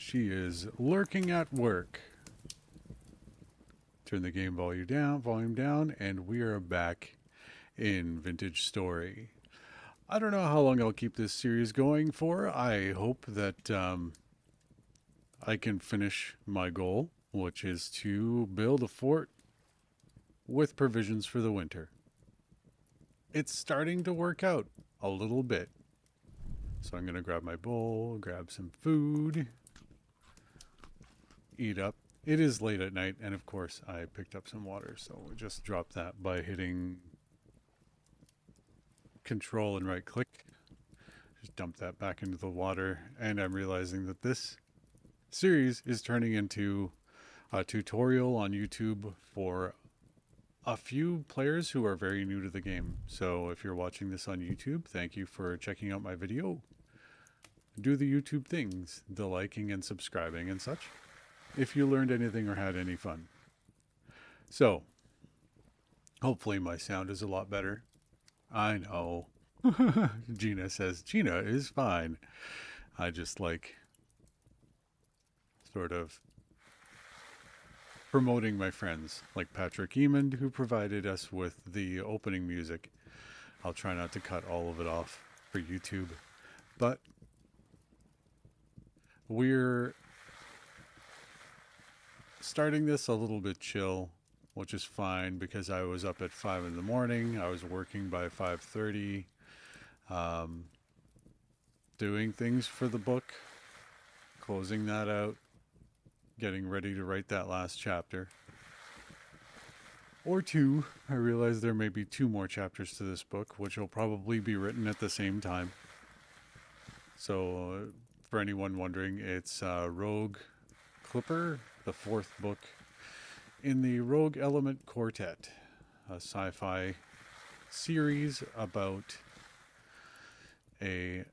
She is lurking at work. Turn the game volume down, and we are back in Vintage Story. I don't know how long I'll keep this series going for. I hope that I can finish my goal, which is to build a fort with provisions for the winter. It's starting to work out a little bit. So I'm going to grab my bowl, grab some food, eat up. It is late at night, and of course, I picked up some water, so we just drop that by hitting Control and right click. Just dump that back into the water, and I'm realizing that this series is turning into a tutorial on YouTube for a few players who are very new to the game. So if you're watching this on YouTube, thank you for checking out my video. Do the YouTube things, the liking and subscribing and such, if you learned anything or had any fun. So, hopefully my sound is a lot better. I know. Gina says, Gina is fine. I just like sort of promoting my friends, like Patrick Emond, who provided us with the opening music. I'll try not to cut all of it off for YouTube. But we're starting this a little bit chill, which is fine because I was up at 5 in the morning. I was working by 5:30, doing things for the book, closing that out, getting ready to write that last chapter. Or two. I realize there may be 2 more chapters to this book, which will probably be written at the same time. So, for anyone wondering, it's Rogue Clipper, the 4th book in the Rogue Element Quartet, a sci-fi series about a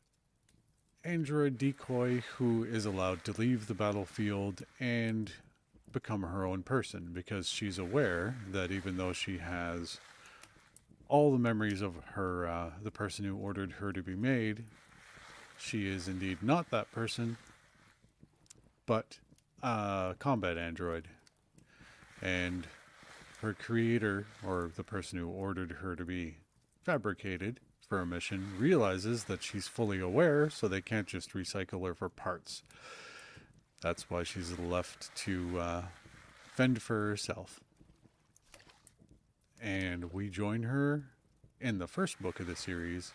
android decoy who is allowed to leave the battlefield and become her own person, because she's aware that even though she has all the memories of her the person who ordered her to be made, she is indeed not that person, but a combat android. And her creator, or the person who ordered her to be fabricated for a mission, realizes that she's fully aware, so they can't just recycle her for parts. That's why she's left to fend for herself. And we join her in the first book of the series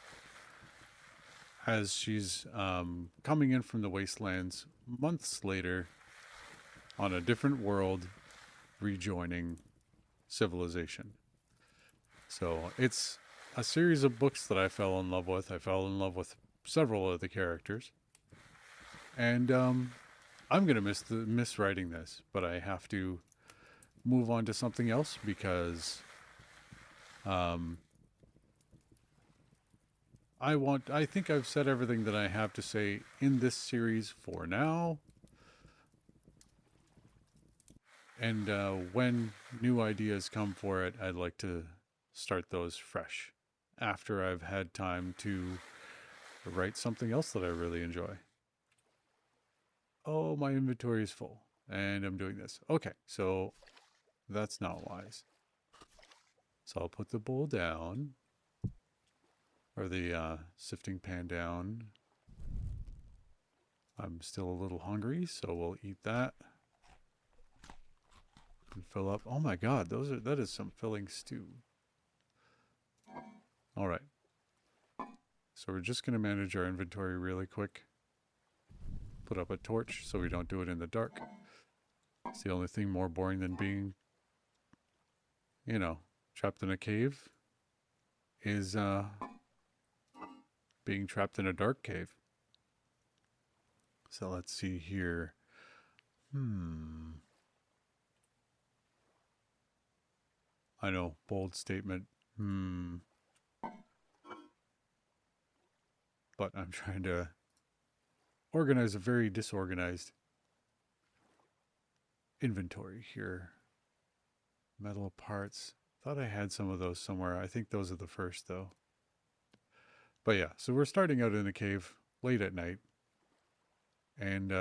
as she's coming in from the wastelands months later on a different world, rejoining civilization. So it's a series of books that I fell in love with. I fell in love with several of the characters. And I'm going to miss writing this, but I have to move on to something else because I think I've said everything that I have to say in this series for now. And when new ideas come for it, I'd like to start those fresh after I've had time to write something else that I really enjoy. Oh, my inventory is full and I'm doing this. Okay, so that's not wise. So I'll put the bowl down, or the sifting pan down. I'm still a little hungry, so we'll eat that and fill up. Oh my God, that is some filling stew. All right. So we're just going to manage our inventory really quick. Put up a torch so we don't do it in the dark. It's the only thing more boring than being, trapped in a cave is being trapped in a dark cave. So let's see here. I know, bold statement. But I'm trying to organize a very disorganized inventory here. Metal parts. Thought I had some of those somewhere. I think those are the first, though. But yeah, so we're starting out in a cave late at night. And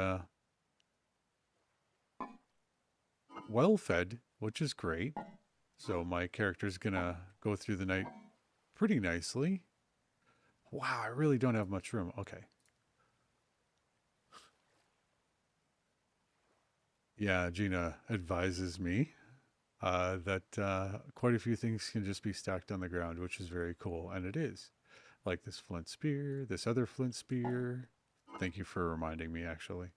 well fed, which is great. So my character's gonna go through the night pretty nicely. Wow, I really don't have much room. Okay. Yeah, Gina advises me that quite a few things can just be stacked on the ground, which is very cool. And it is. Like this flint spear, this other flint spear. Thank you for reminding me, actually.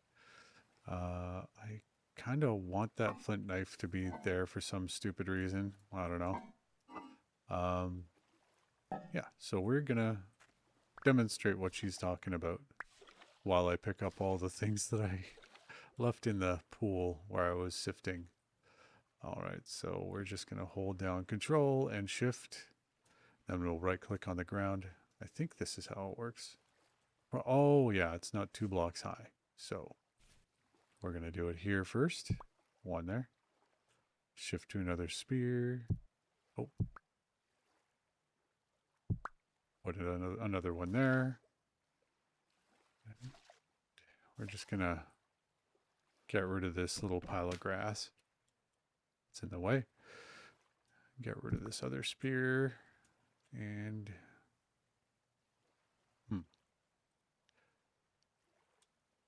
I kind of want that flint knife to be there for some stupid reason. I don't know. Um, yeah, so we're gonna demonstrate what she's talking about while I pick up all the things that I left in the pool where I was sifting. All right, so we're just gonna hold down Control and Shift. Then we'll right click on the ground. I think this is how it works. Oh yeah, it's not 2 blocks high. So we're gonna do it here first. One there. Shift to another spear. Oh, put it another one there. We're just gonna get rid of this little pile of grass. It's in the way. Get rid of this other spear. And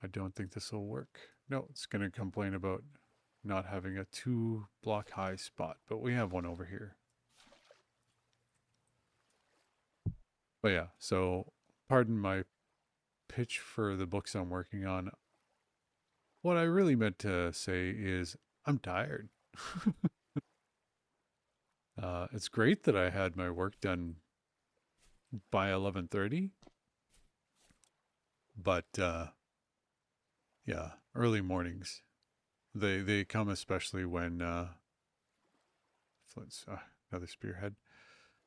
I don't think this will work. No, it's going to complain about not having a 2 block high spot, but we have one over here. But yeah, so pardon my pitch for the books I'm working on. What I really meant to say is I'm tired. It's great that I had my work done by 11:30, but yeah, early mornings they come, especially when Flint's another spearhead.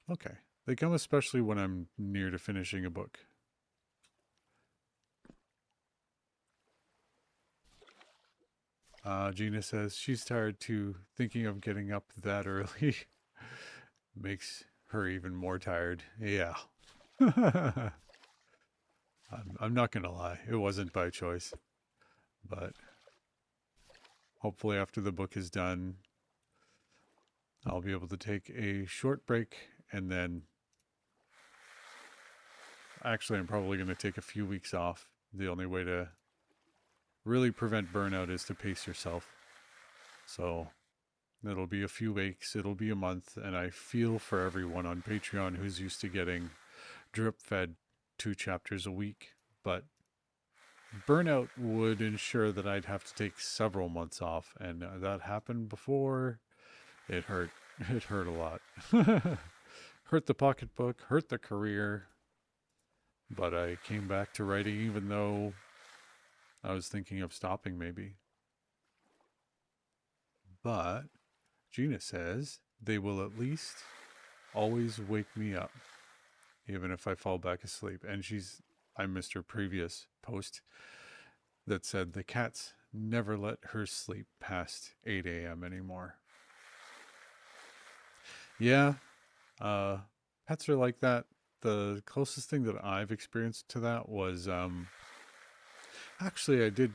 Okay, they come especially when I'm near to finishing a book. Gina says she's tired too. Thinking of getting up that early makes her even more tired. Yeah. I'm not going to lie. It wasn't by choice. But hopefully, after the book is done, I'll be able to take a short break and then. Actually, I'm probably going to take a few weeks off. The only way to really prevent burnout is to pace yourself. So it'll be a few weeks, it'll be a month, and I feel for everyone on Patreon who's used to getting drip fed 2 chapters a week. But burnout would ensure that I'd have to take several months off, and that happened before. It hurt. It hurt a lot. Hurt the pocketbook, hurt the career. But I came back to writing even though I was thinking of stopping maybe. But Gina says they will at least always wake me up, even if I fall back asleep. And I missed her previous post that said the cats never let her sleep past 8 a.m. anymore. Yeah, pets are like that. The closest thing that I've experienced to that was actually I did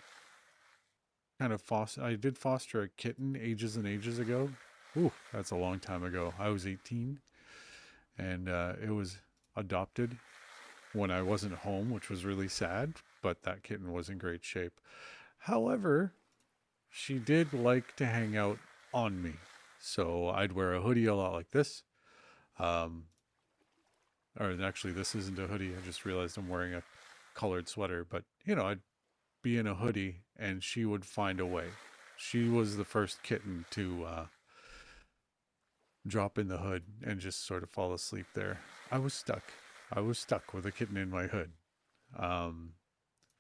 foster a kitten ages and ages ago. Ooh, that's a long time ago. I was 18 and it was adopted when I wasn't home, which was really sad, but that kitten was in great shape. However, she did like to hang out on me. So I'd wear a hoodie a lot like this. Um, or actually, this isn't a hoodie. I just realized I'm wearing a colored sweater. But, I'd be in a hoodie and she would find a way. She was the first kitten to drop in the hood and just sort of fall asleep there. I was stuck. I was stuck with a kitten in my hood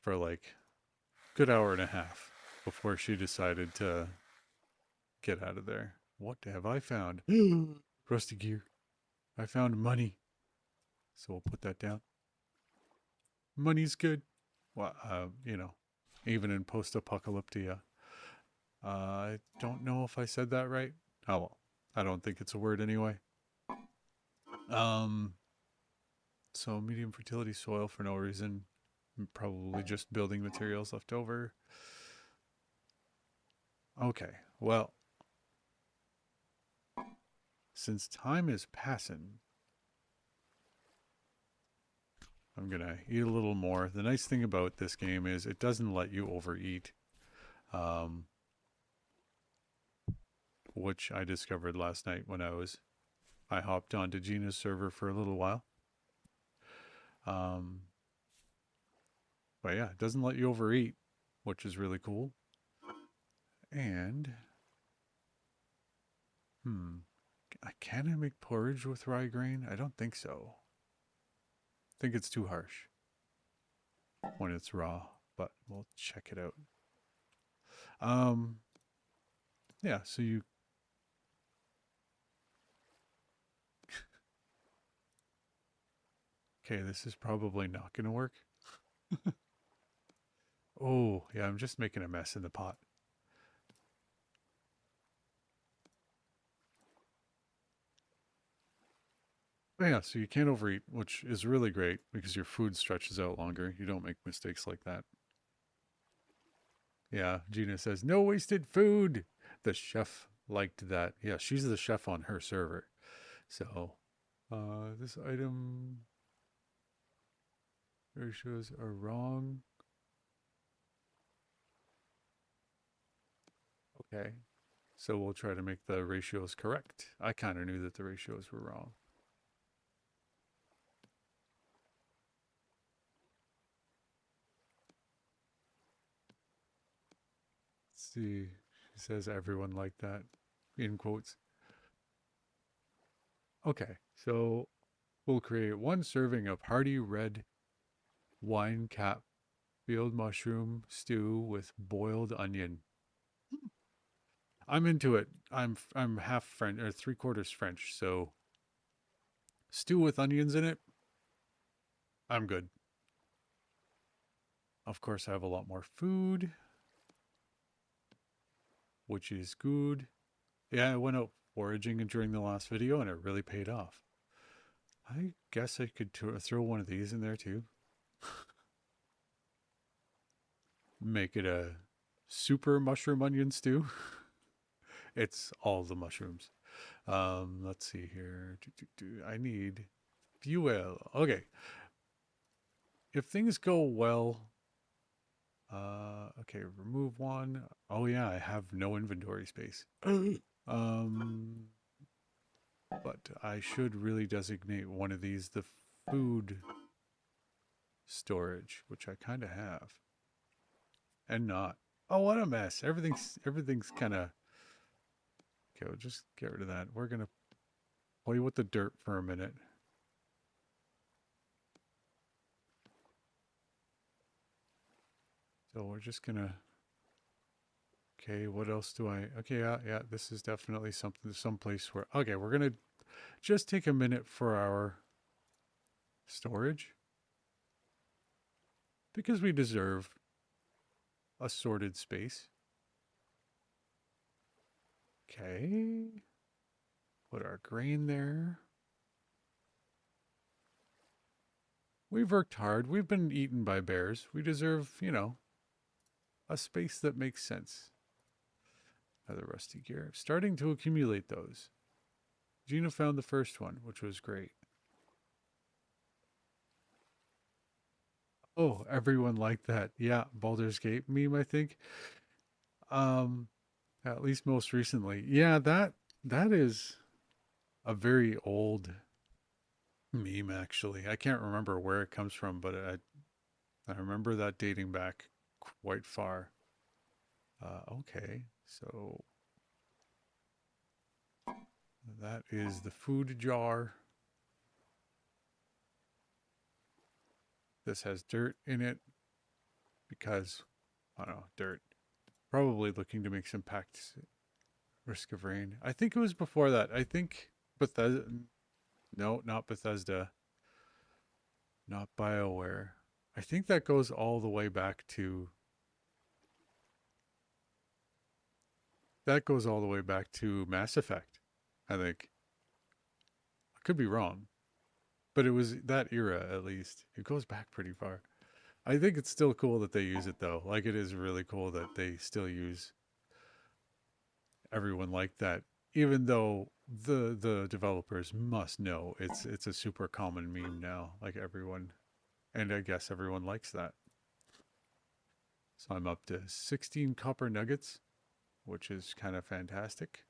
for like a good hour and a half before she decided to get out of there. What have I found? Rusty gear. I found money. So we'll put that down. Money's good. Well, even in post-apocalyptia. I don't know if I said that right. Oh well, I don't think it's a word anyway. Um, so medium fertility soil for no reason. Probably just building materials left over. Okay, well, Since time is passing, I'm going to eat a little more. The nice thing about this game is it doesn't let you overeat, um, which I discovered last night when I hopped onto Gina's server for a little while. Um, but yeah, it doesn't let you overeat, which is really cool. And, can I make porridge with rye grain? I don't think so. I think it's too harsh when it's raw, but we'll check it out. Um, yeah, so you. Okay, this is probably not going to work. Oh, yeah, I'm just making a mess in the pot. But yeah, so you can't overeat, which is really great because your food stretches out longer. You don't make mistakes like that. Yeah, Gina says, no wasted food. The chef liked that. Yeah, she's the chef on her server. So, this item ratios are wrong. Okay. So we'll try to make the ratios correct. I kind of knew that the ratios were wrong. Let's see. She says everyone liked that in quotes. Okay. So we'll create one serving of hearty red wine cap field mushroom stew with boiled onion. I'm into it. I'm half French or 3/4 French, so stew with onions in it, I'm good. Of course, I have a lot more food, which is good. Yeah, I went out foraging during the last video and it really paid off. I guess I could throw one of these in there too. Make it a super mushroom onion stew. It's all the mushrooms. Let's see here. I need fuel. Okay. If things go well, okay, remove one. Oh yeah, I have no inventory space. um, but I should really designate one of these the food storage, which I kind of have, and not. Oh, what a mess! Everything's kind of. Okay, we'll just get rid of that. We're gonna play with the dirt for a minute. So we're just gonna. Okay, what else do I? Okay, yeah. This is definitely something, someplace where. Okay, we're gonna just take a minute for our storage because we deserve a sorted space. Okay, put our grain there. We've worked hard. We've been eaten by bears. We deserve, a space that makes sense. Another rusty gear. Starting to accumulate those. Gina found the first one, which was great. Oh, everyone liked that. Yeah, Baldur's Gate meme, I think. Um, at least most recently. Yeah, that is a very old meme actually. I can't remember where it comes from, but I remember that dating back quite far. Okay, so that is the food jar. This has dirt in it because, I don't know, dirt. Probably looking to make some packed Risk of Rain. I think it was before that. I think Bethesda. No, not Bethesda. Not BioWare. I think that goes all the way back to. That goes all the way back to Mass Effect. I think. I could be wrong, but it was that era at least. It goes back pretty far. I think it's still cool that they use it though. Like it is really cool that they still use everyone like that, even though the developers must know it's a super common meme now. Like everyone, and I guess everyone likes that. So I'm up to 16 copper nuggets, which is kind of fantastic.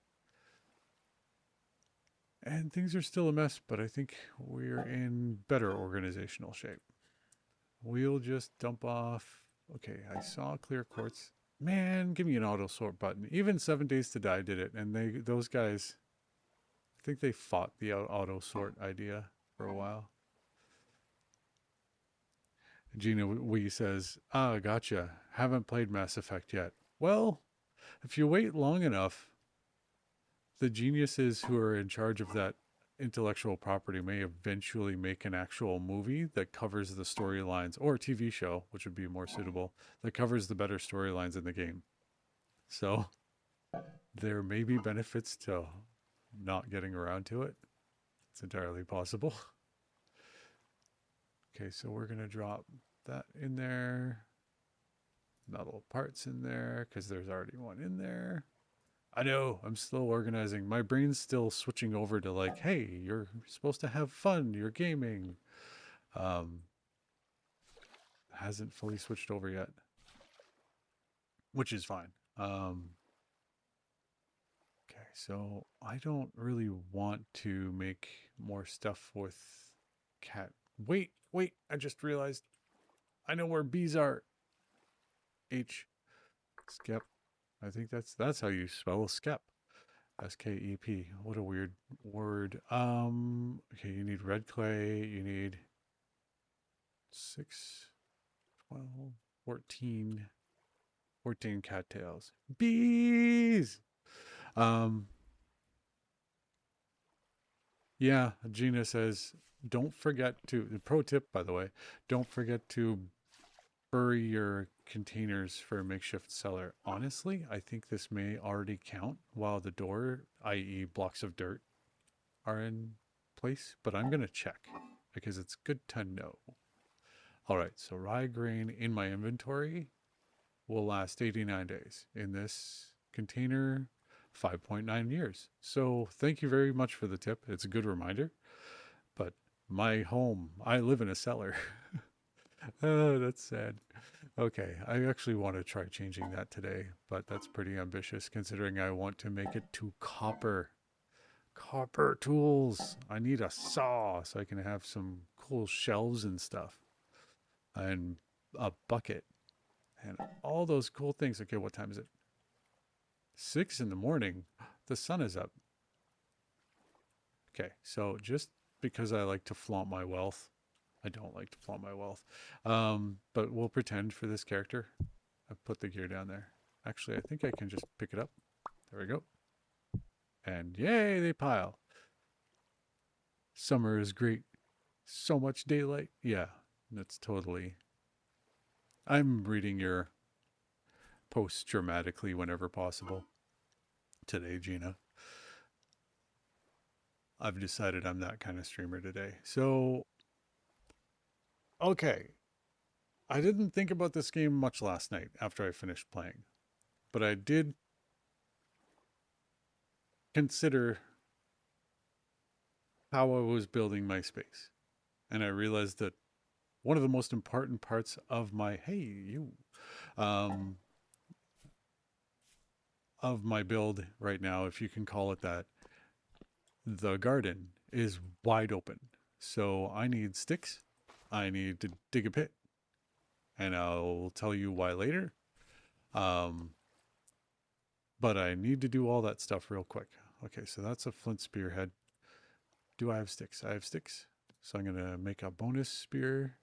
And things are still a mess, but I think we're in better organizational shape. We'll just dump off. Okay, I saw clear quartz. Man, give me an auto sort button. Even 7 Days to Die did it, and those guys, I think they fought the auto sort idea for a while. Gina Wee says, "Ah, gotcha. Haven't played Mass Effect yet." Well, if you wait long enough, the geniuses who are in charge of that intellectual property may eventually make an actual movie that covers the storylines, or a TV show, which would be more suitable, that covers the better storylines in the game. So there may be benefits to not getting around to it. It's entirely possible. Okay, so we're going to drop that in there. Metal parts in there because there's already one in there. I know, I'm still organizing. My brain's still switching over to like, hey, you're supposed to have fun. You're gaming. Um, hasn't fully switched over yet, which is fine. Okay, so I don't really want to make more stuff with cat. Wait, I just realized I know where bees are. H. Skep. I think that's how you spell skep. SKEP. What a weird word. Okay, you need red clay. You need 6, 12, 14, 14 cattails. Bees! Um, yeah, Gina says, don't forget to, the pro tip, by the way, don't forget to bury your containers for a makeshift cellar. Honestly, I think this may already count while the door, i.e., blocks of dirt, are in place, but I'm going to check because it's good to know. All right, so rye grain in my inventory will last 89 days. In this container, 5.9 years. So thank you very much for the tip. It's a good reminder. But my home, I live in a cellar. Oh, that's sad. Okay, I actually want to try changing that today, but that's pretty ambitious considering I want to make it to copper. Copper tools. I need a saw so I can have some cool shelves and stuff, and a bucket and all those cool things. Okay, what time is it? 6 in the morning. The sun is up. Okay, so just because I like to flaunt my wealth, I don't like to flaunt my wealth. But we'll pretend for this character. I put the gear down there. Actually, I think I can just pick it up. There we go. And yay, they pile. Summer is great. So much daylight. Yeah, that's totally. I'm reading your posts dramatically whenever possible. Today, Gina. I've decided I'm that kind of streamer today. So, okay. I didn't think about this game much last night after I finished playing, but I did consider how I was building my space. And I realized that one of the most important parts of my, hey, you, um, of my build right now, if you can call it that, the garden is wide open. So I need sticks. I need to dig a pit, and I'll tell you why later. Um, but I need to do all that stuff real quick. Okay, so that's a flint spearhead. Do I have sticks? I have sticks. So I'm going to make a bonus spear.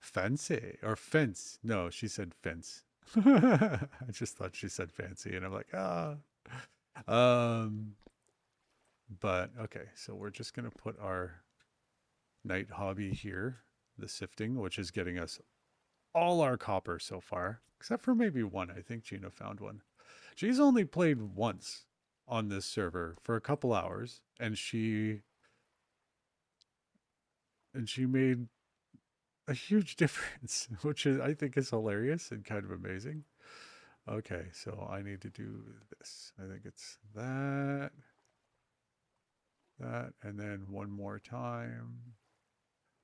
Fancy or fence. No, she said fence. I just thought she said fancy, and I'm like, ah. Um, but okay, so we're just going to put our night hobby here, the sifting, which is getting us all our copper so far, except for maybe one. I think Gina found one. She's only played once on this server for a couple hours, and she made a huge difference, which is I think is hilarious and kind of amazing. Okay, so I need to do this. I think it's that. that, and then one more time.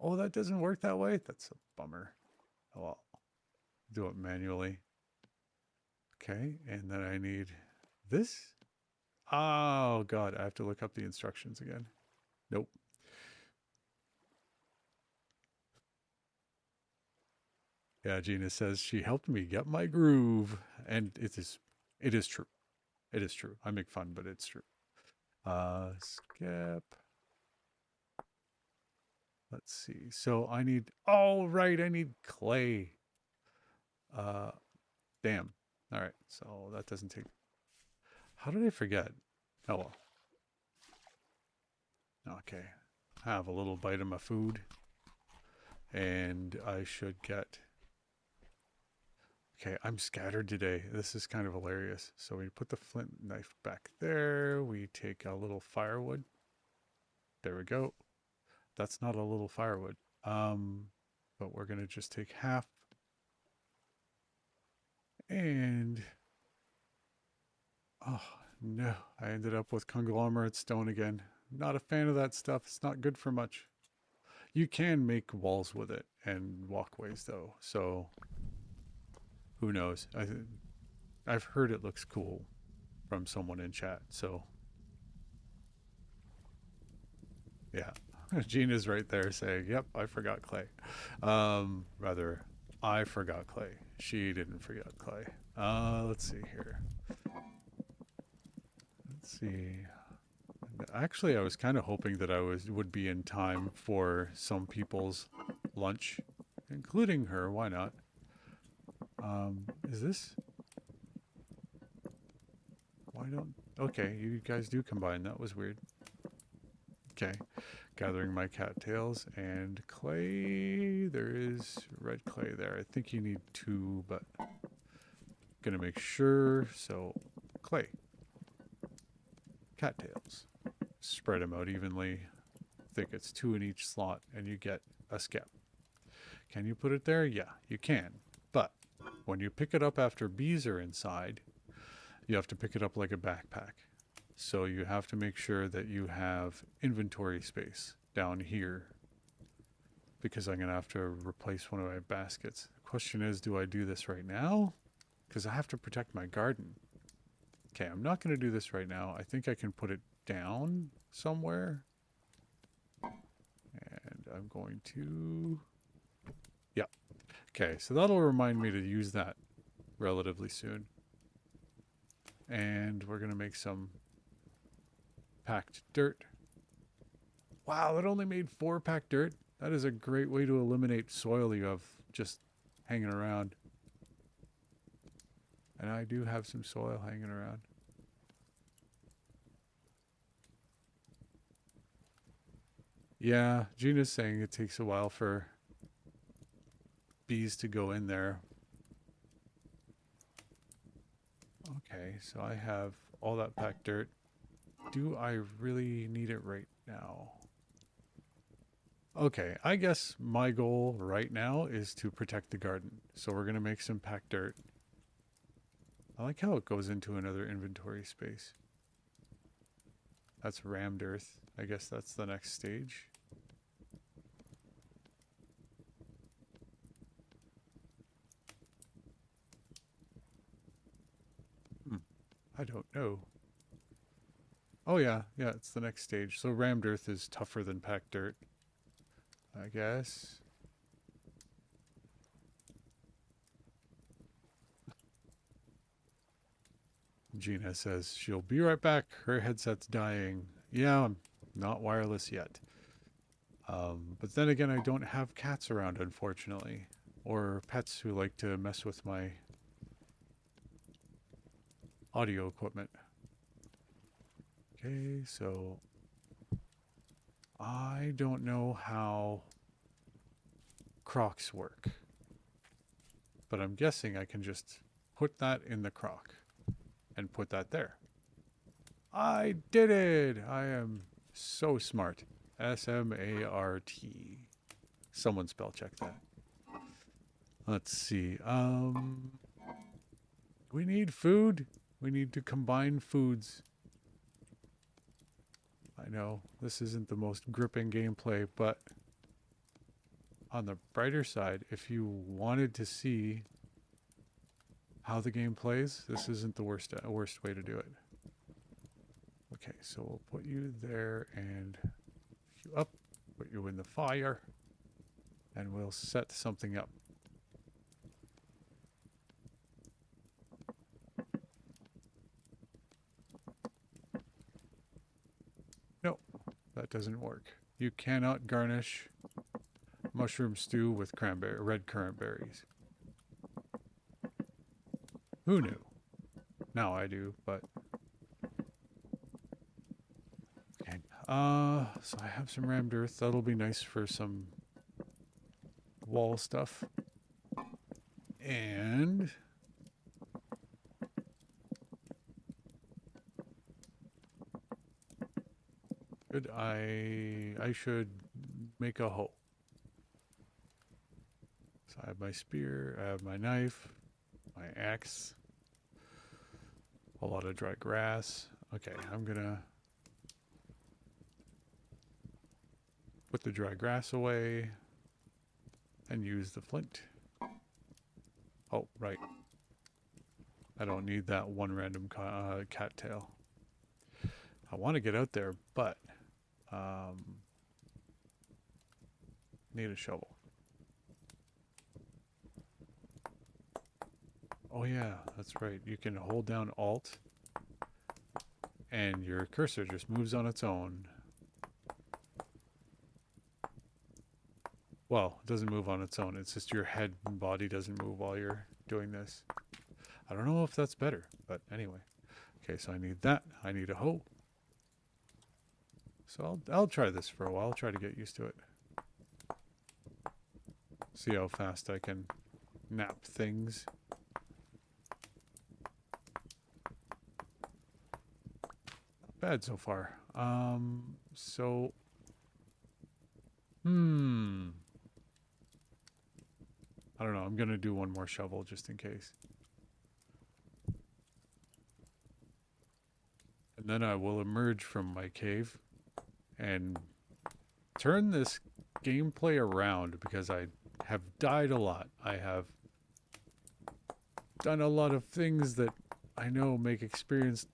Oh, that doesn't work that way? That's a bummer. Oh, well, do it manually. Okay, and then I need this. Oh, God, I have to look up the instructions again. Nope. Yeah, Gina says she helped me get my groove. And it is true. It is true. I make fun, but it's true. Skip. Let's see. So I need, oh, right, I need clay. Uh, damn. All right, so that doesn't take, how did I forget? Oh, well. Okay. Have a little bite of my food. And I should get, okay, I'm scattered today. This is kind of hilarious. So we put the flint knife back there. We take a little firewood. There we go. That's not a little firewood. But we're going to just take half. And, oh, no. I ended up with conglomerate stone again. Not a fan of that stuff. It's not good for much. You can make walls with it and walkways, though. So, who knows? I've heard it looks cool from someone in chat. So, yeah. Gina's right there saying, yep, I forgot clay. Rather, I forgot clay. She didn't forget clay. Let's see here. Let's see. Actually, I was kind of hoping that I would be in time for some people's lunch, including her. Why not? Is this? Why don't? Okay, you guys do combine. That was weird. Okay, gathering my cattails and clay. There is red clay there. I think you need two, but gonna make sure. So, clay, cattails. Spread them out evenly. I think it's two in each slot, and you get a skep. Can you put it there? Yeah, you can. But when you pick it up after bees are inside, you have to pick it up like a backpack. So you have to make sure that you have inventory space down here because I'm going to have to replace one of my baskets. The question is, do I do this right now? Because I have to protect my garden. Okay, I'm not going to do this right now. I think I can put it down somewhere. And I'm going to... yeah. Okay, so that'll remind me to use that relatively soon. And we're going to make some packed dirt. Wow, that only made 4 packed dirt. That is a great way to eliminate soil you have just hanging around. And I do have some soil hanging around. Yeah, Gina's saying it takes a while for bees to go in there. Okay, so I have all that packed dirt. Do I really need it right now? Okay, I guess my goal right now is to protect the garden. So we're going to make some packed dirt. I like how it goes into another inventory space. That's rammed earth. I guess that's the next stage. I don't know. Oh yeah, yeah, it's the next stage. So rammed earth is tougher than packed dirt, I guess. Gina says she'll be right back. Her headset's dying. Yeah, I'm not wireless yet. But then again, I don't have cats around, unfortunately, or pets who like to mess with my audio equipment. Okay, so I don't know how crocs work, but I'm guessing I can just put that in the crock and put that there. I did it! I am so smart. S-M-A-R-T. Someone spell check that. Let's see. We need food. We need to combine foods. I know this isn't the most gripping gameplay, but on the brighter side, if you wanted to see how the game plays, this isn't the worst way to do it. Okay, so we'll put you there and you up, put you in the fire, and we'll set something up. No, that doesn't work. You cannot garnish mushroom stew with red currant berries. Who knew? Now I do, but okay. So I have some rammed earth. That'll be nice for some wall stuff. And good. I should make a hoe. So I have my spear, I have my knife, my axe, a lot of dry grass. Okay, I'm gonna put the dry grass away and use the flint. Oh, right. I don't need that one random cattail. I want to get out there, but need a shovel. Oh yeah, that's right. You can hold down Alt and your cursor just moves on its own. Well, it doesn't move on its own. It's just your head and body doesn't move while you're doing this. I don't know if that's better, but anyway. Okay, so I need that. I need a hoe. So I'll try this for a while. I'll try to get used to it. See how fast I can nap things. Not bad so far. So I don't know. I'm gonna do one more shovel just in case. And then I will emerge from my cave and turn this gameplay around because I have died a lot. I have done a lot of things that I know make experienced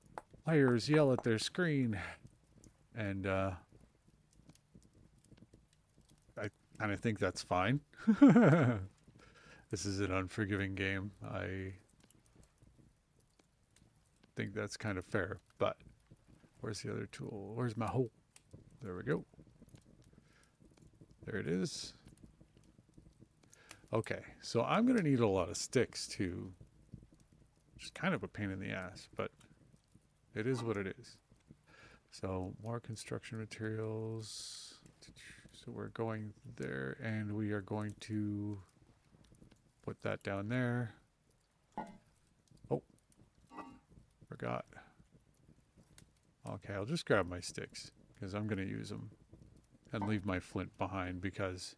players yell at their screen. And I kind of think that's fine. This is an unforgiving game. I think that's kind of fair. But where's the other tool? Where's my hoe? There we go. There it is. Okay, so I'm going to need a lot of sticks too. Which is kind of a pain in the ass, but it is what it is. So more construction materials. So we're going there and we are going to put that down there. Oh, forgot. Okay, I'll just grab my sticks because I'm going to use them and leave my flint behind because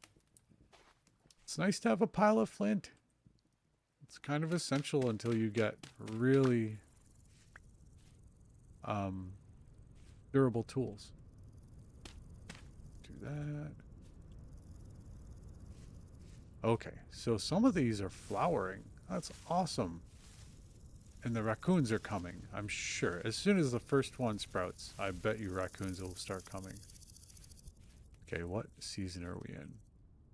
it's nice to have a pile of flint. It's kind of essential until you get really durable tools. Do that. Okay, so some of these are flowering. That's awesome. And the raccoons are coming, I'm sure. As soon as the first one sprouts, I bet you raccoons will start coming. Okay, what season are we in?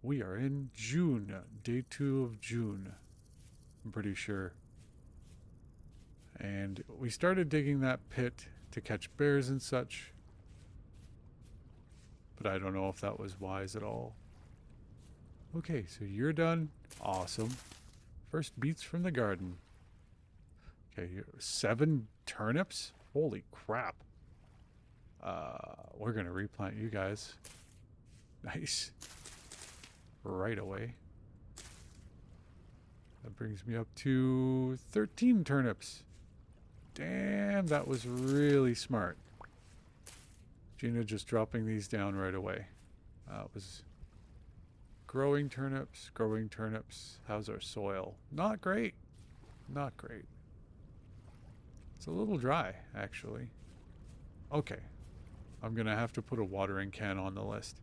We are in June, day 2 of June. I'm pretty sure. And we started digging that pit to catch bears and such. But I don't know if that was wise at all. Okay, so you're done. Awesome. First beets from the garden. Okay, 7 turnips? Holy crap. We're going to replant you guys. Nice. Right away. That brings me up to 13 turnips. Damn, that was really smart. Gina just dropping these down right away. It was growing turnips, growing turnips. How's our soil? Not great. Not great. It's a little dry, actually. Okay. I'm going to have to put a watering can on the list.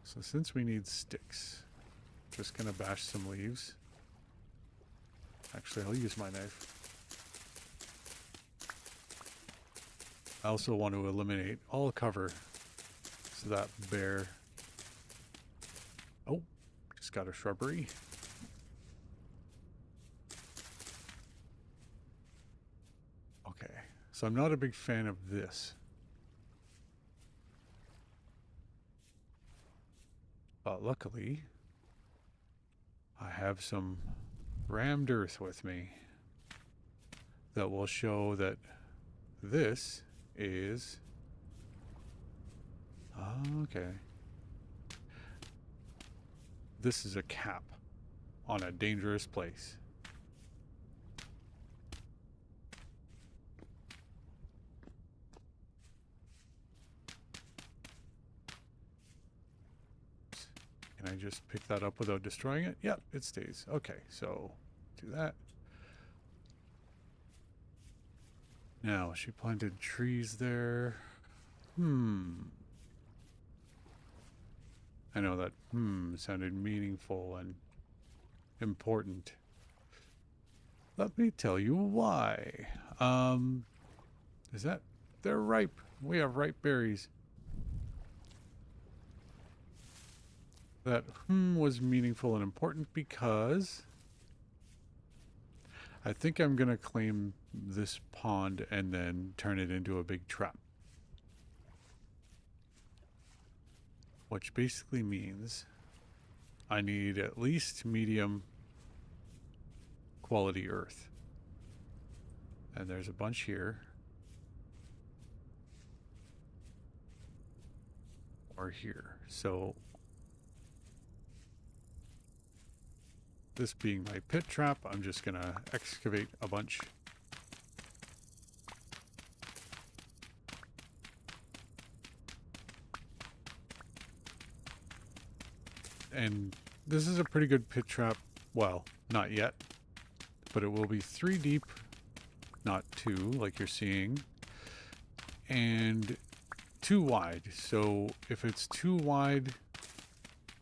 So since we need sticks, just going to bash some leaves. Actually, I'll use my knife. I also want to eliminate all cover so that bear... Oh, just got a shrubbery. Okay, so I'm not a big fan of this. But luckily, I have some rammed earth with me that will show that this is... Okay. This is a cap on a dangerous place. Can I just pick that up without destroying it? Yep, it stays. Okay, so do that. Now, she planted trees there. I know that sounded meaningful and important. Let me tell you why. Is that... They're ripe. We have ripe berries. That was meaningful and important because I think I'm going to claim this pond and then turn it into a big trap. Which basically means I need at least medium quality earth. And there's a bunch here. Or here. So this being my pit trap, I'm just going to excavate a bunch. And this is a pretty good pit trap. Well, not yet. But it will be 3 deep, not 2 like you're seeing. And 2 wide. So if it's too wide,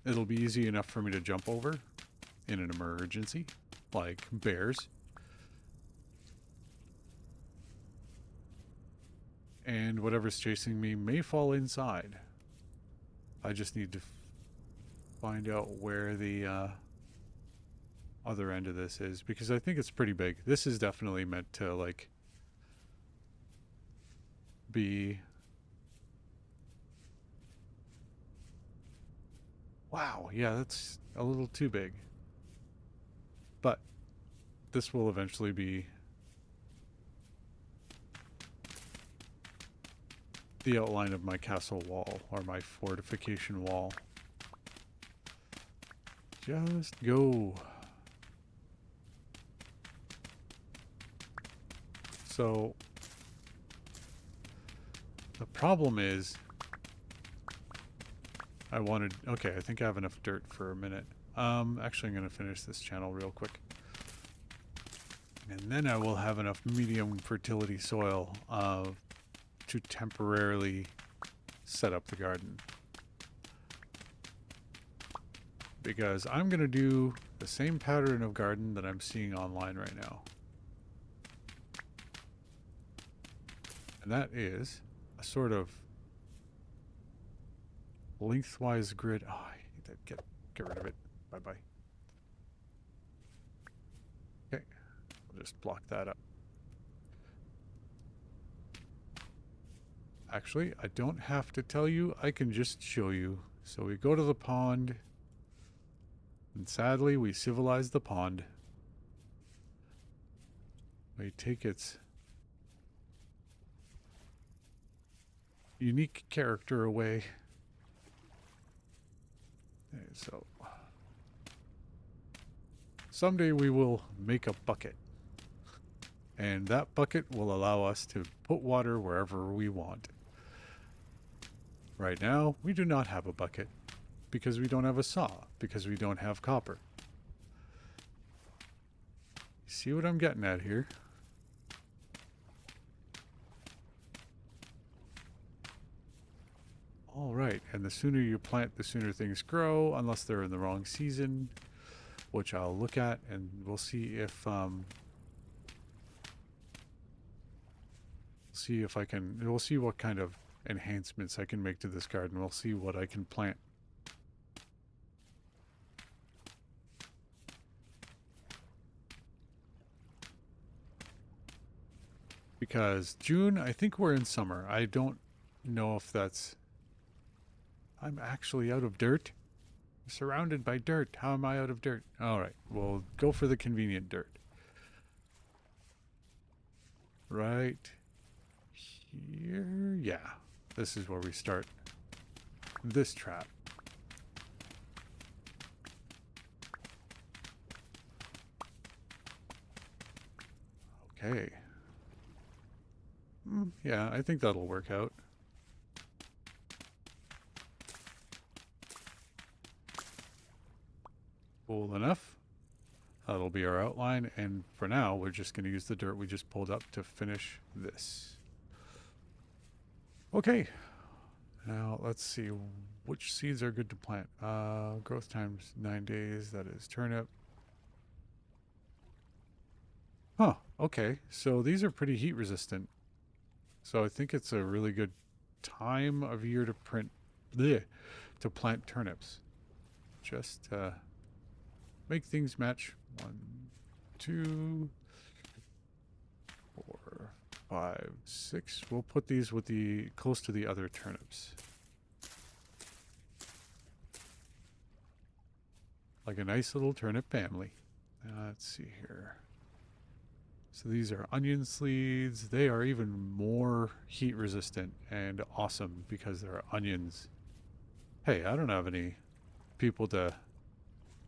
it'll be easy enough for me to jump over in an emergency, like bears. And whatever's chasing me may fall inside. I just need to find out where the other end of this is, because I think it's pretty big. This is definitely meant to, like, be... Wow, yeah, that's a little too big. But this will eventually be the outline of my castle wall, or my fortification wall. Just go. So the problem is I wanted... Okay, I think I have enough dirt for a minute. Actually, I'm going to finish this channel real quick. And then I will have enough medium fertility soil to temporarily set up the garden. Because I'm going to do the same pattern of garden that I'm seeing online right now. And that is a sort of lengthwise grid. Oh, I hate that. Get rid of it. Bye-bye. Okay. I'll just block that up. Actually, I don't have to tell you. I can just show you. So we go to the pond. And sadly, we civilize the pond. We take its unique character away. Okay, so someday we will make a bucket. And that bucket will allow us to put water wherever we want. Right now, we do not have a bucket. Because we don't have a saw. Because we don't have copper. See what I'm getting at here? All right, and the sooner you plant, the sooner things grow, unless they're in the wrong season, which I'll look at, and we'll see if I can. We'll see what kind of enhancements I can make to this garden. We'll see what I can plant. Because June, I think we're in summer. I don't know if that's. I'm actually out of dirt. I'm surrounded by dirt. How am I out of dirt? All right, we'll go for the convenient dirt. Right here. Yeah, this is where we start this trap. Okay. Yeah, I think that'll work out. Cool enough. That'll be our outline, and for now, we're just going to use the dirt we just pulled up to finish this. Okay. Now, let's see. Which seeds are good to plant? Growth time's 9 days. That is turnip. Huh. Okay. So these are pretty heat resistant. So I think it's a really good time of year to to plant turnips. Just make things match. 1, 2, 4, 5, 6. We'll put these with the close to the other turnips. Like a nice little turnip family. Let's see here. So these are onion seeds. They are even more heat resistant and awesome because they're onions. Hey, I don't have any people to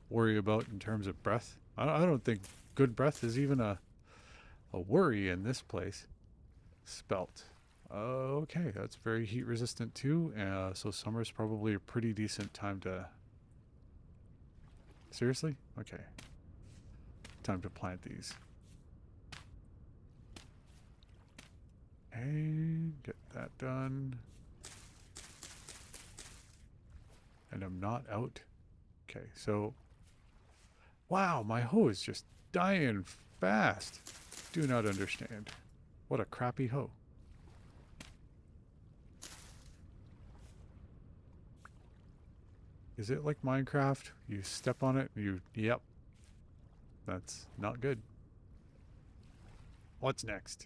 worry about in terms of breath. I don't think good breath is even a worry in this place. Spelt. Okay, that's very heat resistant too. So summer's probably a pretty decent time to... Seriously? Okay. Time to plant these. Okay, get that done. And I'm not out. Okay, so... Wow, my hoe is just dying fast. Do not understand. What a crappy hoe. Is it like Minecraft? You step on it, yep. That's not good. What's next?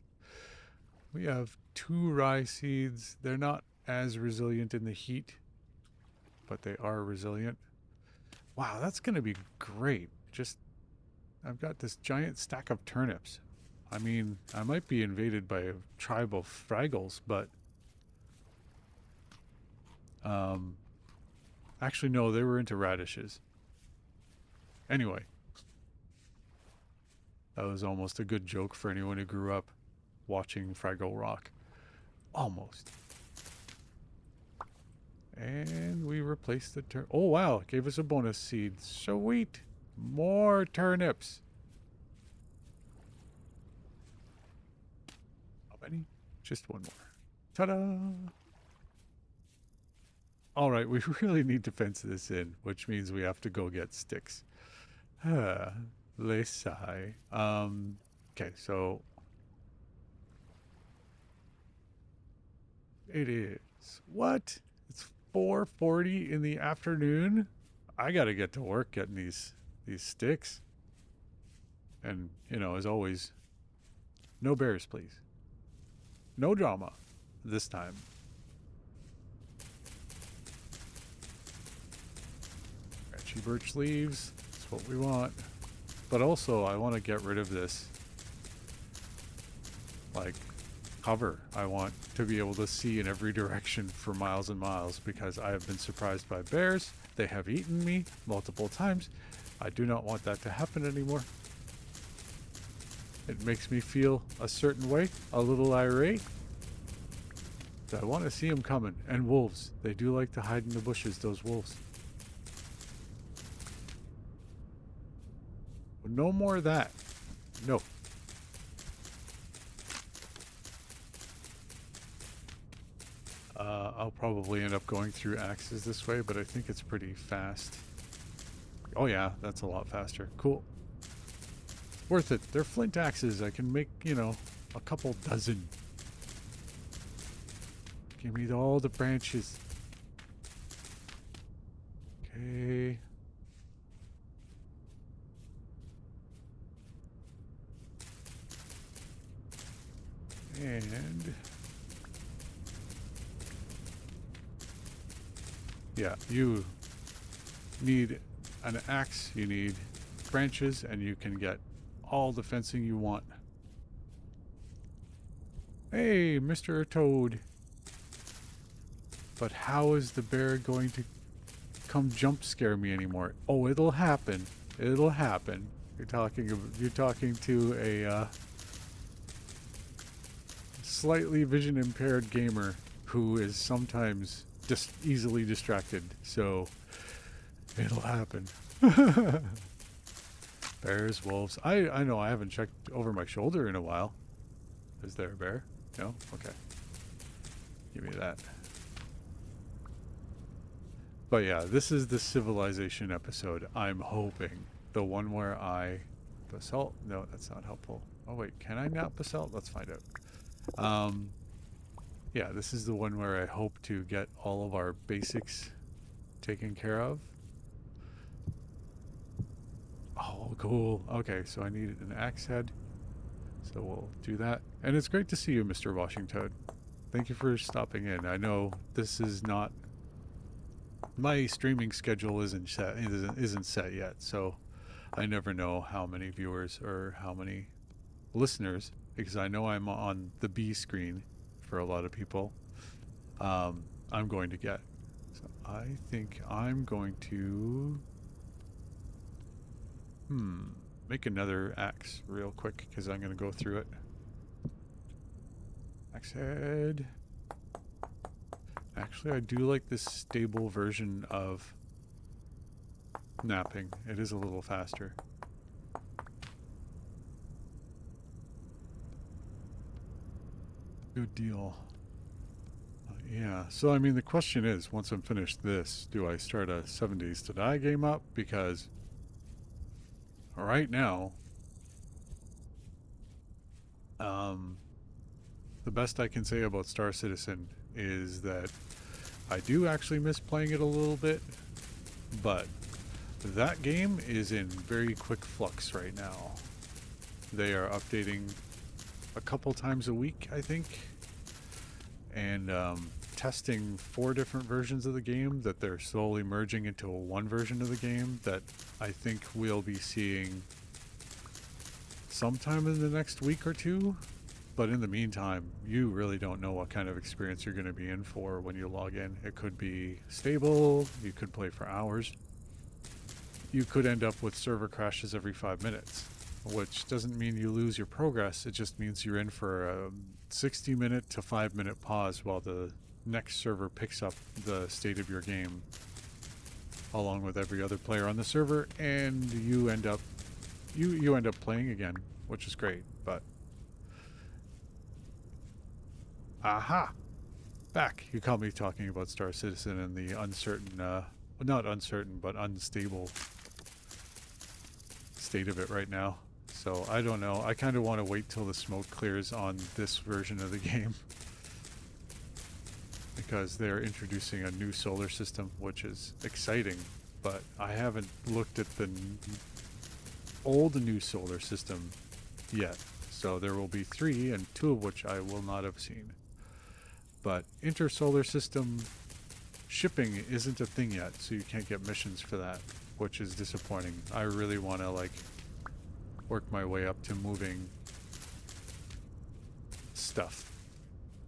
We have 2 rye seeds. They're not as resilient in the heat, but they are resilient. Wow, that's going to be great. I've got this giant stack of turnips. I mean, I might be invaded by a tribe of Fraggles, but actually no, they were into radishes. Anyway, that was almost a good joke for anyone who grew up watching Fraggle Rock. Almost. And we replaced the turnip. Oh wow, it gave us a bonus seed. Sweet. More turnips. How many? Just one more. Ta-da! All right, we really need to fence this in, which means we have to go get sticks. Les sigh. Okay, so it is. What? It's 4:40 in the afternoon. I got to get to work getting these sticks. And, as always, no bears, please. No drama this time. Scratchy birch leaves. That's what we want. But also, I want to get rid of this, like, cover. I want to be able to see in every direction for miles and miles because I have been surprised by bears. They have eaten me multiple times. I do not want that to happen anymore. It makes me feel a certain way, a little irate. I want to see them coming. And wolves. They do like to hide in the bushes, those wolves. No more of that. No. I'll probably end up going through axes this way, but I think it's pretty fast. Oh yeah, that's a lot faster. Cool. Worth it. They're flint axes. I can make, you know, a couple dozen. Give me all the branches. Okay. And yeah, you need an axe, you need branches, and you can get all the fencing you want. Hey, Mr. Toad. But how is the bear going to come jump scare me anymore? Oh, it'll happen. It'll happen. You're talking to a slightly vision impaired gamer who is sometimes just easily distracted. So it'll happen. Bears, wolves. I know I haven't checked over my shoulder in a while. Is there a bear? No? Okay. Give me that. But yeah, this is the civilization episode. I'm hoping. The one where I... Basalt? No, that's not helpful. Oh wait, can I not basalt? Let's find out. Yeah, this is the one where I hope to get all of our basics taken care of. Oh, cool. Okay, so I needed an axe head. So we'll do that. And it's great to see you, Mr. Washington. Thank you for stopping in. I know this is not... My streaming schedule isn't set yet, so I never know how many viewers or how many listeners, because I know I'm on the B screen for a lot of people, I'm going to get. So I think I'm going to make another axe real quick, because I'm going to go through it. Axe head. Actually, I do like this stable version of napping. It is a little faster. Good deal. Yeah, so I mean the question is, once I'm finished this, do I start a 7 Days to Die game up? Because right now, the best I can say about Star Citizen is that I do actually miss playing it a little bit, but that game is in very quick flux right now. They are updating a couple times a week, I think, and testing 4 different versions of the game that they're slowly merging into one version of the game that I think we'll be seeing sometime in the next week or two. But in the meantime, you really don't know what kind of experience you're going to be in for when you log in. It could be stable, you could play for hours. You could end up with server crashes every 5 minutes, which doesn't mean you lose your progress. It just means you're in for a 60-minute to 5-minute pause while the next server picks up the state of your game along with every other player on the server, and you end up playing again, which is great. But aha! Back. You caught me talking about Star Citizen and the uncertain, not uncertain, but unstable state of it right now. So I don't know. I kind of want to wait till the smoke clears on this version of the game, because they're introducing a new solar system, which is exciting, but I haven't looked at the old new solar system yet. So there will be 3, and 2 of which I will not have seen. But intersolar system shipping isn't a thing yet, so you can't get missions for that, which is disappointing. I really want to like work my way up to moving stuff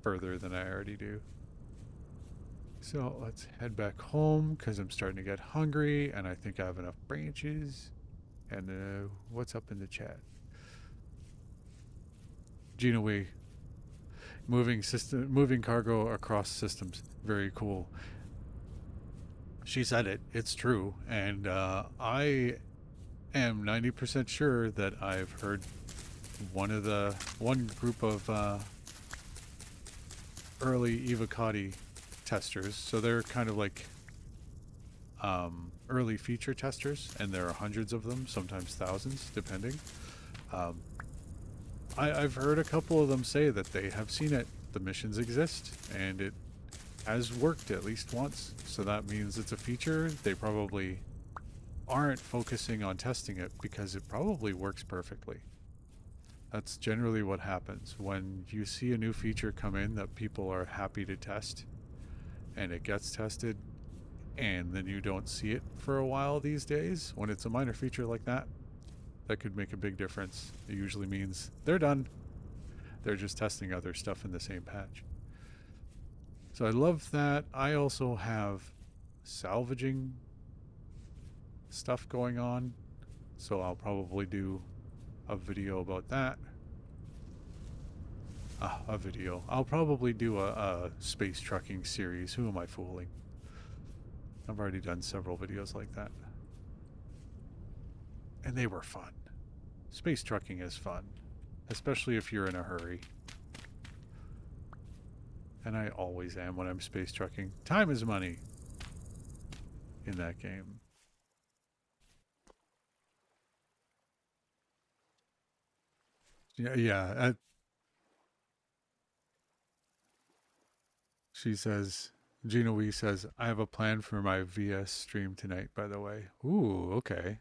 further than I already do. So let's head back home, because I'm starting to get hungry and I think I have enough branches. And what's up in the chat? Gina Wee. Moving cargo across systems. Very cool. She said it. It's true. And I am 90% sure that I've heard one group of early Evocati testers, so they're kind of like early feature testers, and there are hundreds of them, sometimes thousands, depending. Um, I've heard a couple of them say that they have seen it. The missions exist, and it has worked at least once. So that means it's a feature. They probably aren't focusing on testing it because it probably works perfectly. That's generally what happens when you see a new feature come in that people are happy to test, and it gets tested, and then you don't see it for a while these days. When it's a minor feature like that, that could make a big difference. It usually means they're done. They're just testing other stuff in the same patch. So I love that. I also have salvaging stuff going on, so I'll probably do a video about that. A video. I'll probably do a space trucking series. Who am I fooling? I've already done several videos like that. And they were fun. Space trucking is fun, especially if you're in a hurry. And I always am when I'm space trucking. Time is money in that game. Yeah. She says, Gina Wee says, I have a plan for my VS stream tonight, by the way. Ooh, okay.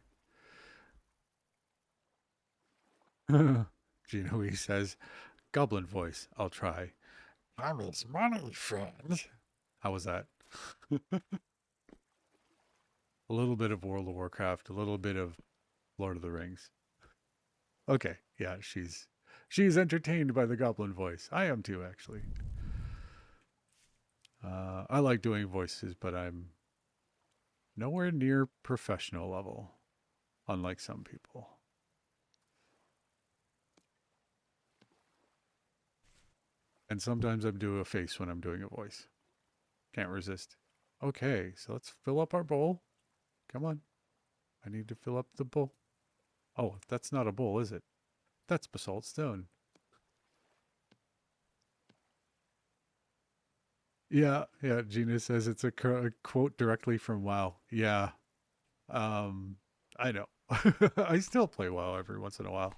Gina Wee says, Goblin voice, I'll try. Time is money, friend. How was that? A little bit of World of Warcraft, a little bit of Lord of the Rings. Okay, yeah, she's entertained by the goblin voice. I am too, actually. I like doing voices, but I'm nowhere near professional level, unlike some people. And sometimes I'm doing a face when I'm doing a voice. Can't resist. Okay, so let's fill up our bowl. Come on. I need to fill up the bowl. Oh, that's not a bowl, is it? That's basalt stone. Yeah, Gina says it's a quote directly from WoW. Yeah, um, I know. I still play WoW every once in a while.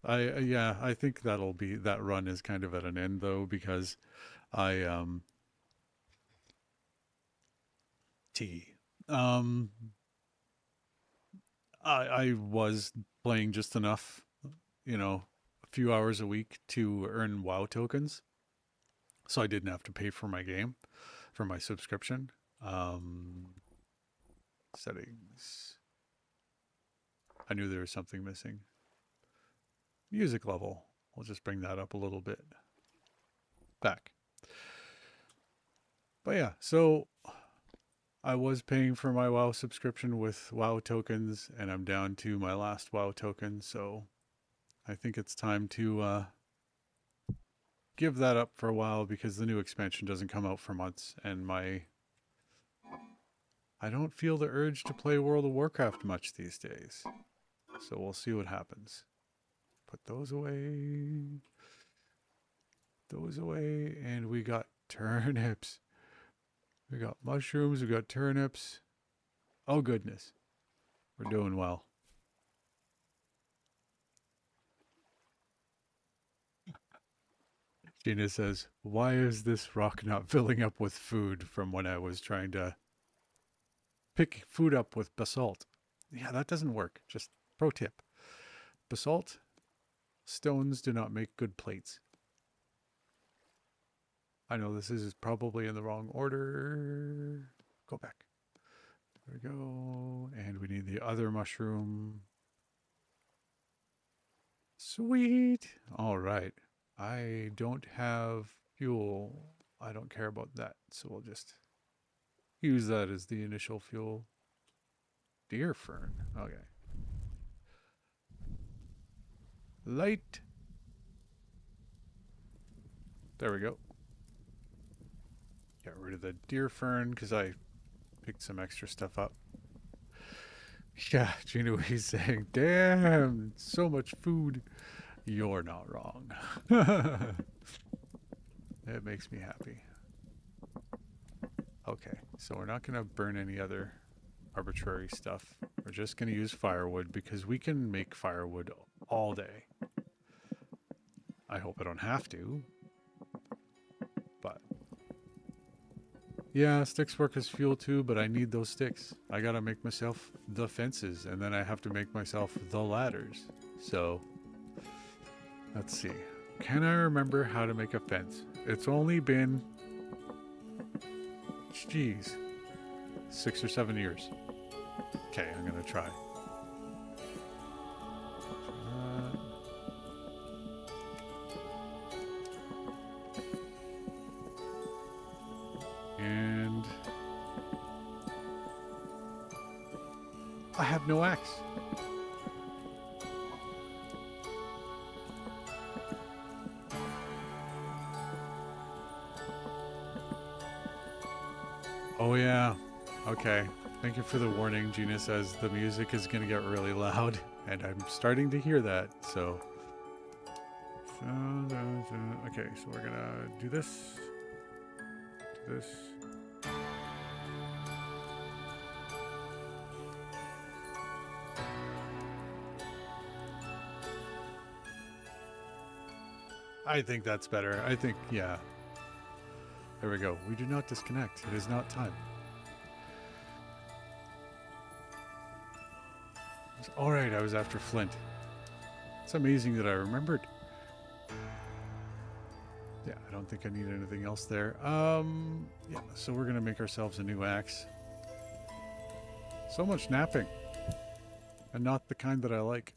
Yeah, I think that run is kind of at an end though because I T um I was playing just enough, a few hours a week to earn WoW tokens, so I didn't have to pay for my game, for my subscription. Um, Settings. I knew there was something missing. Music level. We'll just bring that up a little bit. Back. But yeah, so I was paying for my WoW subscription with WoW tokens, and I'm down to my last WoW token, so I think it's time to give that up for a while because the new expansion doesn't come out for months, and I don't feel the urge to play World of Warcraft much these days. So we'll see what happens. Put those away. Those away, and we got turnips. We got mushrooms, we got turnips. Oh goodness. We're doing well. Gina says, why is this rock not filling up with food from when I was trying to pick food up with basalt? Yeah, that doesn't work. Just pro tip. Basalt stones do not make good plates. I know this is probably in the wrong order. Go back. There we go. And we need the other mushroom. Sweet. All right. I don't have fuel. I don't care about that. So we'll just use that as the initial fuel. Deer fern. Okay. Light. There we go. Get rid of the deer fern because I picked some extra stuff up. Yeah, Gina was saying, damn, so much food. You're not wrong. It makes me happy. Okay, so we're not going to burn any other arbitrary stuff. We're just going to use firewood because we can make firewood all day. I hope I don't have to, but yeah, sticks work as fuel too, but I need those sticks. I gotta make myself the fences, and then I have to make myself the ladders. So, let's see. Can I remember how to make a fence? It's only been, geez, 6 or 7 years. Okay, I'm gonna try. And I have no axe. Oh yeah. Okay. Thank you for the warning. Gina says the music is going to get really loud, and I'm starting to hear that, so... Okay, so we're going to do this. Do this. I think that's better. I think, yeah. There we go. We do not disconnect. It is not time. Alright, I was after flint. It's amazing that I remembered. Yeah, I don't think I need anything else there. Yeah, so we're going to make ourselves a new axe. So much napping. And not the kind that I like.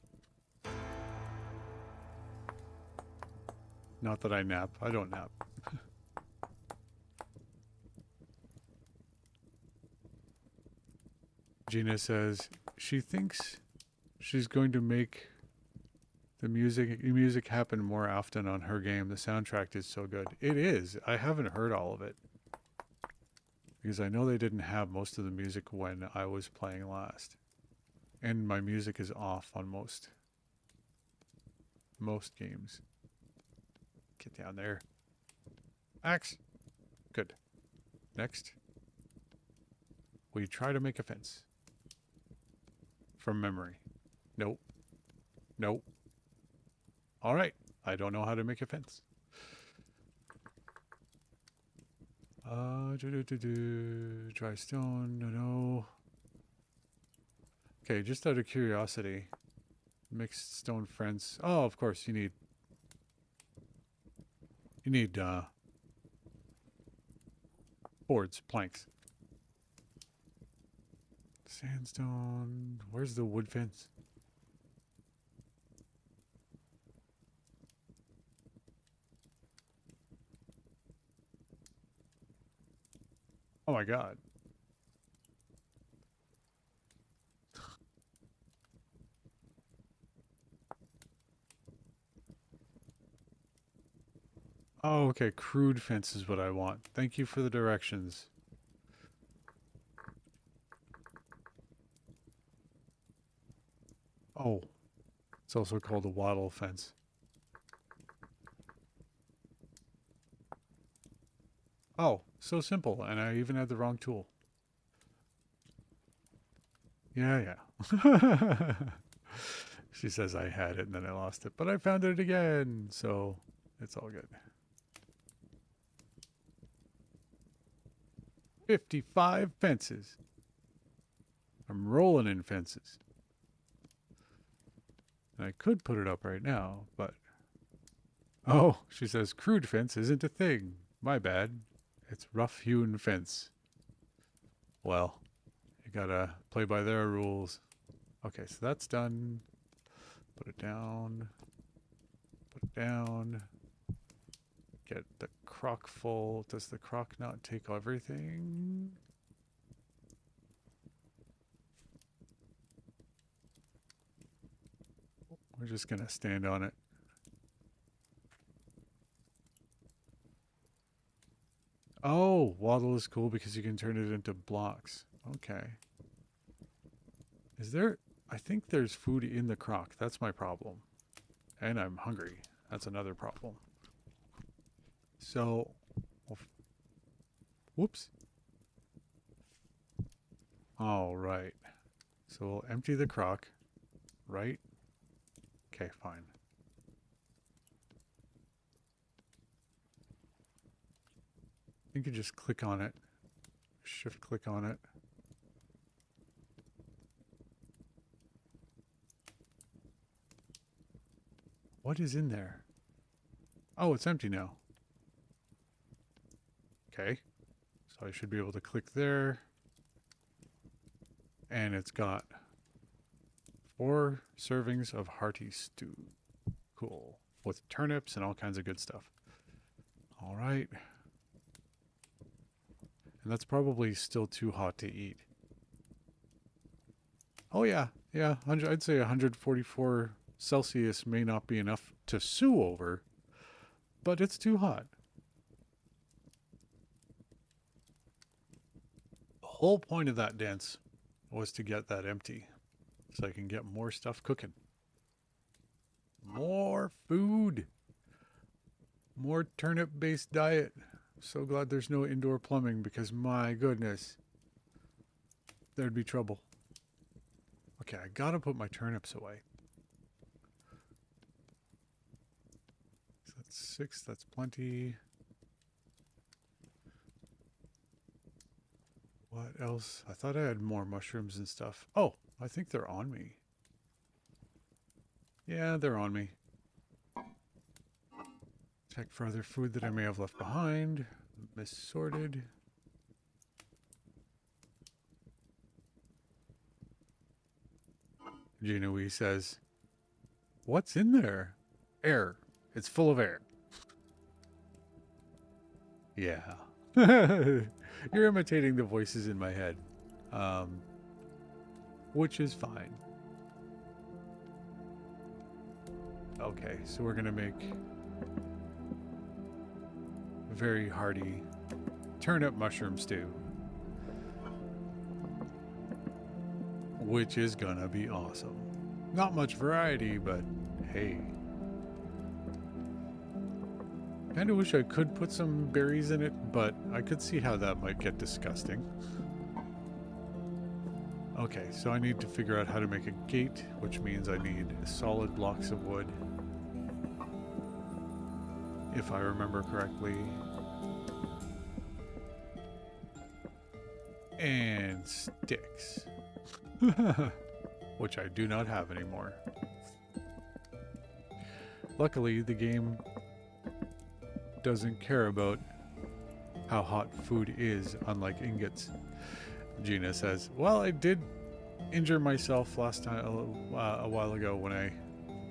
Not that I nap. I don't nap. Gina says she thinks she's going to make the music happen more often on her game. The soundtrack is so good. It is. I haven't heard all of it. Because I know they didn't have most of the music when I was playing last. And my music is off on most games. Get down there. Axe. Good. Next. We try to make a fence. From memory. Nope. Nope. Alright. I don't know how to make a fence. Dry stone. No. Okay, just out of curiosity. Mixed stone fence. Oh, of course, you need boards, planks. Sandstone. Where's the wood fence? Oh my god. Oh, okay. Crude fence is what I want. Thank you for the directions. Oh. It's also called a wattle fence. Oh, so simple. And I even had the wrong tool. Yeah, yeah. She says I had it and then I lost it. But I found it again. So it's all good. 55 fences. I'm rolling in fences. And I could put it up right now, but... Oh, she says crude fence isn't a thing. My bad. It's rough-hewn fence. Well, you gotta play by their rules. Okay, so that's done. Put it down. Put it down. Get the crock full. Does the crock not take everything? We're just gonna stand on it. Oh, wattle is cool because you can turn it into blocks. Okay. Is there... I think there's food in the crock. That's my problem. And I'm hungry. That's another problem. So... Whoops. All right. So we'll empty the crock, right? Okay, fine. You can just click on it, shift click on it. What is in there? Oh, it's empty now. Okay. So I should be able to click there. And it's got 4 servings of hearty stew. Cool. With turnips and all kinds of good stuff. All right. And that's probably still too hot to eat. Oh yeah, yeah. I'd say 144 Celsius may not be enough to sue over, but it's too hot. The whole point of that dance was to get that empty so I can get more stuff cooking. More food. More turnip-based diet. I'm so glad there's no indoor plumbing because my goodness, there'd be trouble. Okay, I gotta put my turnips away. So that's 6, that's plenty. What else? I thought I had more mushrooms and stuff. Oh, I think they're on me. Yeah, they're on me. Check for other food that I may have left behind. Missorted. Gina says, "What's in there?" Air. It's full of air. Yeah. You're imitating the voices in my head. Which is fine. Okay, so we're gonna make very hearty turnip mushroom stew. Which is gonna be awesome. Not much variety, but hey. Kinda wish I could put some berries in it, but I could see how that might get disgusting. Okay, so I need to figure out how to make a gate, which means I need solid blocks of wood. If I remember correctly. And sticks. Which I do not have anymore. Luckily, the game doesn't care about how hot food is, unlike ingots. Gina says, "Well, I did injure myself last time a while ago when I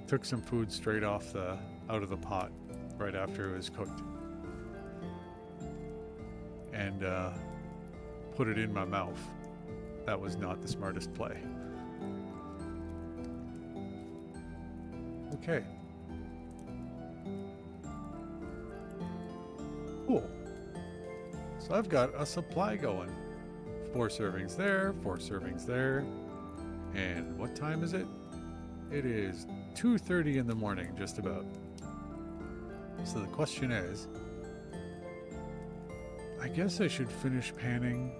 took some food straight off out of the pot right after it was cooked, and put it in my mouth. That was not the smartest play." Okay. Cool. So I've got a supply going. 4 servings there, 4 servings there. And what time is it? It is 2:30 in the morning, just about. So the question is, I guess I should finish panning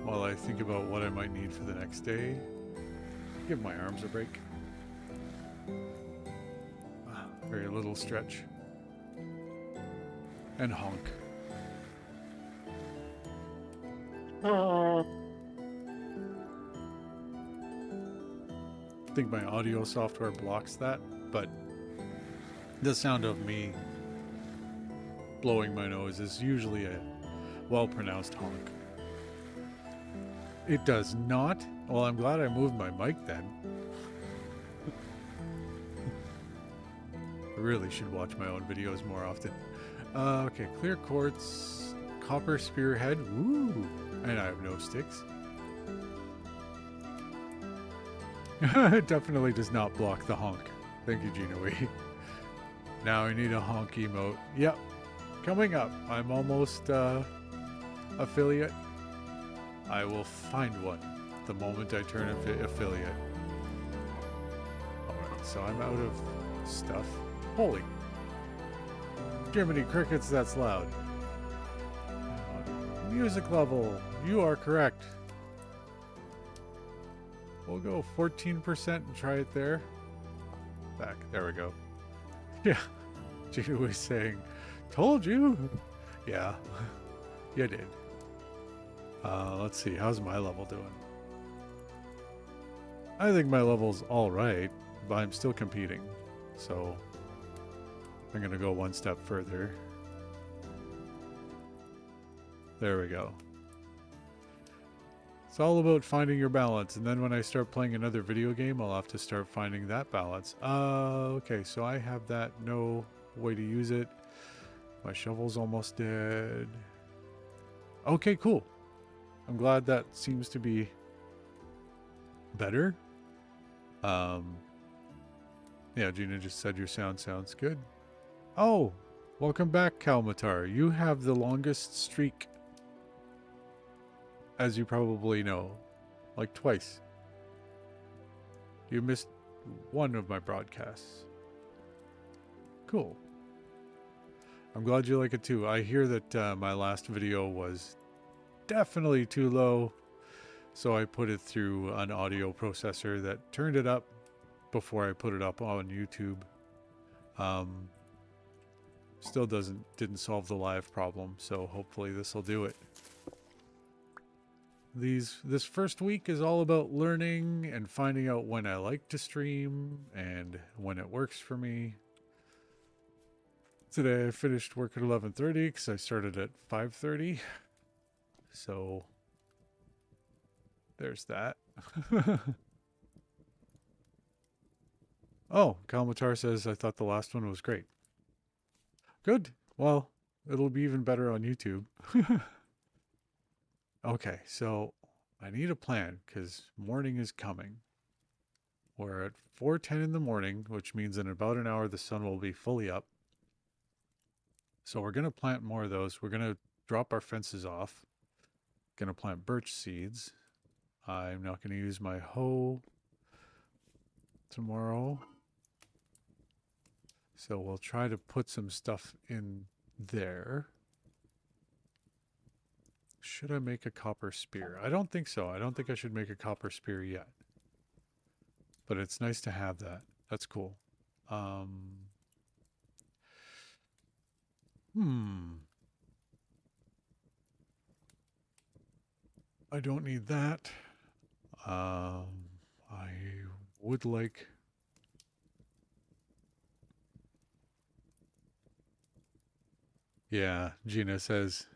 while I think about what I might need for the next day. Give my arms a break. Very little stretch. And honk. I think my audio software blocks that, but the sound of me blowing my nose is usually a well-pronounced honk. It does not? Well, I'm glad I moved my mic then. I really should watch my own videos more often. Okay, clear quartz, copper spearhead, woo, and I have no sticks. It definitely does not block the honk. Thank you, Gina. Now I need a honk emote. Yep, coming up. I'm almost affiliate. I will find one the moment I turn affiliate. Alright, so I'm out of stuff. Holy Jiminy Crickets, that's loud. Music level, you are correct. We'll go 14% and try it there. Back. There we go. Yeah. Gina was saying, told you. Yeah. You did. Let's see. How's my level doing? I think my level's alright, but I'm still competing. So I'm going to go one step further. There we go. It's all about finding your balance, and then when I start playing another video game, I'll have to start finding that balance. Okay, so I have that, no way to use it. My shovel's almost dead. Okay, cool. I'm glad that seems to be better. Yeah, Gina just said your sound sounds good. Oh, welcome back, Kalmatar. You have the longest streak, as you probably know, like twice. You missed one of my broadcasts. Cool. I'm glad you like it too. I hear that my last video was definitely too low, so I put it through an audio processor that turned it up before I put it up on YouTube. Still didn't solve the live problem, so hopefully this will do it. This first week is all about learning and finding out when I like to stream and when it works for me. Today I finished work at 11:30 because I started at 5:30. So there's that. Oh, Kalmatar says I thought the last one was great. Good. Well, it'll be even better on YouTube. Okay, so I need a plan because morning is coming. We're at 4:10 in the morning, which means in about an hour the sun will be fully up. So we're going to plant more of those. We're going to drop our fences off. Going to plant birch seeds. I'm not going to use my hoe tomorrow. So we'll try to put some stuff in there. Should I make a copper spear? I don't think so. I don't think I should make a copper spear yet. But it's nice to have that. That's cool. I don't need that. I would like... Yeah, Gina says,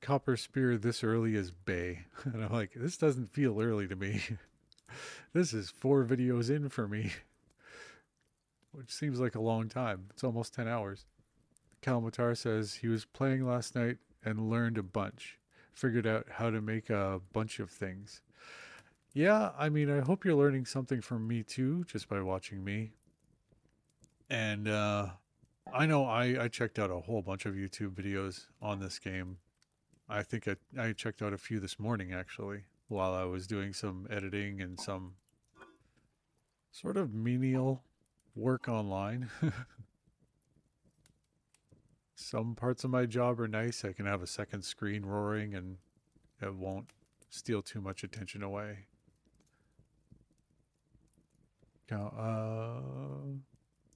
copper spear this early is bae. And I'm like, this doesn't feel early to me. This is 4 videos in for me. Which seems like a long time. It's almost 10 hours. Kalmatar says he was playing last night and learned a bunch. Figured out how to make a bunch of things. Yeah, I mean, I hope you're learning something from me too, just by watching me. And I know I checked out a whole bunch of YouTube videos on this game. I think I checked out a few this morning, actually, while I was doing some editing and some sort of menial work online. Some parts of my job are nice. I can have a second screen roaring and it won't steal too much attention away.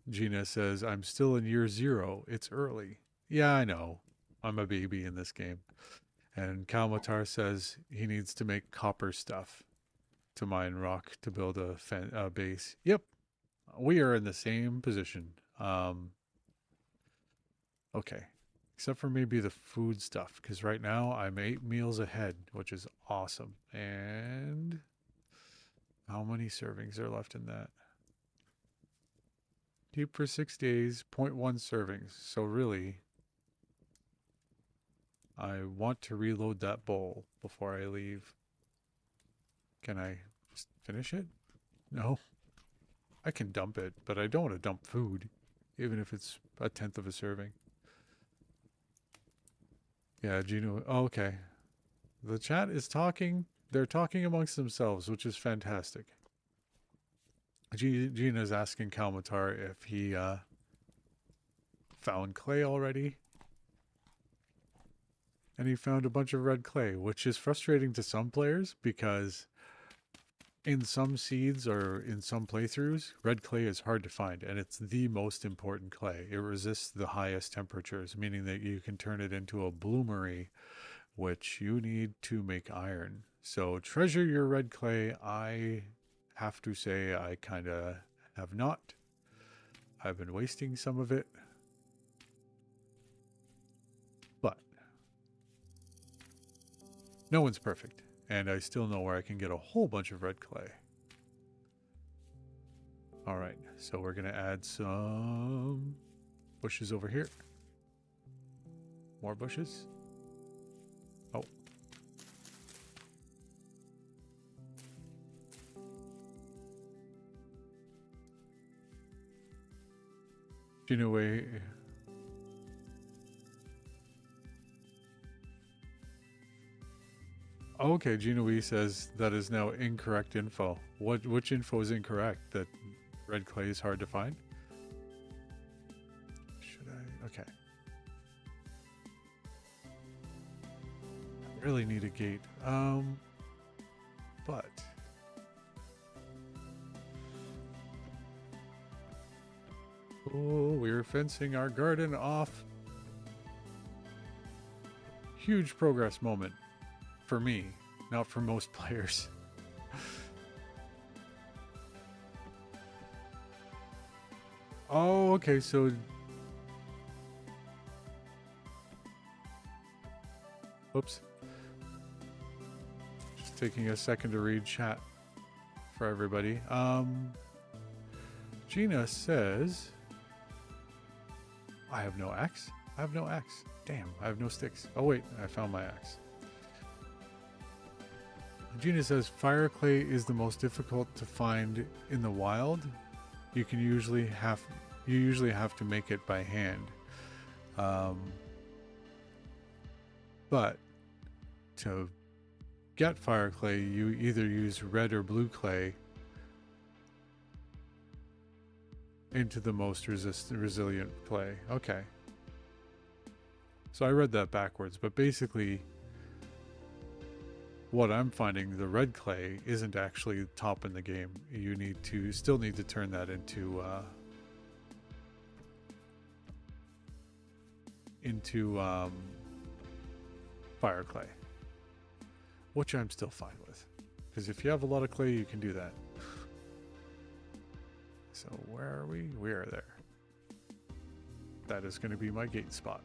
Gina says, I'm still in year 0. It's early. Yeah, I know. I'm a baby in this game. And Kalmatar says he needs to make copper stuff to mine rock to build a base. Yep. We are in the same position. Okay. Except for maybe the food stuff, because right now I'm 8 meals ahead, which is awesome. And how many servings are left in that? Keep for 6 days, 0.1 servings. So really, I want to reload that bowl before I leave. Can I just finish it? No. I can dump it, but I don't want to dump food, even if it's 1/10 of a serving. Yeah, Gino. Oh, okay. The chat is talking. They're talking amongst themselves, which is fantastic. Gina's asking Kalmatar if he found clay already. And he found a bunch of red clay, which is frustrating to some players because in some seeds or in some playthroughs, red clay is hard to find, and it's the most important clay. It resists the highest temperatures, meaning that you can turn it into a bloomery, which you need to make iron. So treasure your red clay. I have to say I kind of have not. I've been wasting some of it. But no one's perfect, and I still know where I can get a whole bunch of red clay. All right, so we're going to add some bushes over here. More bushes. Oh. Jinue. Okay, Jinue says that is now incorrect info. Which info is incorrect? That red clay is hard to find? Should I? Okay. I really need a gate. But oh, we're fencing our garden off. Huge progress moment for me, not for most players. Oh, okay, so oops. Just taking a second to read chat for everybody. Gina says I have no axe. I have no axe. Damn, I have no sticks. Oh wait, I found my axe. Gina says fire clay is the most difficult to find in the wild. You usually have to make it by hand. But to get fire clay, you either use red or blue clay into the most resilient clay. Okay. So I read that backwards, but basically what I'm finding, the red clay isn't actually top in the game. You still need to turn that into fire clay, which I'm still fine with, because if you have a lot of clay, you can do that. So where are we? We are there. That is going to be my gate spot.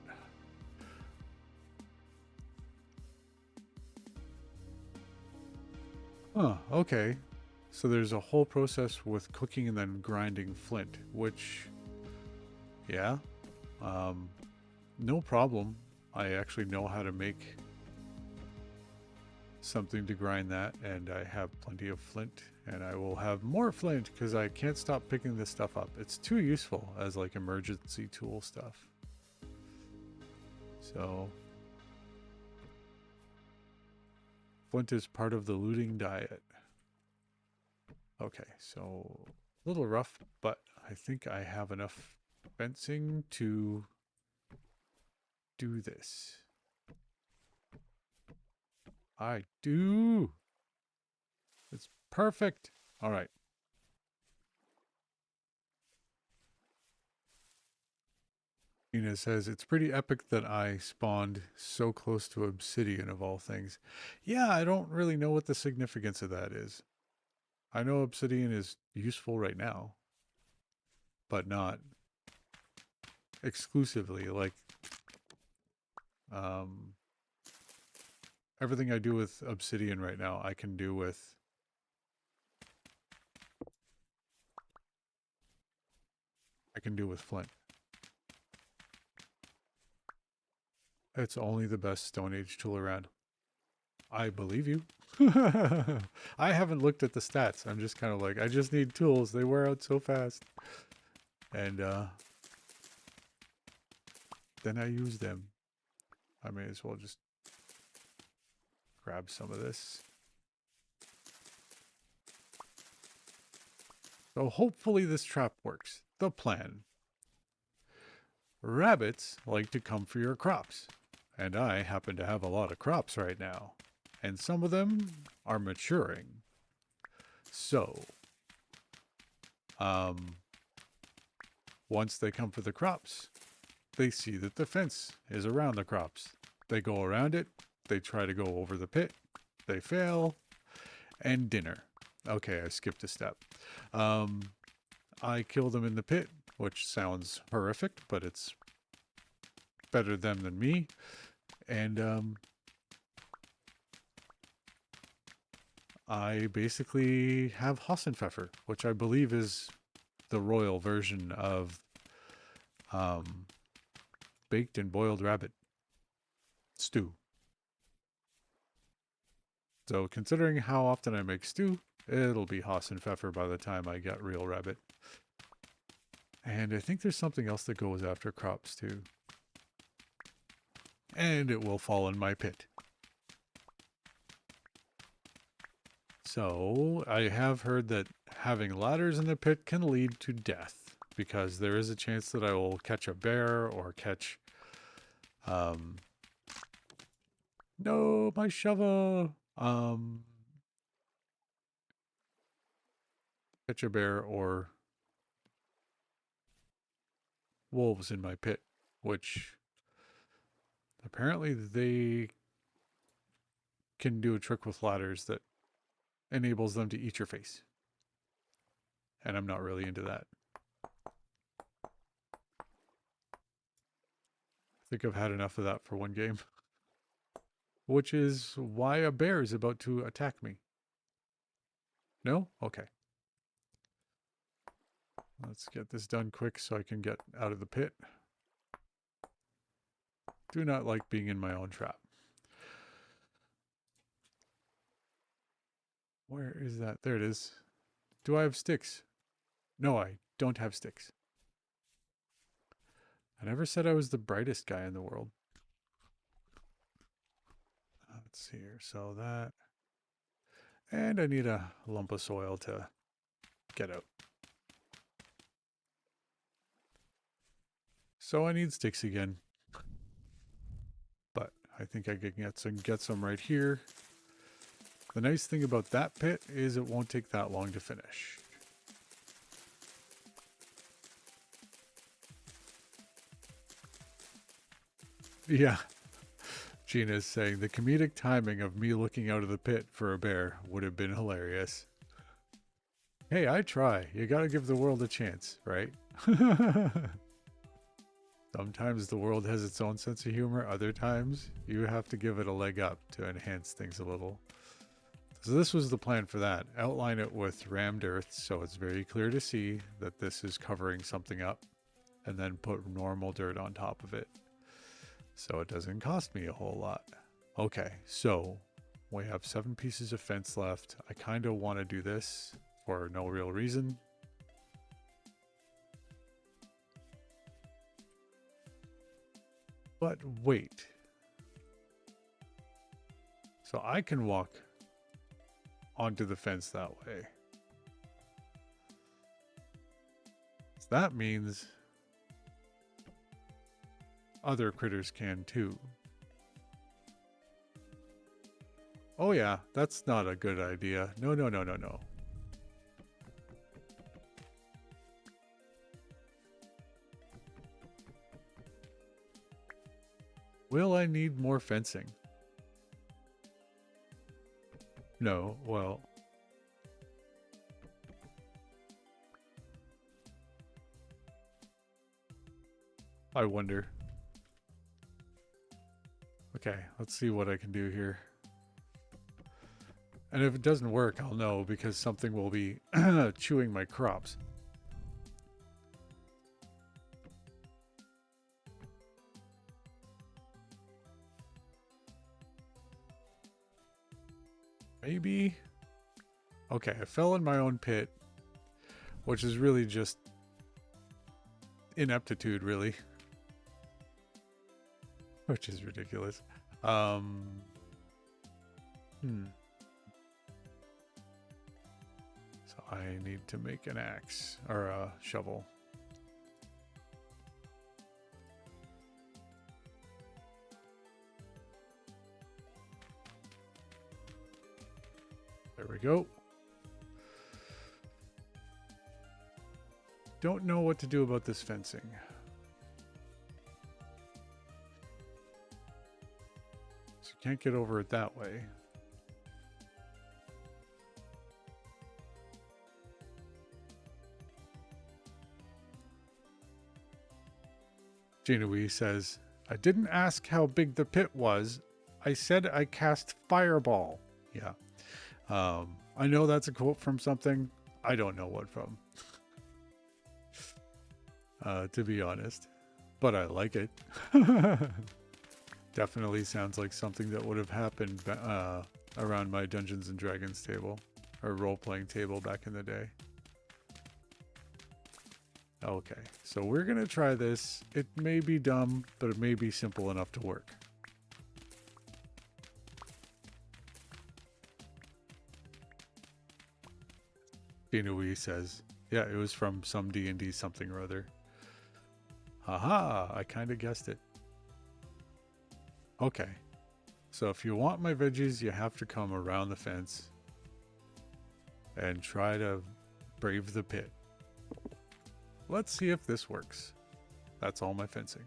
Huh, okay. So there's a whole process with cooking and then grinding flint, which, yeah, no problem. I actually know how to make something to grind that, and I have plenty of flint, and I will have more flint because I can't stop picking this stuff up. It's too useful as like emergency tool stuff. So flint is part of the looting diet. Okay, so a little rough, but I think I have enough fencing to do this. I do. It's perfect. All right. Ina says, it's pretty epic that I spawned so close to obsidian of all things. Yeah, I don't really know what the significance of that is. I know obsidian is useful right now, but not exclusively. Like, everything I do with obsidian right now, I can do with flint. It's only the best Stone Age tool around. I believe you. I haven't looked at the stats. I'm just kind of like, I just need tools. They wear out so fast. And then I use them. I may as well just grab some of this. So hopefully this trap works. The plan. Rabbits like to come for your crops. And I happen to have a lot of crops right now. And some of them are maturing. So, um, once they come for the crops, they see that the fence is around the crops. They go around it. They try to go over the pit. They fail. And dinner. Okay, I skipped a step. Um, I kill them in the pit, which sounds horrific, but it's better them than me. And I basically have Hassenpfeffer, which I believe is the royal version of baked and boiled rabbit stew. So considering how often I make stew, it'll be Hassenpfeffer by the time I get real rabbit. And I think there's something else that goes after crops too. And it will fall in my pit. So I have heard that having ladders in the pit can lead to death, because there is a chance that I will catch a bear or catch no, my shovel. Catch a bear or wolves in my pit, which apparently they can do a trick with ladders that enables them to eat your face. And I'm not really into that. I think I've had enough of that for one game. Which is why a bear is about to attack me. No? Okay. Let's get this done quick so I can get out of the pit. Do not like being in my own trap. Where is that? There it is. Do I have sticks? No, I don't have sticks. I never said I was the brightest guy in the world. Let's see here. So that. And I need a lump of soil to get out. So I need sticks again. But I think I can get some right here. The nice thing about that pit is it won't take that long to finish. Yeah. Gina is saying the comedic timing of me looking out of the pit for a bear would have been hilarious. Hey, I try. You gotta give the world a chance, right? Sometimes the world has its own sense of humor. Other times, you have to give it a leg up to enhance things a little. So this was the plan for that. Outline it with rammed earth so it's very clear to see that this is covering something up. And then put normal dirt on top of it. So it doesn't cost me a whole lot. Okay, so we have 7 pieces of fence left. I kind of want to do this for no real reason. But wait. So I can walk onto the fence that way. So that means other critters can too. Oh yeah, that's not a good idea. No, no, no, no, no. Will I need more fencing? No, well. I wonder. Okay, let's see what I can do here. And if it doesn't work, I'll know because something will be chewing my crops. Maybe. Okay, I fell in my own pit, which is really just ineptitude, really. Which is ridiculous. So I need to make an axe or a shovel. There we go. don't know what to do about this fencing. So you can't get over it that way. Jinui says, I didn't ask how big the pit was. I said I cast fireball. Yeah. I know that's a quote from something. I don't know what from. To be honest. But I like it. Definitely sounds like something that would have happened around my Dungeons and Dragons table. Or role-playing table back in the day. Okay, so we're going to try this. It may be dumb, but it may be simple enough to work. Inui says, yeah, it was from some D&D something or other. Haha, I kind of guessed it. Okay, so if you want my veggies, you have to come around the fence and try to brave the pit. Let's see if this works. That's all my fencing.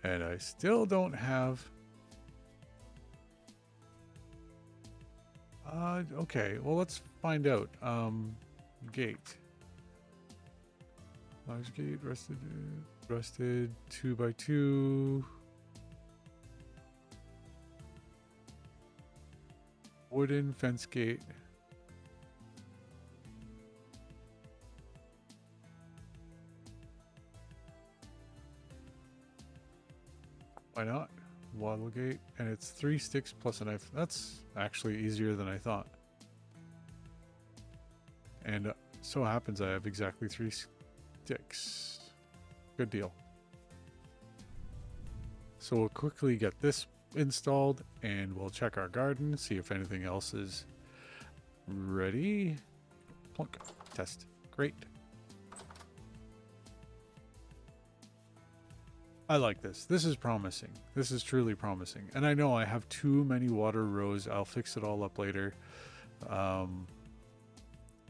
And I still don't have... okay, well, let's find out. Gate. Large gate, rusted 2x2. Wooden fence gate. Why not? Wattle gate, and it's 3 sticks plus a knife. That's actually easier than I thought. And so happens I have exactly 3 sticks. Good deal. So we'll quickly get this installed and we'll check our garden, see if anything else is ready. Plunk. Test. Great. I like this. This is promising. This is truly promising. And I know I have too many water rows. I'll fix it all up later.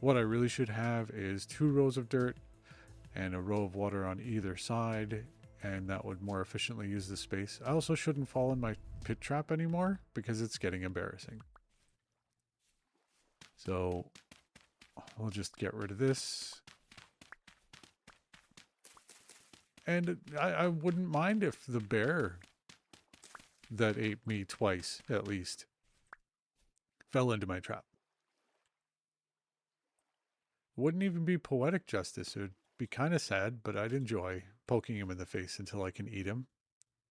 What I really should have is 2 rows of dirt and a row of water on either side, and that would more efficiently use the space. I also shouldn't fall in my pit trap anymore because it's getting embarrassing. So I'll just get rid of this. And I wouldn't mind if the bear that ate me twice, at least, fell into my trap. Wouldn't even be poetic justice. It would be kind of sad, but I'd enjoy poking him in the face until I can eat him.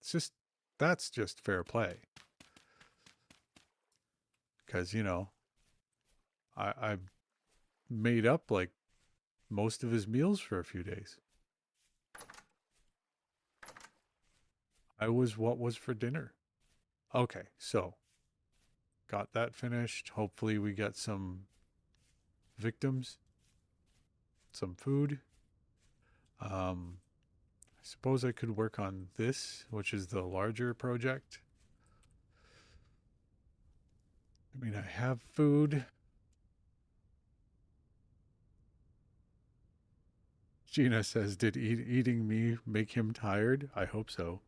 It's just, that's just fair play. Because, you know, I made up like most of his meals for a few days. I was what was for dinner. Okay, so got that finished. Hopefully we get some victims, some food. I suppose I could work on this, which is the larger project. I mean, I have food. Gina says, did eating me make him tired? I hope so.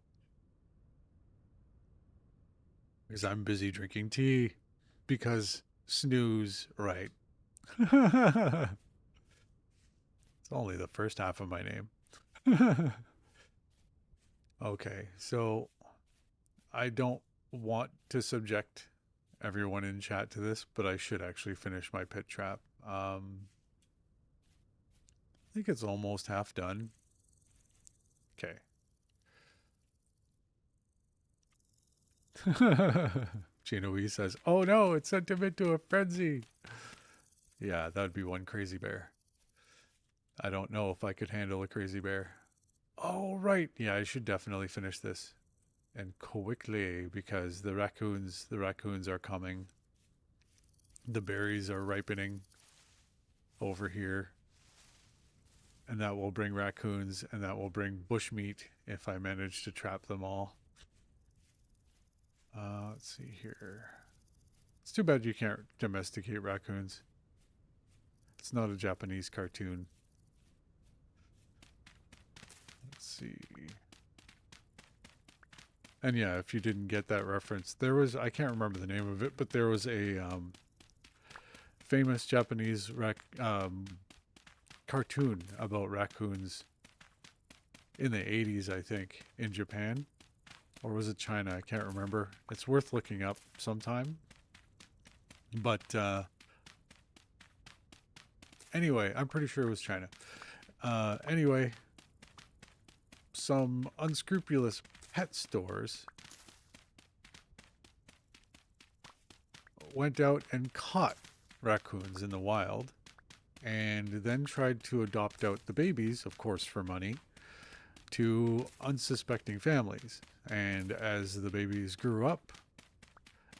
Because I'm busy drinking tea. Because snooze, right. It's only the first half of my name. Okay, so I don't want to subject everyone in chat to this, but I should actually finish my pit trap. I think it's almost half done. Okay. Ginoe says, oh no, it sent him into a frenzy. Yeah, that would be one crazy bear. I don't know if I could handle a crazy bear. Oh, right. Yeah, I should definitely finish this. And quickly, because the raccoons are coming. The berries are ripening over here. And that will bring raccoons, and that will bring bushmeat if I manage to trap them all. Let's see here. It's too bad you can't domesticate raccoons. It's not a Japanese cartoon. see. And yeah, if you didn't get that reference, there was, I can't remember the name of it, but there was a famous Japanese cartoon about raccoons in the 80s, I think, in Japan. Or was it China? I can't remember. It's worth looking up sometime. But anyway, I'm pretty sure it was China. Anyway, some unscrupulous pet stores went out and caught raccoons in the wild and then tried to adopt out the babies, of course for money, to unsuspecting families. And as the babies grew up,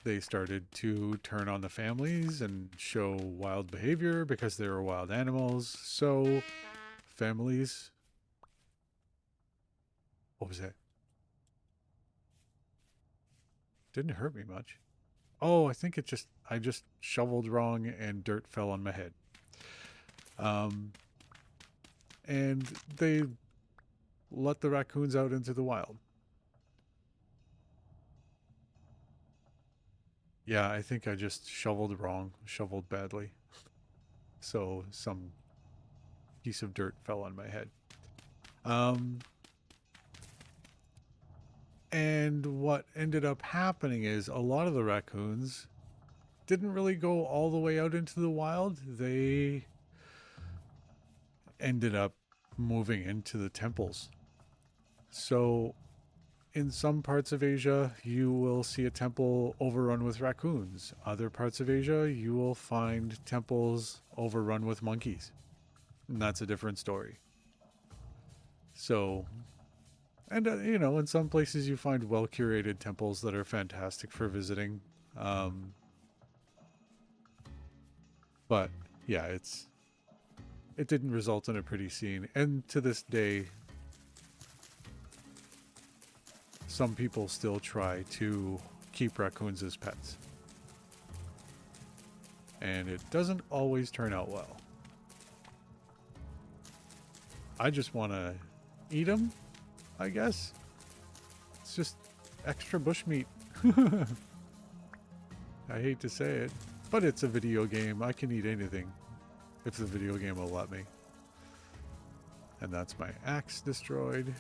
they started to turn on the families and show wild behavior because they were wild animals. So families... What was that? Didn't hurt me much. Oh, I think I just shoveled wrong and dirt fell on my head. And they let the raccoons out into the wild. Yeah, I think I just shoveled wrong, shoveled badly. So some piece of dirt fell on my head. And what ended up happening is a lot of the raccoons didn't really go all the way out into the wild. They ended up moving into the temples. So in some parts of Asia, you will see a temple overrun with raccoons. Other parts of Asia, you will find temples overrun with monkeys. And that's a different story. So, and you know, in some places you find well-curated temples that are fantastic for visiting. But yeah, it didn't result in a pretty scene. And to this day, some people still try to keep raccoons as pets. And it doesn't always turn out well. I just want to eat them, I guess. It's just extra bushmeat. I hate to say it, but it's a video game. I can eat anything if the video game will let me. And that's my axe destroyed.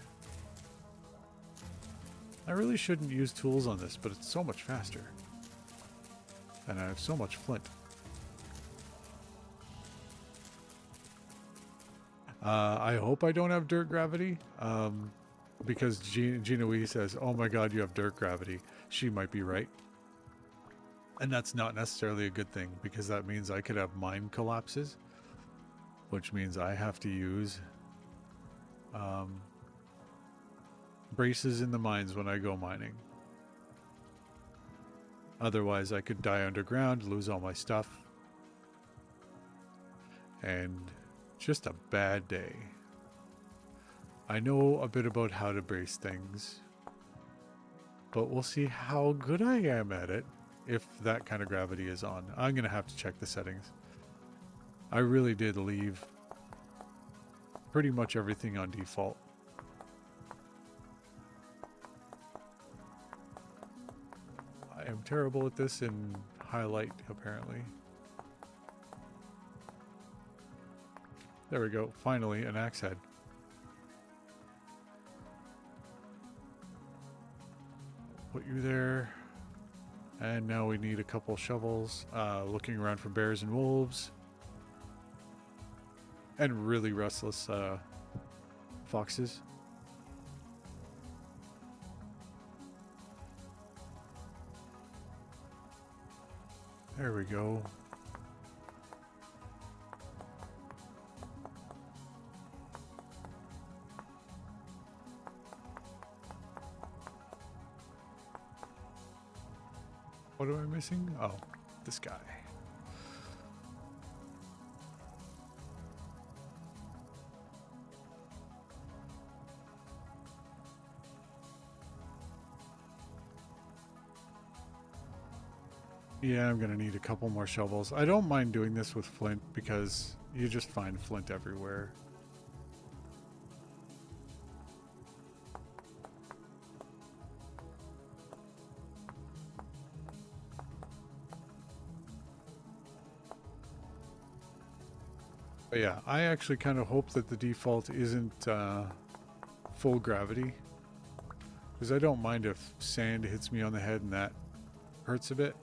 I really shouldn't use tools on this, but it's so much faster. And I have so much flint. I hope I don't have dirt gravity, because Gina Wee says, oh my god, you have dirt gravity. She might be right. And that's not necessarily a good thing, because that means I could have mine collapses, which means I have to use braces in the mines when I go mining. Otherwise, I could die underground, lose all my stuff. And just a bad day. I know a bit about how to brace things, but we'll see how good I am at it if that kind of gravity is on. I'm going to have to check the settings. I really did leave pretty much everything on default. I am terrible at this in highlight, apparently. There we go. Finally, an axe head. Put you there. And now we need a couple shovels. Looking around for bears and wolves. And really restless foxes. There we go. What am I missing? Oh, this guy. Yeah, I'm gonna need a couple more shovels. I don't mind doing this with flint because you just find flint everywhere. But yeah, I actually kind of hope that the default isn't full gravity, because I don't mind if sand hits me on the head and that hurts a bit,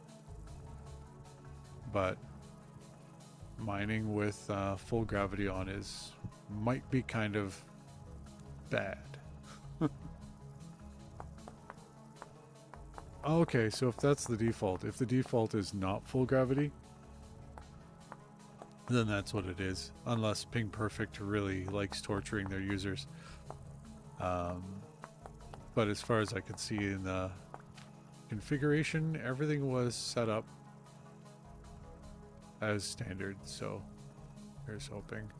but mining with full gravity on is might be kind of bad. Okay, so if that's the default, if the default is not full gravity, then that's what it is. Unless Ping Perfect really likes torturing their users. Um, but as far as I could see in the configuration, everything was set up as standard. So here's hoping.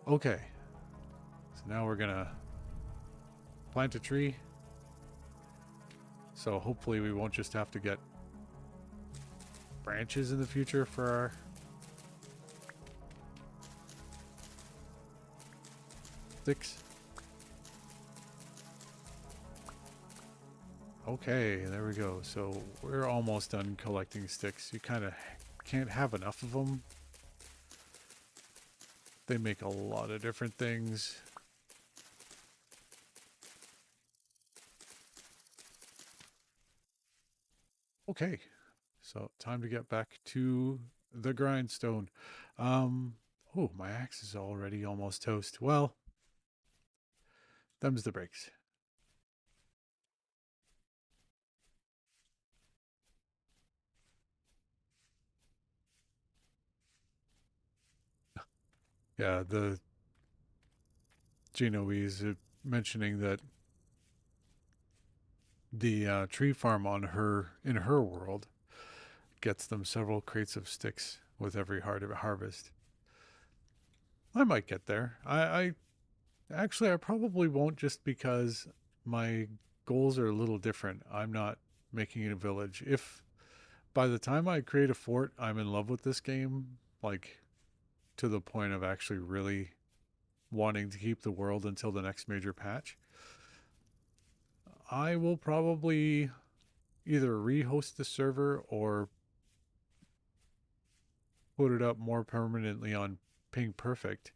Okay, so now we're gonna plant a tree. So hopefully we won't just have to get branches in the future for our sticks. Okay, there we go. So we're almost done collecting sticks. You kind of can't have enough of them. They make a lot of different things. Okay, so time to get back to the grindstone. Oh, my axe is already almost toast. Well, them's the breaks. Yeah, the Genoese mentioning that the tree farm on her in her world gets them several crates of sticks with every harvest. I might get there. I actually I probably won't, just because my goals are a little different. I'm not making it a village. If by the time I create a fort, I'm in love with this game, like to the point of actually really wanting to keep the world until the next major patch, I will probably either rehost the server or put it up more permanently on Ping Perfect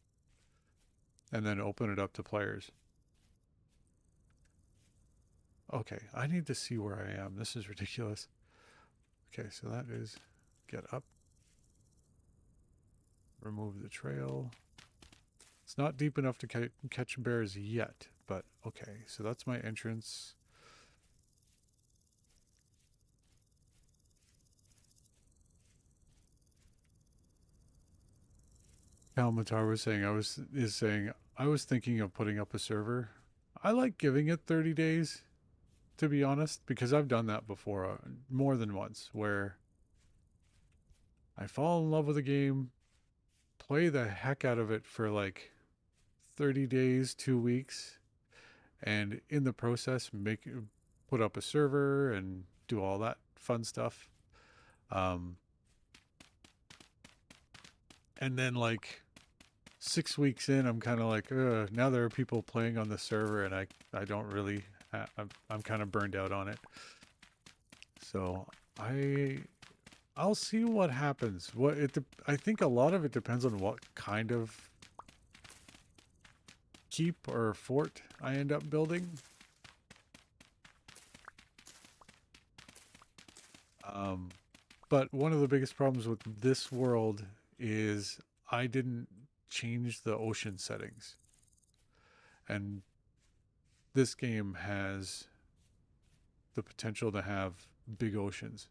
and then open it up to players. Okay, I need to see where I am. This is ridiculous. Okay, so that is get up, remove the trail. It's not deep enough to catch bears yet, but okay, so that's my entrance. Kalmatar was saying I was thinking of putting up a server. I like giving it 30 days, to be honest, because I've done that before, more than once, where I fall in love with a game, play the heck out of it for like 30 days, 2 weeks, and in the process put up a server and do all that fun stuff. Um, and then like 6 weeks in, I'm kind of like, now there are people playing on the server, and I don't really, I'm kind of burned out on it. So I I'll see what happens. I think a lot of it depends on what kind of keep or fort I end up building. Um, but one of the biggest problems with this world is I didn't change the ocean settings. And this game has the potential to have big oceans.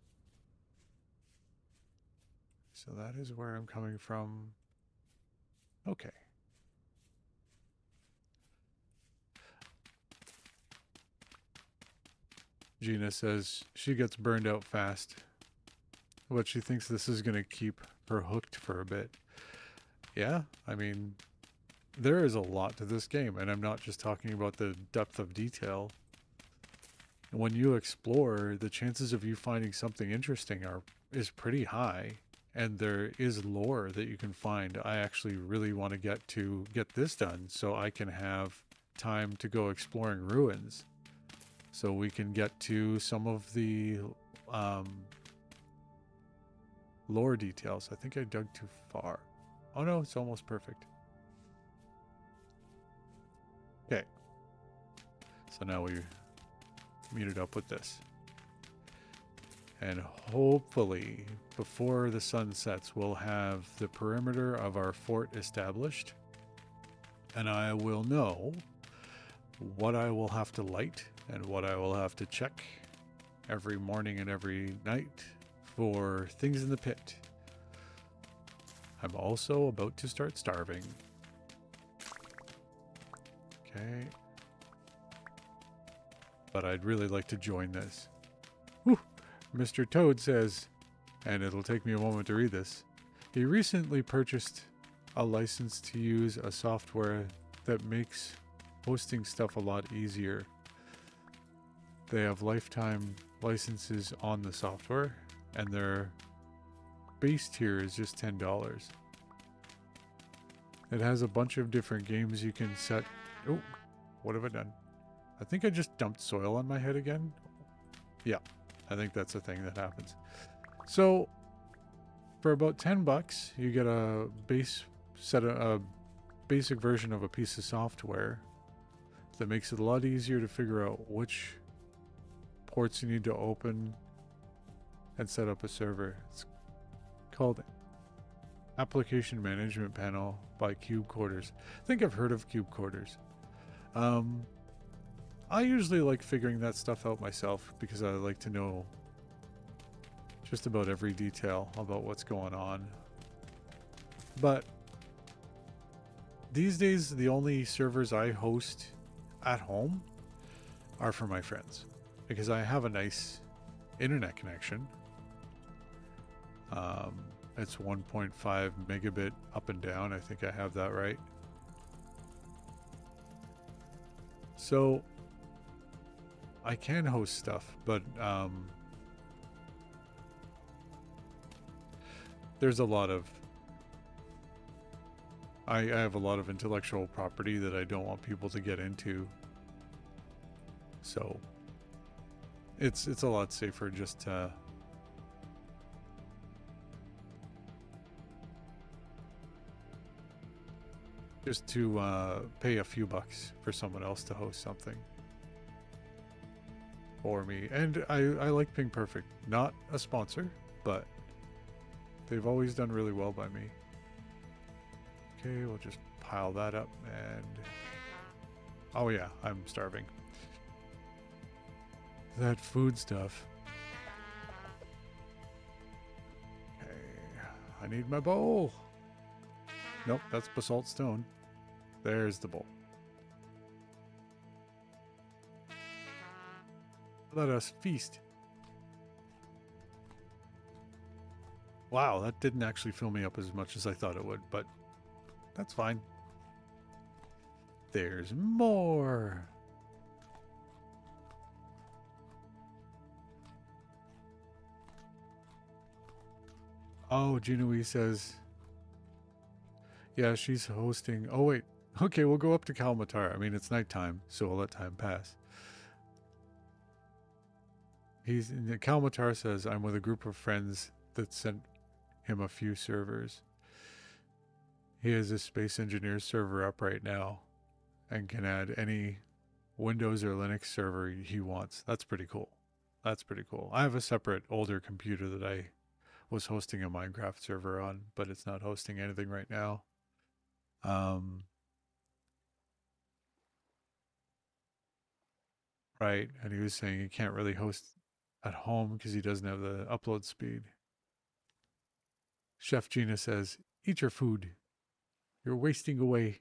So that is where I'm coming from. Okay. Gina says she gets burned out fast, but she thinks this is going to keep her hooked for a bit. Yeah, I mean, there is a lot to this game, and I'm not just talking about the depth of detail. When you explore, the chances of you finding something interesting is pretty high, and there is lore that you can find. I actually really want to get this done so I can have time to go exploring ruins, so we can get to some of the lore details. I think I dug too far. Oh no, it's almost perfect. Okay. So now we meet it up with this. And hopefully, before the sun sets, we'll have the perimeter of our fort established. And I will know what I will have to light and what I will have to check every morning and every night for things in the pit. I'm also about to start starving. Okay. But I'd really like to join this. Whew. Mr. Toad says, and it'll take me a moment to read this, he recently purchased a license to use a software that makes hosting stuff a lot easier. They have lifetime licenses on the software, and their base tier is just $10. It has a bunch of different games you can set. Oh, what have I done? I think I just dumped soil on my head again. Yeah, I think that's a thing that happens. So, for about $10, you get a basic version of a piece of software that makes it a lot easier to figure out which ports you need to open and set up a server. It's called Application Management Panel by Cube Quarters. I think I've heard of Cube Quarters. I usually like figuring that stuff out myself because I like to know just about every detail about what's going on. But these days, the only servers I host at home are for my friends because I have a nice internet connection. It's 1.5 megabit up and down. I think I have that right. So I can host stuff, but there's a lot of I have a lot of intellectual property that I don't want people to get into. So it's a lot safer just to pay a few bucks for someone else to host something for me. And I like Ping Perfect. Not a sponsor, but they've always done really well by me. Okay, we'll just pile that up and... Oh yeah, I'm starving. That food stuff. Okay, I need my bowl. Nope, that's basalt stone. There's the bowl. Let us feast. Wow, that didn't actually fill me up as much as I thought it would, but that's fine. There's more. Oh, Junui says, yeah, she's hosting. Oh, wait. Okay, we'll go up to Kalmatar. I mean, it's nighttime, so we'll let time pass. Kalmatar says, I'm with a group of friends that sent him a few servers. He has a Space Engineers server up right now and can add any Windows or Linux server he wants. That's pretty cool. That's pretty cool. I have a separate older computer that I was hosting a Minecraft server on, but it's not hosting anything right now. Right, and he was saying he can't really host at home because he doesn't have the upload speed. Chef Gina says, eat your food. You're wasting away.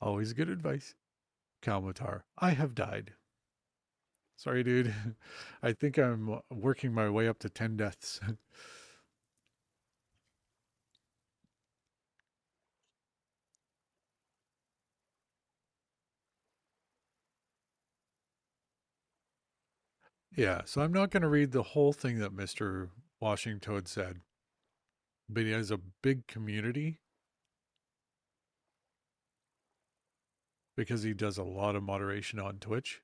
Always good advice. Kalmatar, I have died. Sorry, dude. I think I'm working my way up to 10 deaths. Yeah, so I'm not going to read the whole thing that Mr. Washington Toad said, but he has a big community because he does a lot of moderation on Twitch.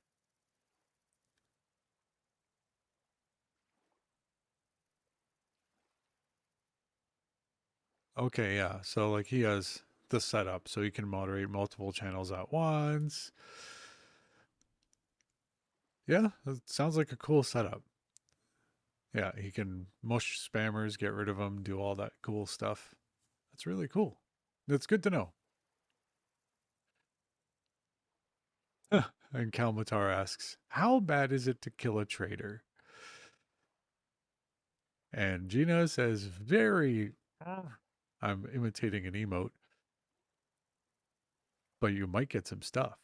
Okay, yeah. So like he has the setup so he can moderate multiple channels at once. Yeah, it sounds like a cool setup. Yeah, he can mush spammers, get rid of them, do all that cool stuff. That's really cool. That's good to know. And Kalmatar asks, how bad is it to kill a traitor? And Gina says, very. I'm imitating an emote, but you might get some stuff.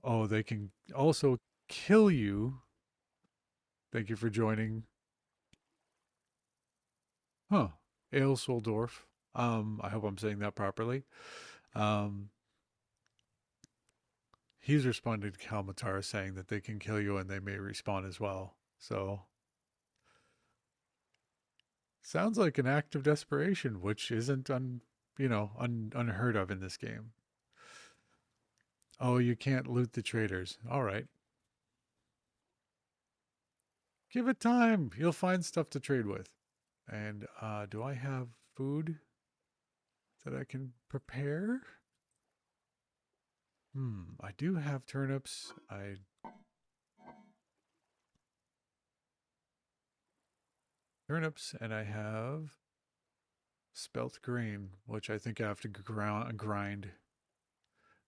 Oh, they can also kill you. Thank you for joining. Huh. Aelsoldorf. I hope I'm saying that properly. Um, he's responded to Kalmatar saying that they can kill you and they may respawn as well. So sounds like an act of desperation, which isn't unheard of in this game. Oh, you can't loot the traders. All right. Give it time. You'll find stuff to trade with. And do I have food that I can prepare? I do have turnips. I turnips and I have spelt grain, which I think I have to grind,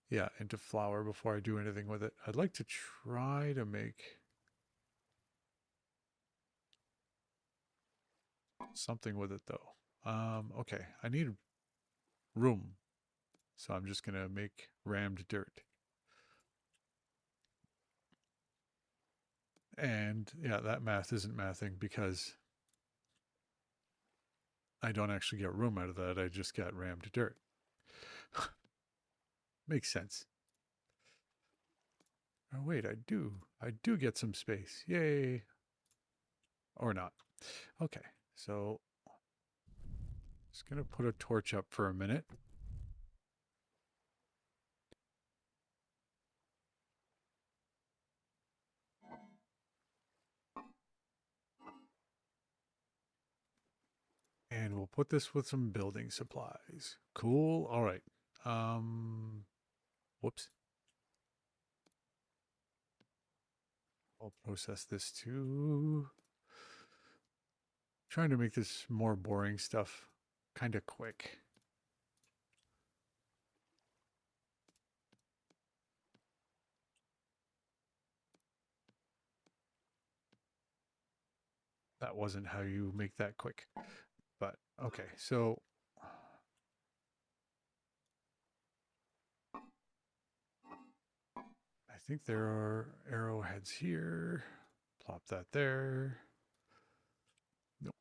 yeah, into flour before I do anything with it. I'd like to try to make something with it though. Okay, I need room, so I'm just gonna make rammed dirt. And yeah, that math isn't mathing because I don't actually get room out of that. I just got rammed dirt. Makes sense. Oh wait, I do. I do get some space. Yay. Or not. Okay, so just gonna put a torch up for a minute. And we'll put this with some building supplies. Cool. All right. Whoops. I'll process this too. Trying to make this more boring stuff kind of quick. That wasn't how you make that quick. But okay, so I think there are arrowheads here. Plop that there. Nope.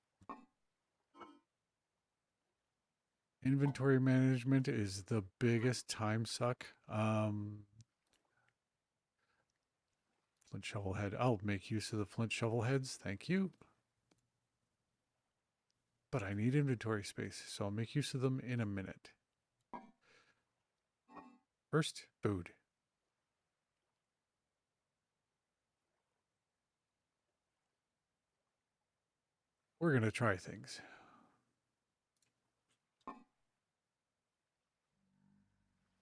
Inventory management is the biggest time suck. Flint shovel head. I'll make use of the flint shovel heads. Thank you. But I need inventory space, so I'll make use of them in a minute. First, food. We're going to try things.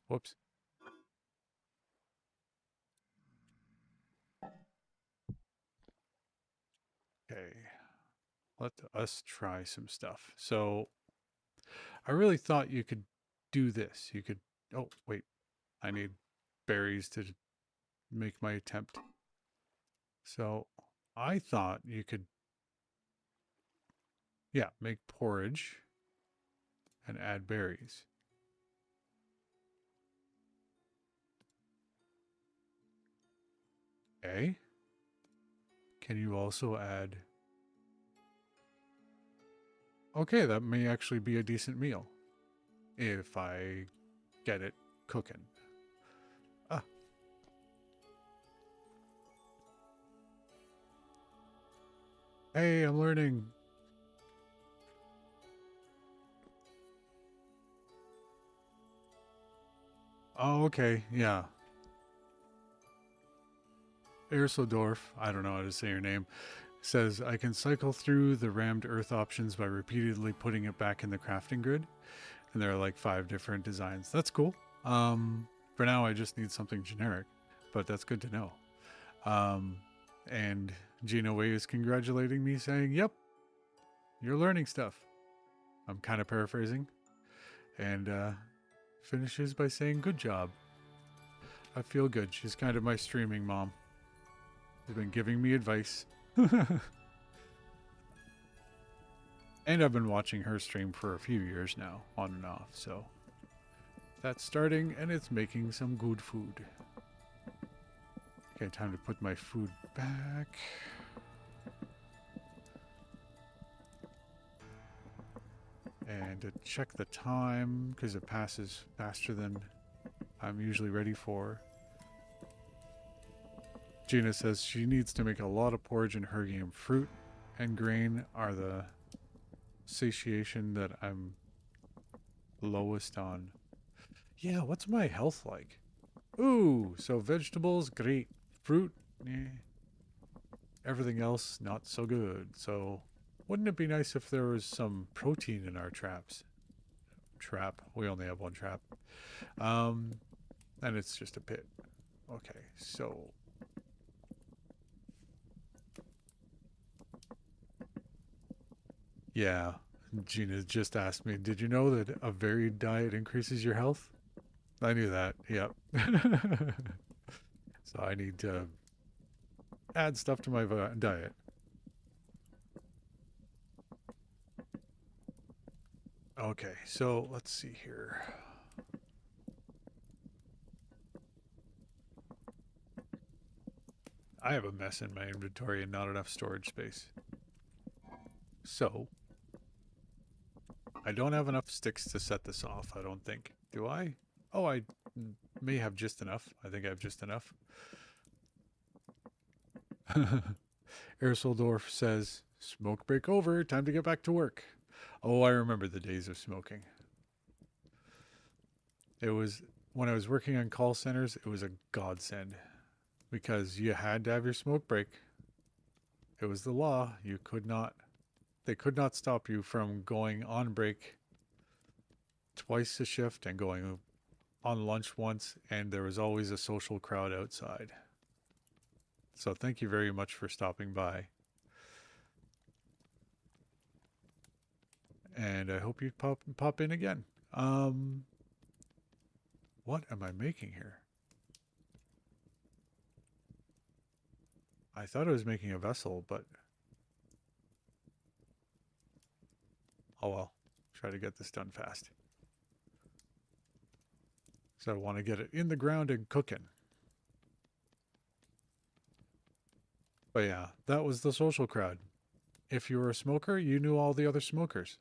Whoops. Okay. Let us try some stuff. So I really thought you could do this. You could. Oh, wait. I need berries to make my attempt. So I thought you could, yeah, make porridge and add berries. Okay. Can you also add. Okay, that may actually be a decent meal if I get it cooking. Ah, hey, I'm learning. Oh, okay, yeah. Ersodorf, I don't know how to say your name, says, I can cycle through the rammed earth options by repeatedly putting it back in the crafting grid. And there are like 5 different designs. That's cool. For now, I just need something generic, but that's good to know. And Gina Way is congratulating me, saying, yep, you're learning stuff. I'm kind of paraphrasing. And finishes by saying, good job. I feel good. She's kind of my streaming mom. She's been giving me advice. And I've been watching her stream for a few years now, on and off, so that's starting and it's making some good food. Okay, time to put my food back. And to check the time, because it passes faster than I'm usually ready for. Gina says she needs to make a lot of porridge in her game. Fruit and grain are the satiation that I'm lowest on. Yeah, what's my health like? Ooh, so vegetables, great. Fruit, eh. Everything else, not so good. So, wouldn't it be nice if there was some protein in our traps? Trap. We only have one trap. And it's just a pit. Okay, so... Yeah, Gina just asked me, did you know that a varied diet increases your health? I knew that, yep. So I need to add stuff to my diet. Okay, so let's see here. I have a mess in my inventory and not enough storage space. So, I don't have enough sticks to set this off, I don't think. Do I? Oh, I may have just enough. I think I have just enough. Erseldorf says, smoke break over, time to get back to work. Oh, I remember the days of smoking. It was, when I was working on call centers, it was a godsend because you had to have your smoke break. It was the law. You could not, they could not stop you from going on break twice a shift and going on lunch once, and there was always a social crowd outside. So thank you very much for stopping by. And I hope you pop in again. What am I making here? I thought I was making a vessel, but oh well. Try to get this done fast. So I want to get it in the ground and cooking. But yeah, that was the social crowd. If you were a smoker, you knew all the other smokers.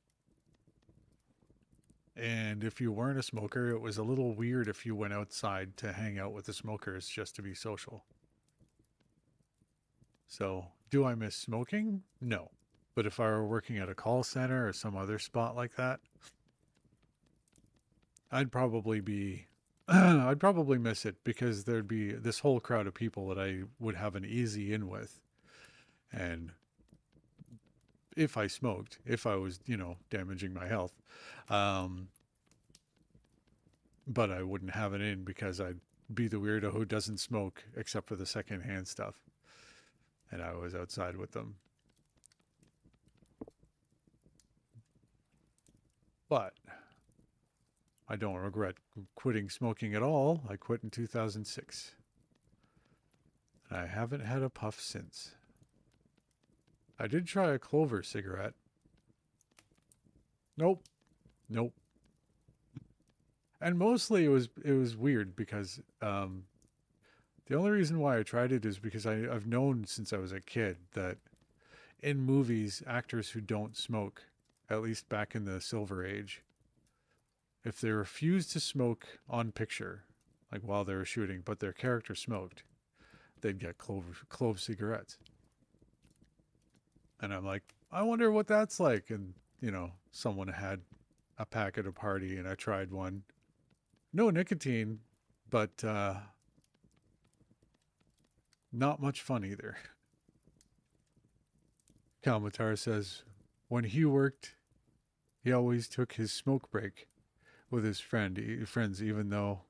And if you weren't a smoker, it was a little weird if you went outside to hang out with the smokers just to be social. So, do I miss smoking? No. But if I were working at a call center or some other spot like that, I'd probably be I'd probably miss it because there'd be this whole crowd of people that I would have an easy in with. And if I smoked, if I was, damaging my health, um, but I wouldn't have it in because I'd be the weirdo who doesn't smoke except for the secondhand stuff. And I was outside with them. But I don't regret quitting smoking at all. I quit in 2006. And I haven't had a puff since. I did try a clover cigarette. Nope. Nope. And mostly it was weird because the only reason why I tried it is because I've known since I was a kid that in movies, actors who don't smoke, at least back in the Silver Age, if they refused to smoke on picture, like while they were shooting, but their character smoked, they'd get clove cigarettes. And I'm like, I wonder what that's like. And, someone had a pack at a party and I tried one. No nicotine, but Not much fun either. Kalmatar says, when he worked, he always took his smoke break with his friends, even though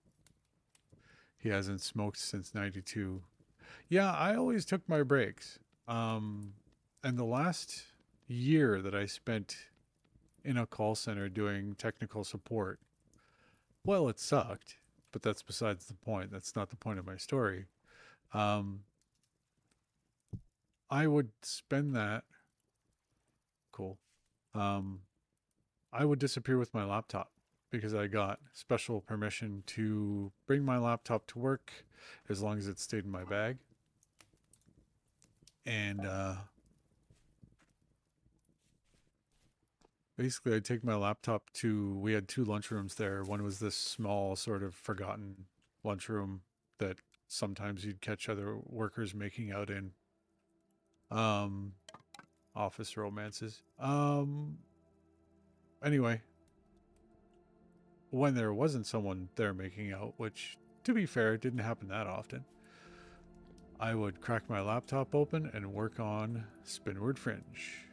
he hasn't smoked since 92. Yeah, I always took my breaks. And the last year that I spent in a call center doing technical support, well, it sucked, but that's besides the point. That's not the point of my story. Um, I would spend that, cool. Um, I would disappear with my laptop because I got special permission to bring my laptop to work as long as it stayed in my bag. And basically, I'd take my laptop to, we had two lunchrooms there. One was this small, sort of forgotten lunchroom that sometimes you'd catch other workers making out in. Um, Office romances. Anyway, when there wasn't someone there making out, which, to be fair, didn't happen that often, I would crack my laptop open and work on Spinward Fringe,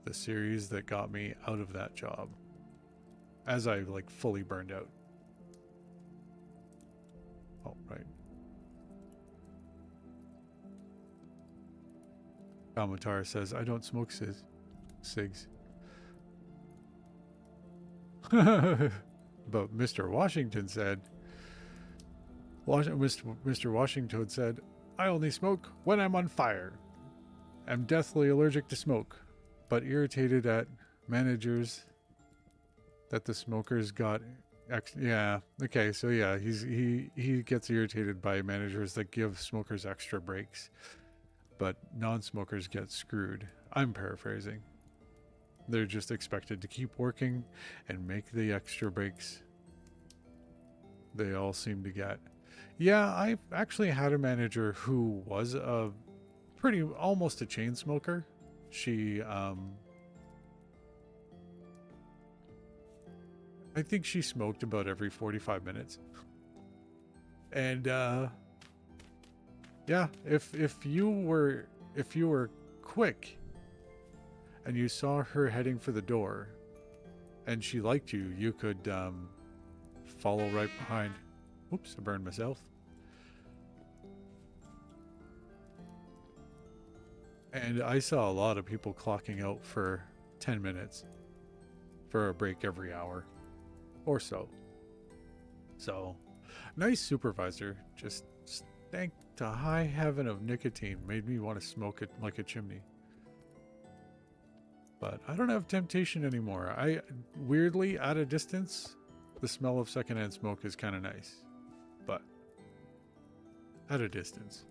the series that got me out of that job, as I like fully burned out. Oh, right. Kamatar says, I don't smoke cigs. But Mr. Washington said, Mr. Washington said, I only smoke when I'm on fire. I'm deathly allergic to smoke, but irritated at managers that the smokers got. Yeah, okay, so yeah, he gets irritated by managers that give smokers extra breaks, but non-smokers get screwed. I'm paraphrasing. They're just expected to keep working and make the extra breaks they all seem to get. Yeah, I've actually had a manager who was a pretty, almost a chain smoker. She, I think she smoked about every 45 minutes. And, yeah, if you were quick and you saw her heading for the door and she liked you, you could, follow right behind. Oops, I burned myself. And I saw a lot of people clocking out for 10 minutes for a break every hour or so. So, nice supervisor. Just thank to high heaven of nicotine made me want to smoke it like a chimney. But I don't have temptation anymore. I weirdly, at a distance, the smell of secondhand smoke is kind of nice. But at a distance.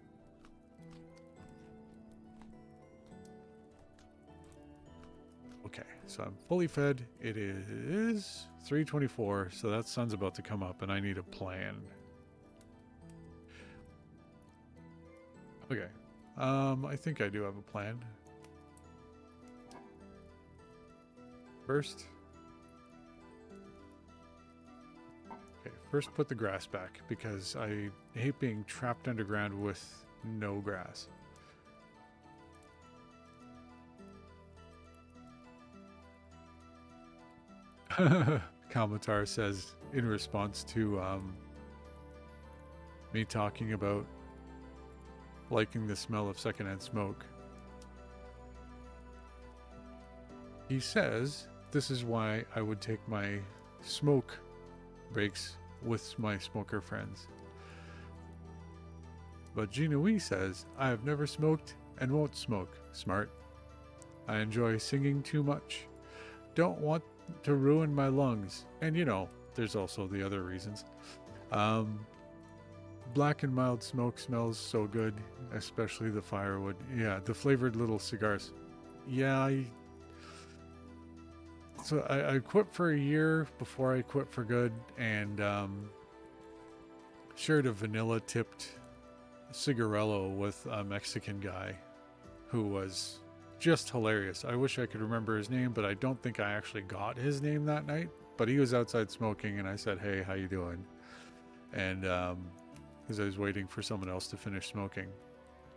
Okay, so I'm fully fed. It is 3:24, so that sun's about to come up and I need a plan. Okay. I think I do have a plan. First. Okay, first put the grass back because I hate being trapped underground with no grass. Kamatar says in response to me talking about liking the smell of secondhand smoke. He says this is why I would take my smoke breaks with my smoker friends. But Jinui says, I have never smoked and won't smoke. Smart. I enjoy singing too much. Don't want to ruin my lungs. And you know, there's also the other reasons. Black and mild smoke smells so good, especially the firewood. Yeah, the flavored little cigars. Yeah, I quit for a year before I quit for good, and shared a vanilla tipped cigarello with a Mexican guy who was just hilarious. I wish I could remember his name, but I don't think I actually got his name that night. But he was outside smoking, and I said, "Hey, how you doing?" And because I was waiting for someone else to finish smoking.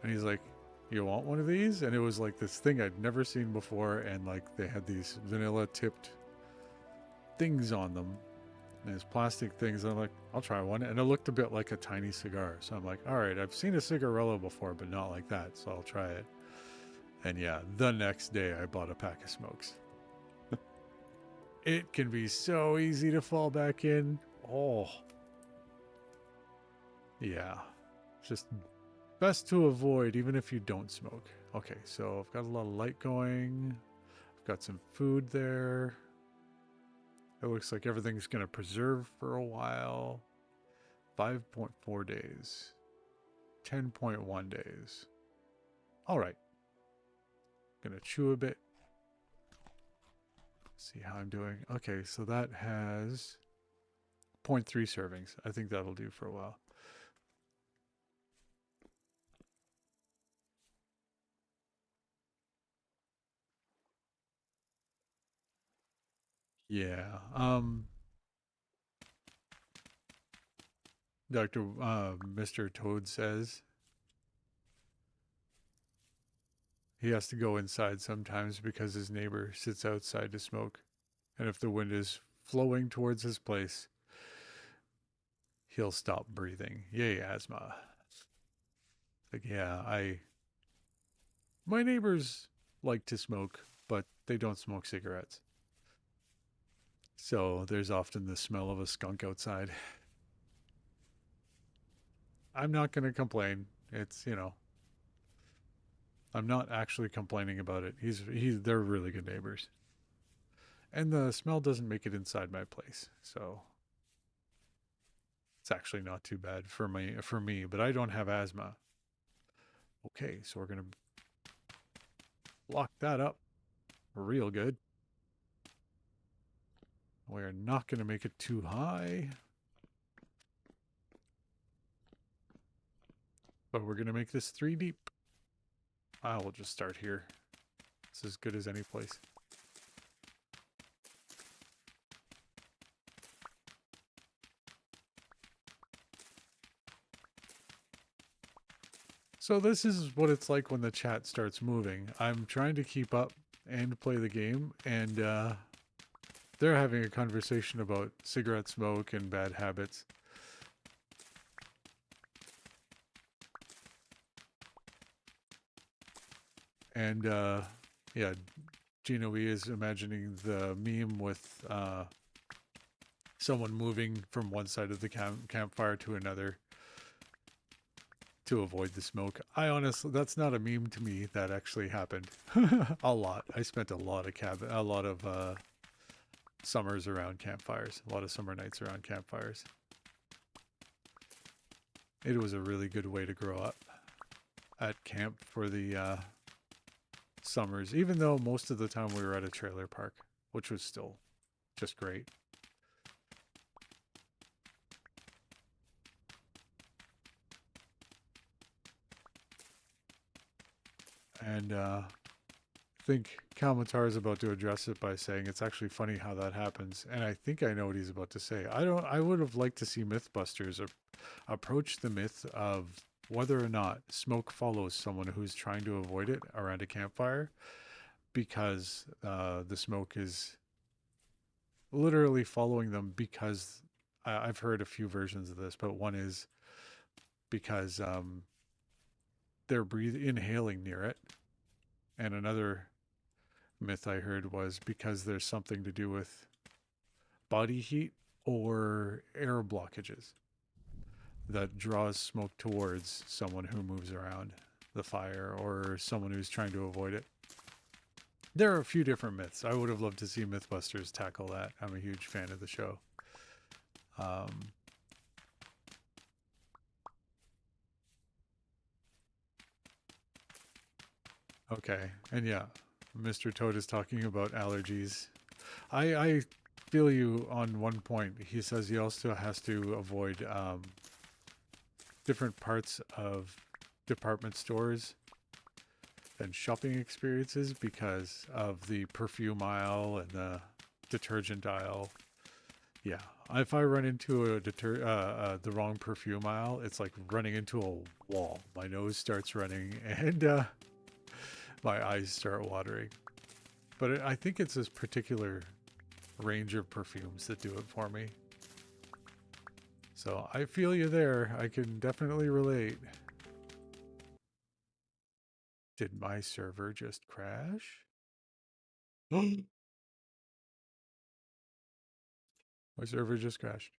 And he's like, "You want one of these?" And it was like this thing I'd never seen before, and like they had these vanilla tipped things on them, and these plastic things. I'm like, "I'll try one," and it looked a bit like a tiny cigar. So I'm like, "All right, I've seen a cigarillo before, but not like that, so I'll try it." And yeah, the next day I bought a pack of smokes. It can be so easy to fall back in. Oh, yeah. Just best to avoid, even if you don't smoke. Okay, so I've got a lot of light going. I've got some food there. It looks like everything's going to preserve for a while. 5.4 days. 10.1 days. All right. Gonna chew a bit. See how I'm doing. Okay, so that has 0.3 servings. I think that'll do for a while. Yeah. Mr. Toad says he has to go inside sometimes because his neighbor sits outside to smoke. And if the wind is flowing towards his place, he'll stop breathing. Yay, asthma. Like, yeah, my neighbors like to smoke, but they don't smoke cigarettes. So there's often the smell of a skunk outside. I'm not going to complain. It's, I'm not actually complaining about it. They're really good neighbors. And the smell doesn't make it inside my place. So it's actually not too bad for me, but I don't have asthma. Okay, so we're going to lock that up real good. We're not going to make it too high. But we're going to make this 3 deep. I will just start here. It's as good as any place. So this is what it's like when the chat starts moving. I'm trying to keep up and play the game, and they're having a conversation about cigarette smoke and bad habits. And yeah, Gino E is imagining the meme with someone moving from one side of the campfire to another to avoid the smoke. I honestly, that's not a meme to me. That actually happened a lot. I spent a lot of summers around campfires, a lot of summer nights around campfires. It was a really good way to grow up at camp for the summers, even though most of the time we were at a trailer park, which was still just great. And I think Kalmatar is about to address it by saying it's actually funny how that happens. And I think I know what he's about to say. I would have liked to see Mythbusters approach the myth of whether or not smoke follows someone who's trying to avoid it around a campfire, because the smoke is literally following them, because I've heard a few versions of this, but one is because they're inhaling near it. And another myth I heard was because there's something to do with body heat or air blockages that draws smoke towards someone who moves around the fire or someone who's trying to avoid it. There are a few different myths. I would have loved to see Mythbusters tackle that. I'm a huge fan of the show. Okay, and yeah, Mr. Toad is talking about allergies. I feel you on one point. He says he also has to avoid different parts of department stores and shopping experiences because of the perfume aisle and the detergent aisle. Yeah, If I run into the wrong perfume aisle, it's like running into a wall. My nose starts running and my eyes start watering. But I think it's this particular range of perfumes that do it for me. So I feel you there. I can definitely relate. Did my server just crash? My server just crashed.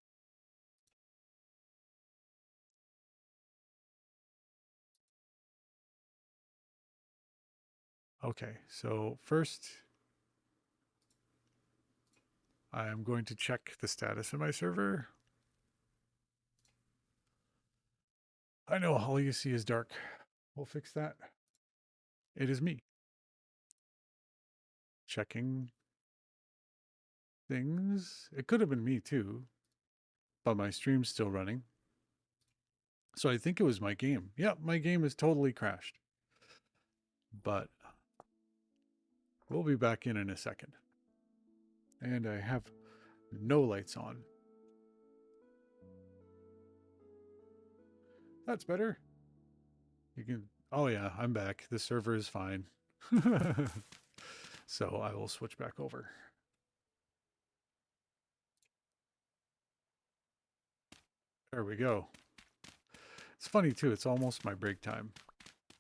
Okay, so first I am going to check the status of my server. I know all you see is dark. We'll fix that. It is me. Checking things. It could have been me too, but my stream's still running. So I think it was my game. Yep, my game is totally crashed. But we'll be back in a second. And I have no lights on. That's better. You can, oh yeah, I'm back. The server is fine. So I will switch back over. There we go. It's funny too, it's almost my break time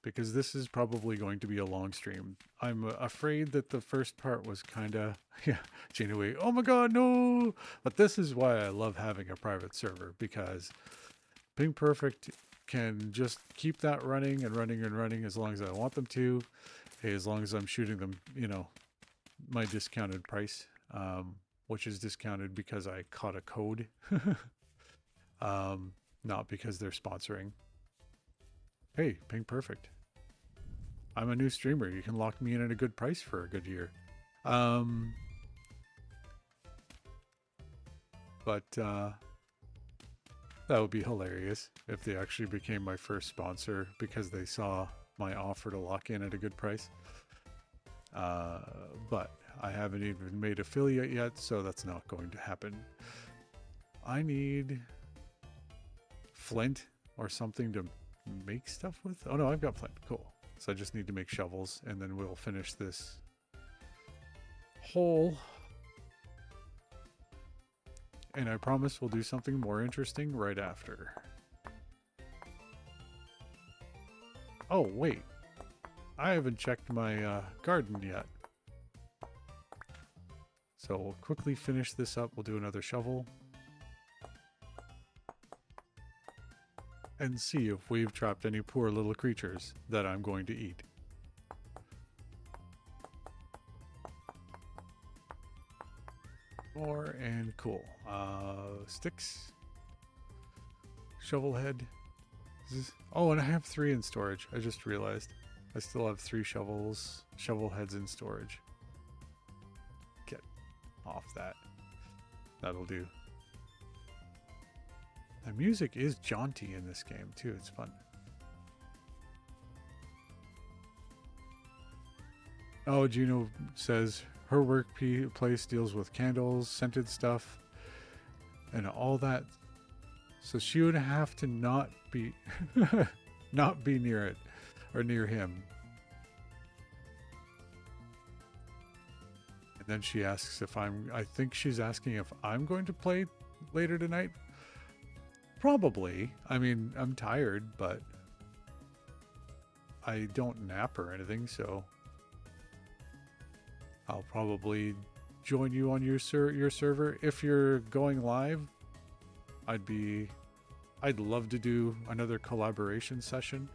because this is probably going to be a long stream. I'm afraid that the first part was kind of, yeah, Janeway, oh my god, no! But this is why I love having a private server, because Ping Perfect can just keep that running and running and running as long as I want them to, as long as I'm shooting them, you know, my discounted price, which is discounted because I caught a code, not because they're sponsoring. Hey, Ping Perfect. I'm a new streamer. You can lock me in at a good price for a good year. But that would be hilarious if they actually became my first sponsor because they saw my offer to lock in at a good price. But I haven't even made affiliate yet, so that's not going to happen. I need flint or something to make stuff with. Oh no, I've got flint. Cool. So I just need to make shovels and then we'll finish this hole. And I promise we'll do something more interesting right after. Oh, wait. I haven't checked my garden yet. So we'll quickly finish this up. We'll do another shovel. And see if we've trapped any poor little creatures that I'm going to eat. More and cool. Sticks. Shovel head. Oh, and I have 3 in storage. I just realized. I still have 3 shovel heads in storage. Get off that. That'll do. The music is jaunty in this game too. It's fun. Oh, Juno says her workplace deals with candles, scented stuff, and all that. So she would have to not be not be near it or near him. And then she asks if I think she's asking if I'm going to play later tonight. Probably. I mean, I'm tired, but I don't nap or anything, so I'll probably join you on your server. If you're going live, I'd love to do another collaboration session.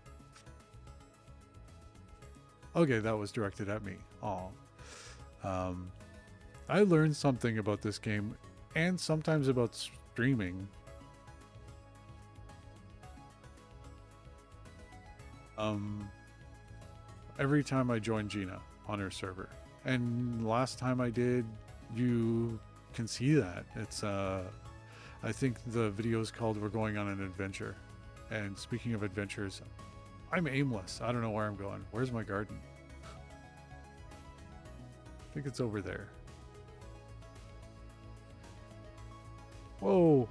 Okay, that was directed at me. Aw. I learned something about this game and sometimes about streaming. Every time I join Gina on her server. And last time I did, you can see that. It's, I think the video is called We're Going on an Adventure. And speaking of adventures, I'm aimless. I don't know where I'm going. Where's my garden? I think it's over there. Whoa.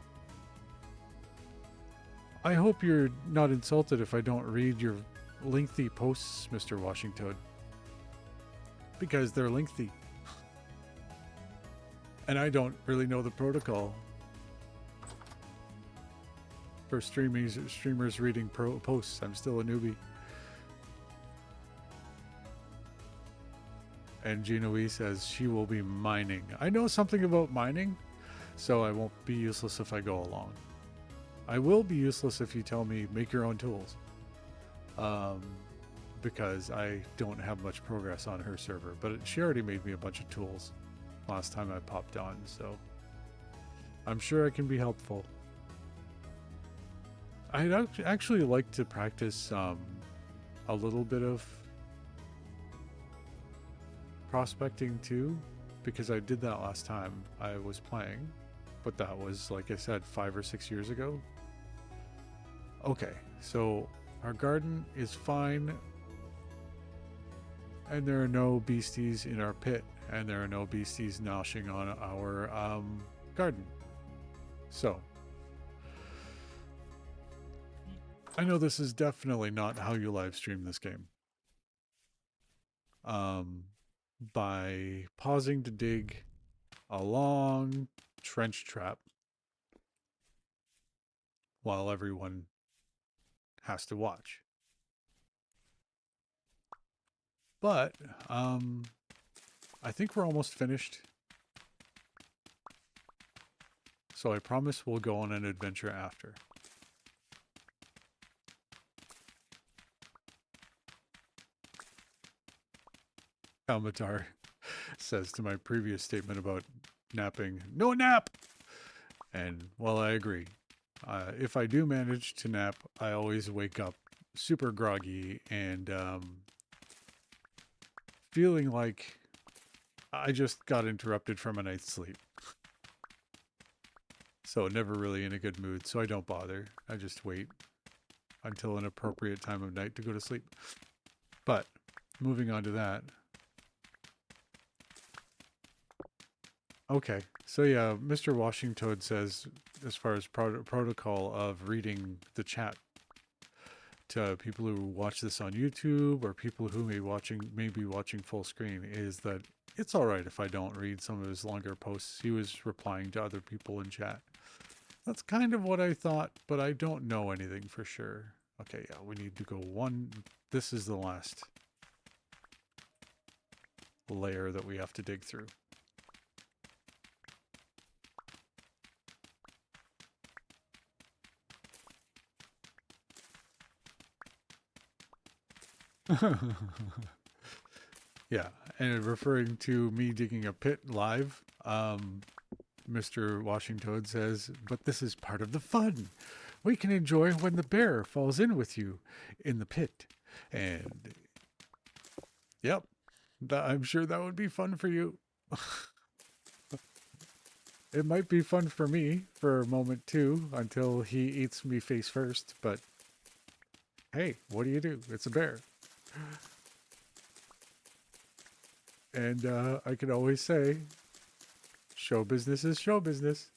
I hope you're not insulted if I don't read your lengthy posts, Mr. Washington. Because they're lengthy. And I don't really know the protocol for streamers reading posts. I'm still a newbie. And Ginoe says she will be mining. I know something about mining, so I won't be useless if I go along. I will be useless if you tell me make your own tools. Because I don't have much progress on her server, but she already made me a bunch of tools last time I popped on, so I'm sure I can be helpful. I'd actually like to practice a little bit of prospecting too, because I did that last time I was playing, but that was, like I said, 5 or 6 years ago. Okay, so our garden is fine, and there are no beasties in our pit, and there are no beasties gnashing on our garden. So I know this is definitely not how you live stream this game. By pausing to dig a long trench trap while everyone has to watch. But I think we're almost finished. So I promise we'll go on an adventure after. Kalmatar says to my previous statement about napping, no nap! And, well, I agree. If I do manage to nap, I always wake up super groggy and feeling like I just got interrupted from a night's sleep. So never really in a good mood, so I don't bother. I just wait until an appropriate time of night to go to sleep. But moving on to that. Okay, so yeah, Mr. Washington says, as far as protocol of reading the chat to people who watch this on YouTube or people who may be watching full screen, is that it's all right if I don't read some of his longer posts. He was replying to other people in chat. That's kind of what I thought, but I don't know anything for sure. Okay, yeah, we need to go one. This is the last layer that we have to dig through. Yeah, and referring to me digging a pit live, Mr. Washington says, but this is part of the fun. We can enjoy when the bear falls in with you in the pit. And, yep, I'm sure that would be fun for you. It might be fun for me for a moment too, until he eats me face first, but hey, what do you do? It's a bear. And I can always say, show business is show business.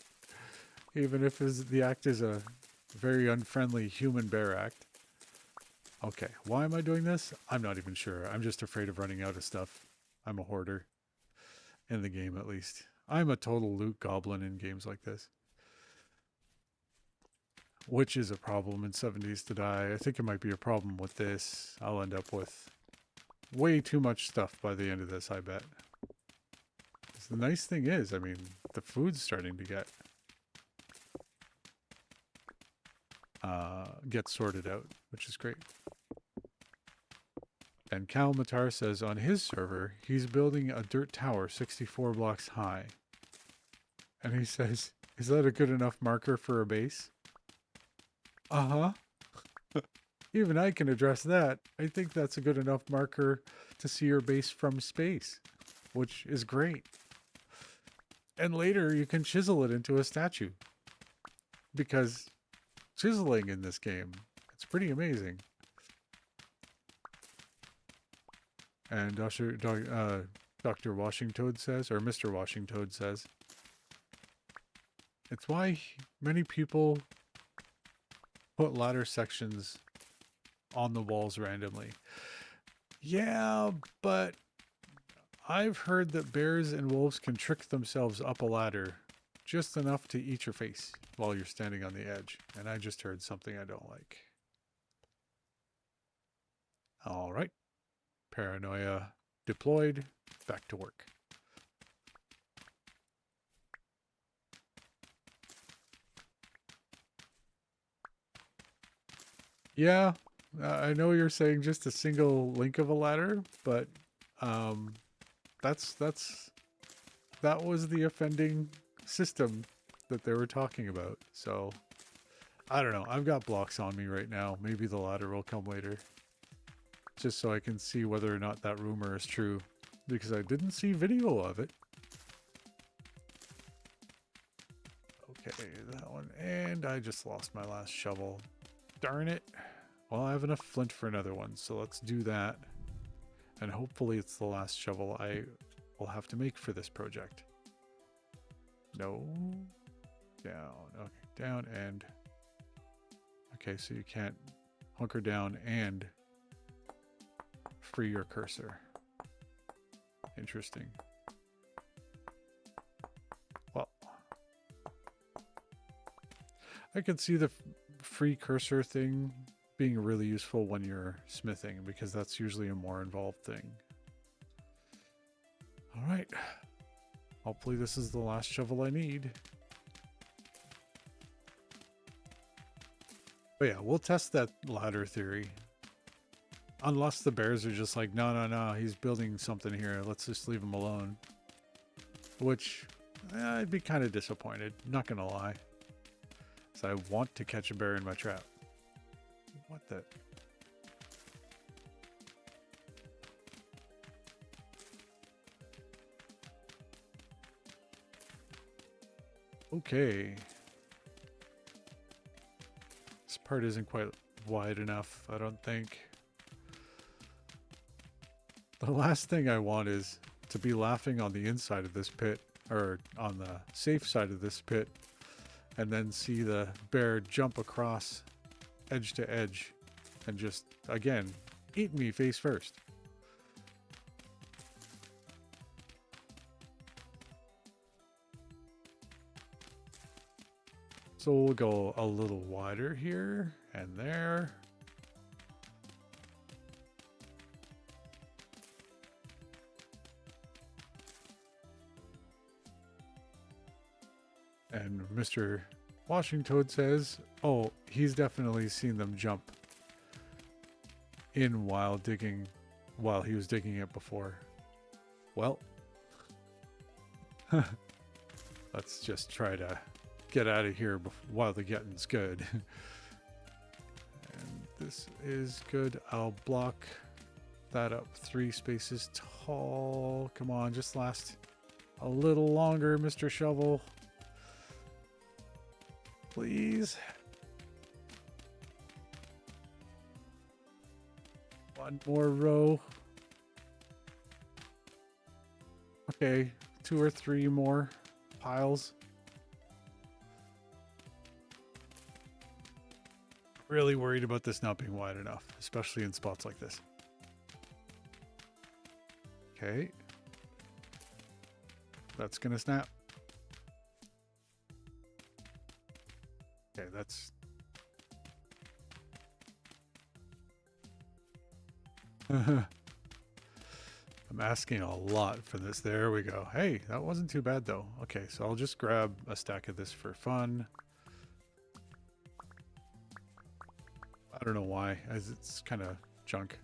Even if the act is a very unfriendly human bear act. Okay, why am I doing this? I'm not even sure. I'm just afraid of running out of stuff. I'm a hoarder. In the game, at least. I'm a total loot goblin in games like this. Which is a problem in 70s to Die. I think it might be a problem with this. I'll end up with way too much stuff by the end of this, I bet. The nice thing is, I mean, the food's starting to get sorted out, which is great. And Cal Matar says on his server, he's building a dirt tower 64 blocks high. And he says, is that a good enough marker for a base? Uh-huh. Even I can address that. I think that's a good enough marker to see your base from space, which is great. And later you can chisel it into a statue. Because chiseling in this game, it's pretty amazing. And Dr. Washington says, or Mr. Washington says, It's why many people put ladder sections on the walls randomly. Yeah, but I've heard that bears and wolves can trick themselves up a ladder just enough to eat your face while you're standing on the edge. And I just heard something I don't like. All right. Paranoia deployed. Back to work. Yeah, I know you're saying just a single link of a ladder, but um, that's that was the offending system that they were talking about. So I don't know. I've got blocks on me right now. Maybe the ladder will come later, just so I can see whether or not that rumor is true, because I didn't see video of it. Okay, that one, and I just lost my last shovel. Darn it. Well, I have enough flint for another one, so let's do that. And hopefully it's the last shovel I will have to make for this project. No. Down. Okay, down and... Okay, so you can't hunker down and free your cursor. Interesting. Well, I can see the free cursor thing being really useful when you're smithing, because that's usually a more involved thing. All right. Hopefully this is the last shovel I need. But yeah, we'll test that ladder theory. Unless the bears are just like, no, he's building something here. Let's just leave him alone. Which, I'd be kind of disappointed. Not going to lie. So I want to catch a bear in my trap. What the... Okay. This part isn't quite wide enough, I don't think. The last thing I want is to be laughing on the inside of this pit, or on the safe side of this pit, and then see the bear jump across edge to edge and just, again, eat me face first. So we'll go a little wider here and there. And Mr. Washington says, oh, he's definitely seen them jump in while he was digging it before. Well, let's just try to get out of here while the getting's good. And this is good. I'll block that up 3 spaces tall. Come on, just last a little longer, Mr. Shovel. Please. One more row. Okay, 2 or 3 more piles. Really worried about this not being wide enough, especially in spots like this. Okay. That's gonna snap. Okay, that's... I'm asking a lot for this. There we go. Hey, that wasn't too bad though. Okay, so I'll just grab a stack of this for fun. I don't know why, as it's kind of junk.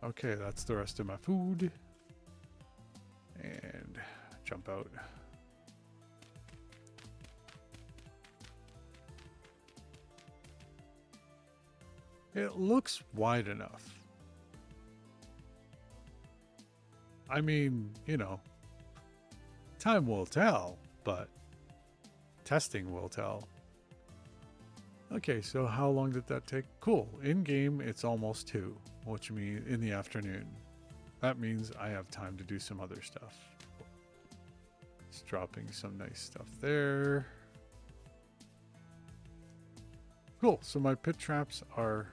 Okay, that's the rest of my food. And jump out. It looks wide enough. I mean, you know, time will tell, but testing will tell. Okay, so how long did that take? Cool. In game, it's almost 2, which means in the afternoon. That means I have time to do some other stuff. Just dropping some nice stuff there. Cool. So my pit traps are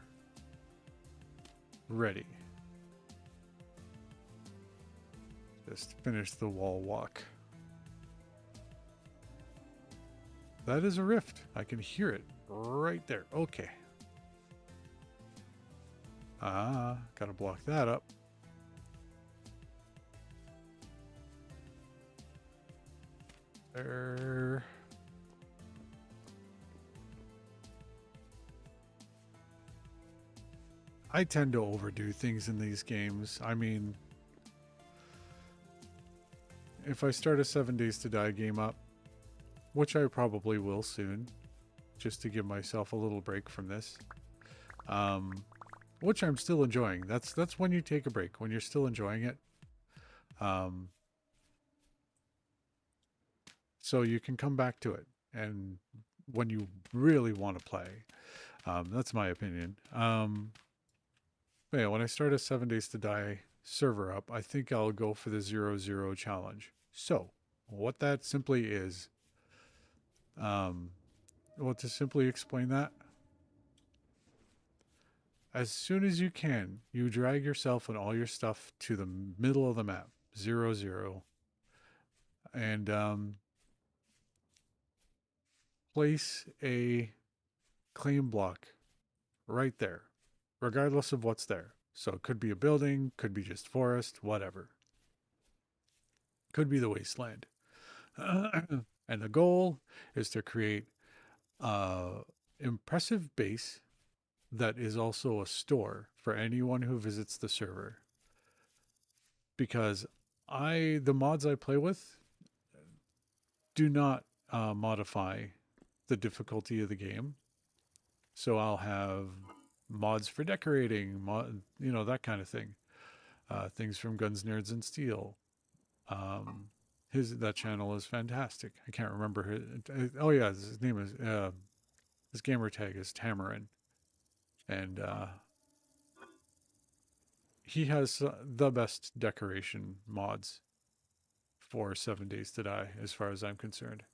ready. Just finish the wall walk. That is a rift. I can hear it right there. Okay. Gotta block that up. There. I tend to overdo things in these games. I mean, if I start a 7 Days to Die game up, which I probably will soon, just to give myself a little break from this, which I'm still enjoying. That's when you take a break, when you're still enjoying it. So you can come back to it, and when you really want to play, that's my opinion. But yeah, when I start a 7 Days to Die server up, I think I'll go for the 0-0 challenge. So what that simply is, well, to simply explain that, as soon as you can, you drag yourself and all your stuff to the middle of the map, 0-0, and place a claim block right there, regardless of what's there. So it could be a building, could be just forest, whatever. Could be the wasteland. And the goal is to create an impressive base that is also a store for anyone who visits the server. Because the mods I play with do not modify the difficulty of the game. So I'll have mods for decorating, that kind of thing. Things from Guns, Nerds, and Steel. That channel is fantastic. I can't remember his name is his gamer tag is Tamarin, and he has the best decoration mods for 7 Days to Die, as far as I'm concerned.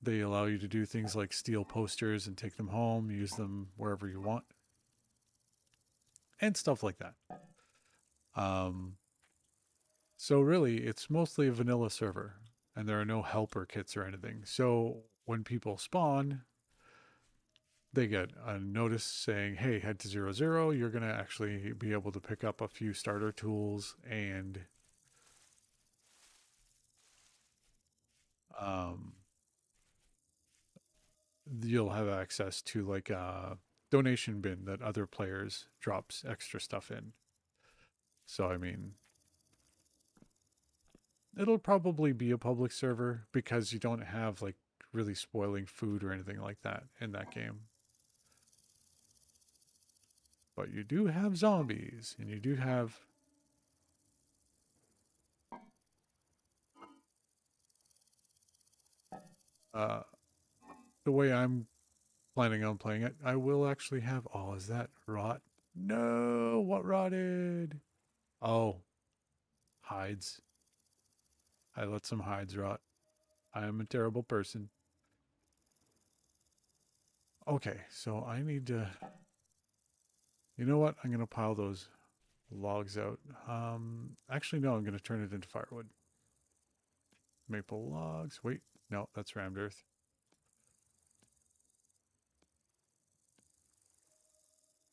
They allow you to do things like steal posters and take them home, use them wherever you want, and stuff like that. So really, it's mostly a vanilla server, and there are no helper kits or anything. So when people spawn, they get a notice saying, hey, head to 0-0. You're going to actually be able to pick up a few starter tools, and you'll have access to like a donation bin that other players drops extra stuff in. So, I mean, it'll probably be a public server because you don't have like really spoiling food or anything like that in that game. But you do have zombies, and you do have the way I'm planning on playing it, I will actually have. Oh, is that rot? No, what rotted? Oh, hides. I let some hides rot. I am a terrible person. Okay, so I need to. You know what? I'm going to pile those logs out. Actually, no, I'm going to turn it into firewood. Maple logs. Wait, no, that's rammed earth.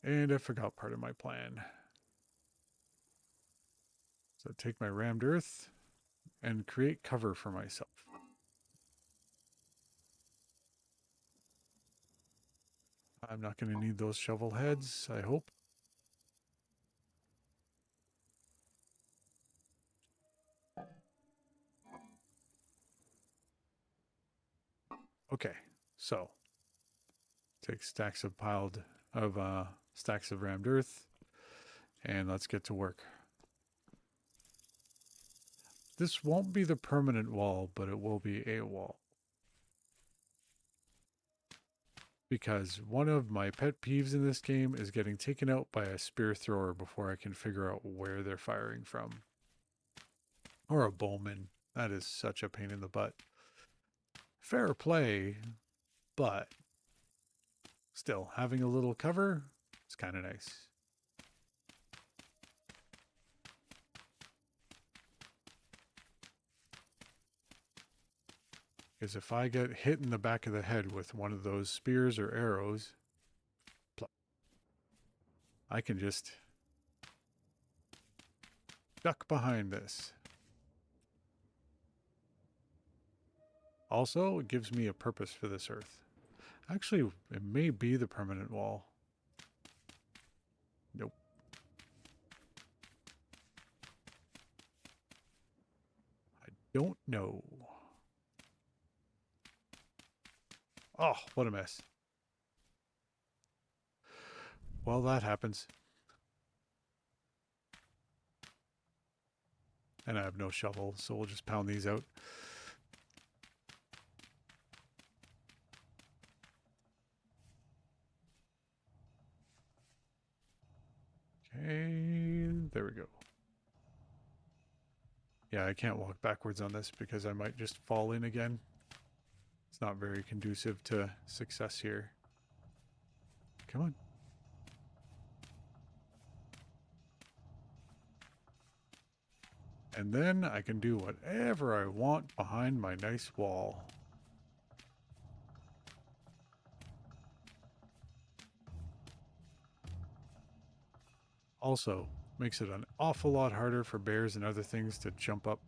And I forgot part of my plan. So take my rammed earth and create cover for myself. I'm not going to need those shovel heads, I hope. Okay, so take stacks of stacks of rammed earth, and let's get to work. This won't be the permanent wall, but it will be a wall. Because one of my pet peeves in this game is getting taken out by a spear thrower before I can figure out where they're firing from. Or a bowman. That is such a pain in the butt. Fair play, but still, having a little cover is kind of nice. Because if I get hit in the back of the head with one of those spears or arrows, I can just duck behind this. Also, it gives me a purpose for this earth. Actually, it may be the permanent wall. Nope. I don't know. Oh, what a mess. Well, that happens. And I have no shovel, so we'll just pound these out. Okay, there we go. Yeah, I can't walk backwards on this because I might just fall in again. It's not very conducive to success here. Come on. And then I can do whatever I want behind my nice wall. Also, makes it an awful lot harder for bears and other things to jump up.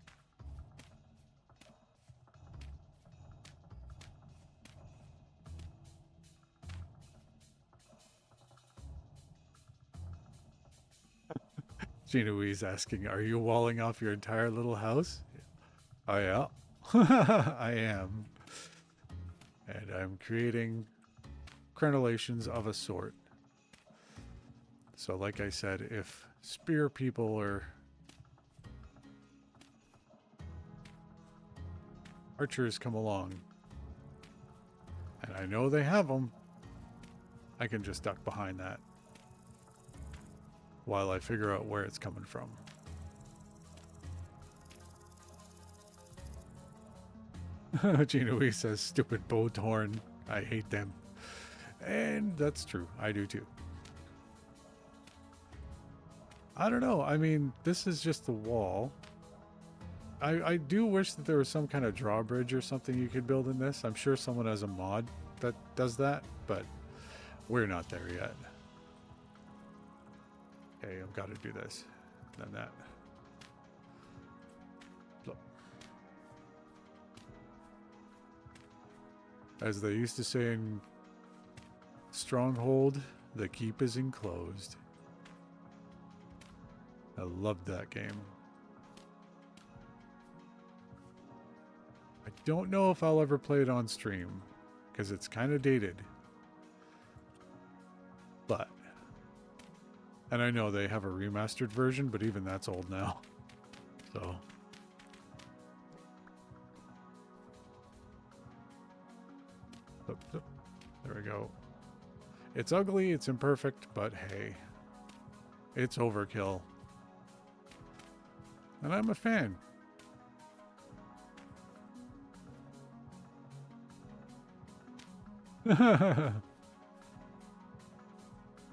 Gina Louise asking, are you walling off your entire little house? Oh yeah, I am. And I'm creating crenellations of a sort. So like I said, if spear people or archers come along, and I know they have them, I can just duck behind that while I figure out where it's coming from. Gina Wee says, stupid Bowthorn. I hate them. And that's true. I do too. I don't know. I mean, this is just the wall. I do wish that there was some kind of drawbridge or something you could build in this. I'm sure someone has a mod that does that, but we're not there yet. Okay, I've got to do this. Then that. Look. As they used to say in Stronghold, the keep is enclosed. I loved that game. I don't know if I'll ever play it on stream, because it's kind of dated. But, and I know they have a remastered version, but even that's old now. So. There we go. It's ugly, it's imperfect, but hey. It's overkill. And I'm a fan.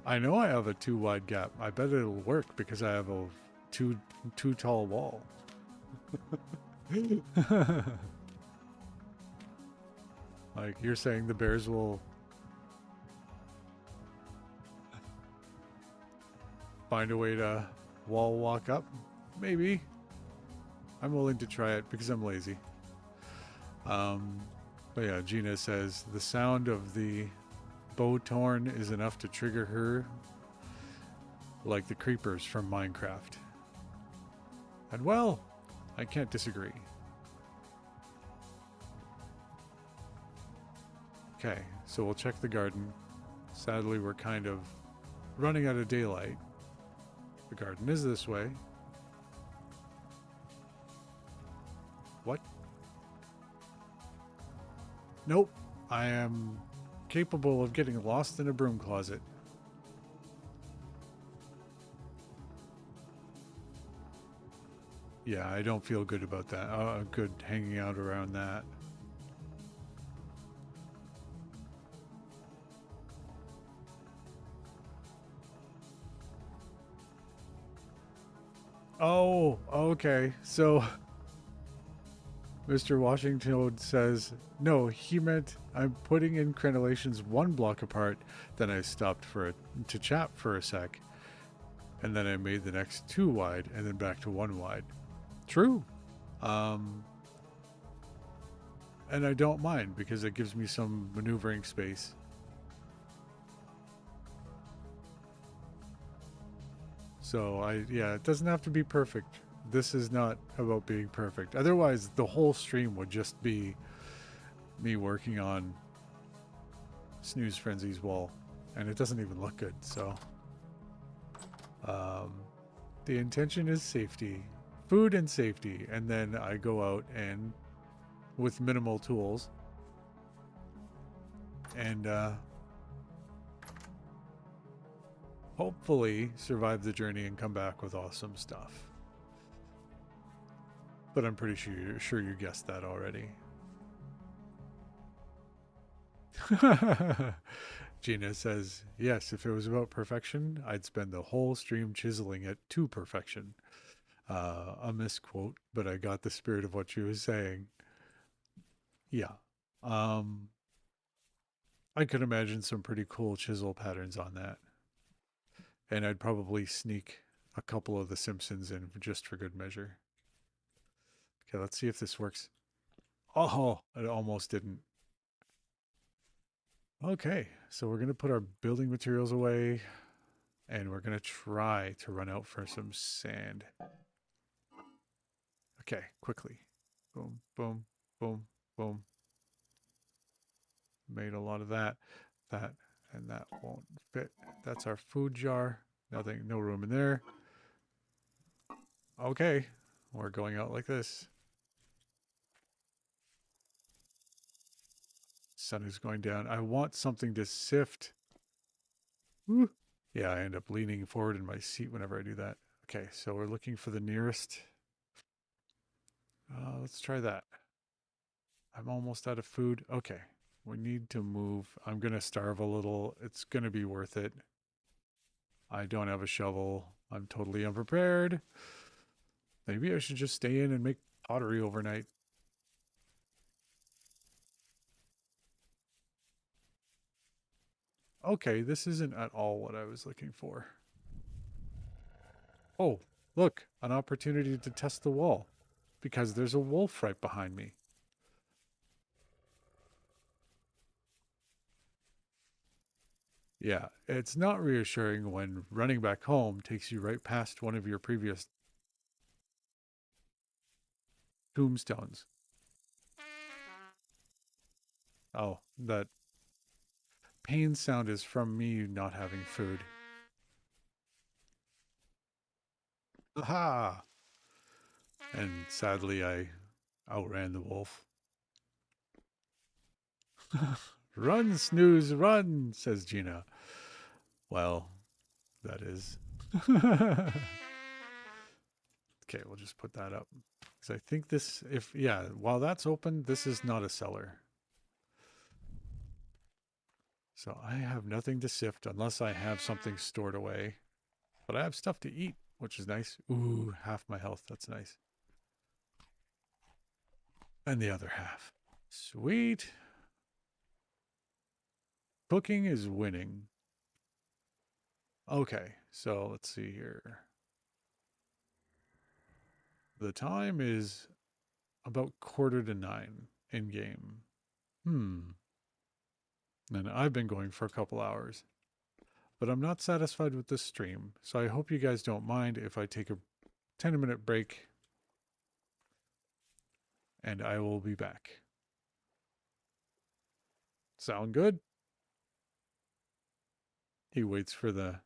I know I have a too wide gap. I bet it'll work because I have a too tall wall. Like, you're saying the bears will find a way to wall walk up? Maybe. I'm willing to try it because I'm lazy. But yeah, Gina says the sound of the Bowthorn is enough to trigger her like the creepers from Minecraft. And well, I can't disagree. Okay, so we'll check the garden. Sadly, we're kind of running out of daylight. The garden is this way. What? Nope. I am capable of getting lost in a broom closet. Yeah, I don't feel good about that. Good hanging out around that. Oh, okay. So Mr. Washington says, no, he meant I'm putting in crenellations one block apart. Then I stopped to chat for a sec, and then I made the next two wide, and then back to one wide. True. Um, and I don't mind because it gives me some maneuvering space. So yeah, it doesn't have to be perfect. This is not about being perfect. Otherwise, the whole stream would just be me working on Snooze Frenzy's wall, and it doesn't even look good. So, um, the intention is safety, food and safety, and then I go out and with minimal tools and hopefully survive the journey and come back with awesome stuff. But I'm pretty sure you guessed that already. Gina says, yes, if it was about perfection, I'd spend the whole stream chiseling it to perfection. A misquote, but I got the spirit of what she was saying. Yeah. Um, I could imagine some pretty cool chisel patterns on that. And I'd probably sneak a couple of The Simpsons in just for good measure. Okay, let's see if this works. Oh, it almost didn't. Okay, so we're going to put our building materials away and we're going to try to run out for some sand. Okay, quickly. Boom, boom, boom, boom. Made a lot of that. That and that won't fit. That's our food jar. Nothing, no room in there. Okay, we're going out like this. Sun is going down. I want something to sift. Woo. Yeah, I end up leaning forward in my seat whenever I do that. Okay, so we're looking for the nearest. Let's try that. I'm almost out of food. Okay, we need to move. I'm going to starve a little. It's going to be worth it. I don't have a shovel. I'm totally unprepared. Maybe I should just stay in and make pottery overnight. Okay, this isn't at all what I was looking for. Oh, look, an opportunity to test the wall. Because there's a wolf right behind me. Yeah, it's not reassuring when running back home takes you right past one of your previous tombstones. Oh, that pain sound is from me not having food. Aha! And sadly, I outran the wolf. Run, Snooze, run, says Gina. Well, that is. Okay, we'll just put that up. Because I think this, if, yeah, while that's open, this is not a cellar. So I have nothing to sift unless I have something stored away. But I have stuff to eat, which is nice. Ooh, half my health. That's nice. And the other half. Sweet. Cooking is winning. Okay, so let's see here. The time is about 8:45 in game. And I've been going for a couple hours. But I'm not satisfied with this stream, so I hope you guys don't mind if I take a 10-minute break and I will be back. Sound good? He waits for the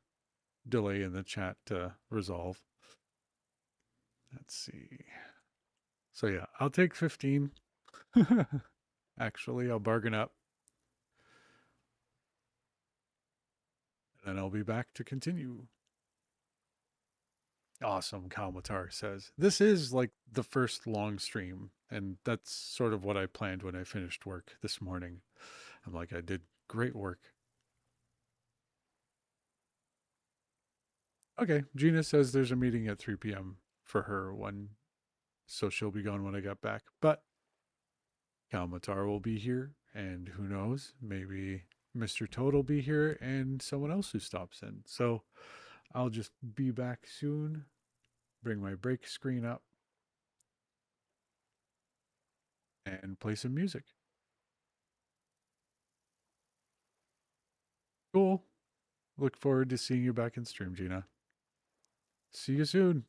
delay in the chat to resolve. Let's see. So yeah, I'll take 15. Actually, I'll bargain up. And then I'll be back to continue. Awesome, Kalmatar says. This is like the first long stream, and that's sort of what I planned when I finished work this morning. I'm like, I did great work. Okay, Gina says there's a meeting at 3 p.m. for her when, so she'll be gone when I get back. But Kalmatar will be here, and who knows, maybe Mr. Toad will be here and someone else who stops in. So I'll just be back soon, bring my break screen up, and play some music. Cool. Look forward to seeing you back in stream, Gina. See you soon.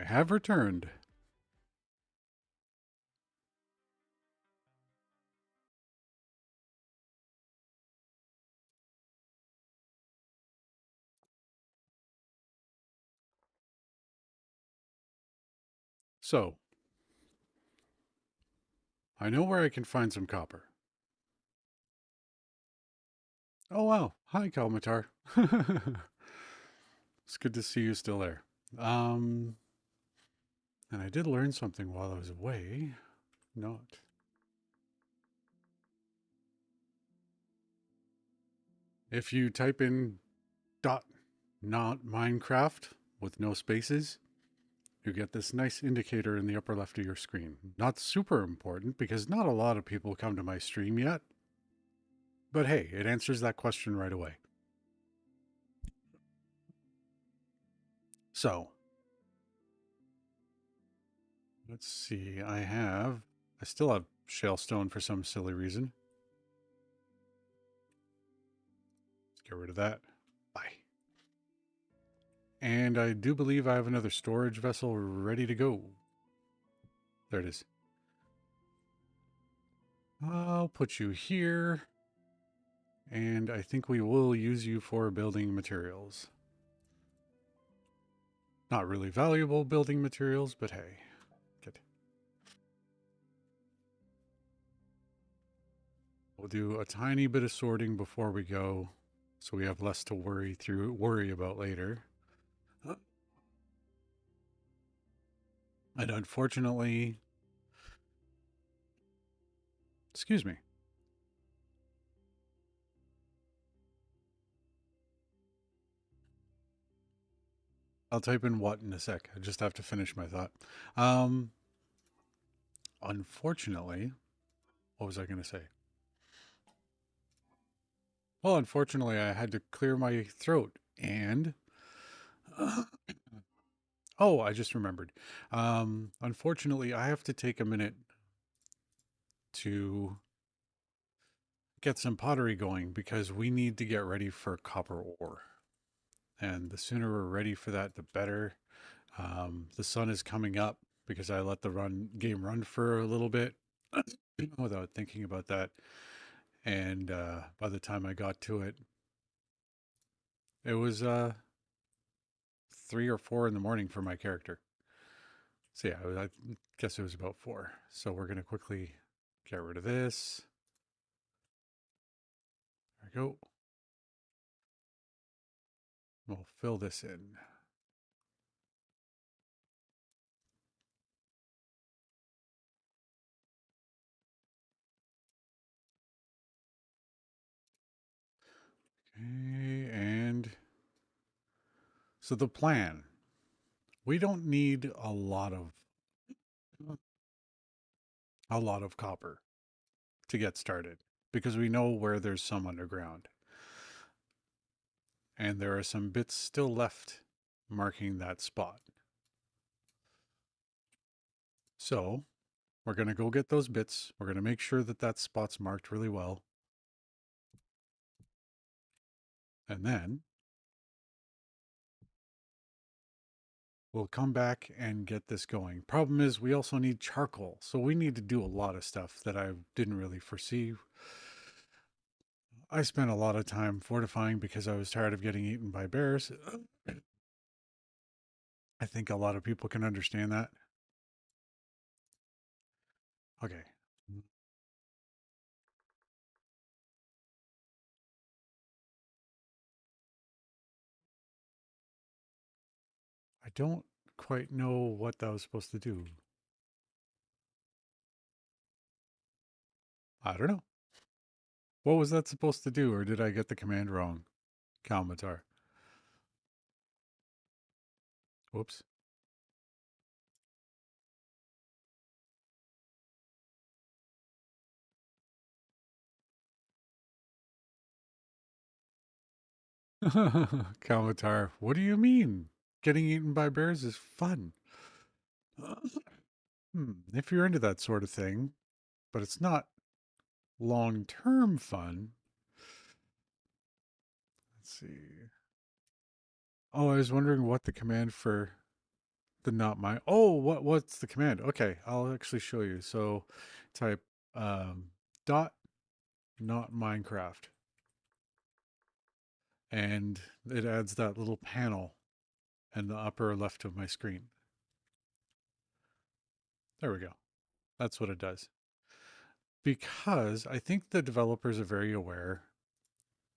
have returned. So, I know where I can find some copper. Oh wow. Hi, Kalmatar. It's good to see you still there. Um, and I did learn something while I was away. Not. If you type in dot not Minecraft with no spaces, you get this nice indicator in the upper left of your screen. Not super important because not a lot of people come to my stream yet. But hey, it answers that question right away. So, let's see. I still have Shalestone for some silly reason. Let's get rid of that. Bye. And I do believe I have another storage vessel ready to go. There it is. I'll put you here. And I think we will use you for building materials. Not really valuable building materials, but hey. Good. We'll do a tiny bit of sorting before we go, so we have less to worry about later. And unfortunately, excuse me. I'll type in what in a sec. I just have to finish my thought. Um, Unfortunately, what was I going to say? Well, unfortunately, I had to clear my throat and oh, I just remembered. Unfortunately, I have to take a minute to get some pottery going because we need to get ready for copper ore. And the sooner we're ready for that, the better. The sun is coming up because I let the game run for a little bit without thinking about that. And by the time I got to it, it was 3 or 4 in the morning for my character. So yeah, I guess it was about 4. So we're gonna quickly get rid of this. There we go. We'll fill this in. Okay, and so the plan. We don't need a lot of copper to get started because we know where there's some underground. And there are some bits still left marking that spot. So we're going to go get those bits. We're going to make sure that that spot's marked really well. And then we'll come back and get this going. Problem is, we also need charcoal. So we need to do a lot of stuff that I didn't really foresee. I spent a lot of time fortifying because I was tired of getting eaten by bears. I think a lot of people can understand that. Okay. I don't quite know what that was supposed to do. I don't know. What was that supposed to do, or did I get the command wrong? Kalmatar. Whoops. Kalmatar, what do you mean? Getting eaten by bears is fun. If you're into that sort of thing, but it's not long-term fun. Let's see. Oh, I was wondering what the command for The not my. Oh, what's the command? Okay, I'll actually show you. So type dot not Minecraft, and it adds that little panel in the upper left of my screen. There we go. That's what it does. Because I think the developers are very aware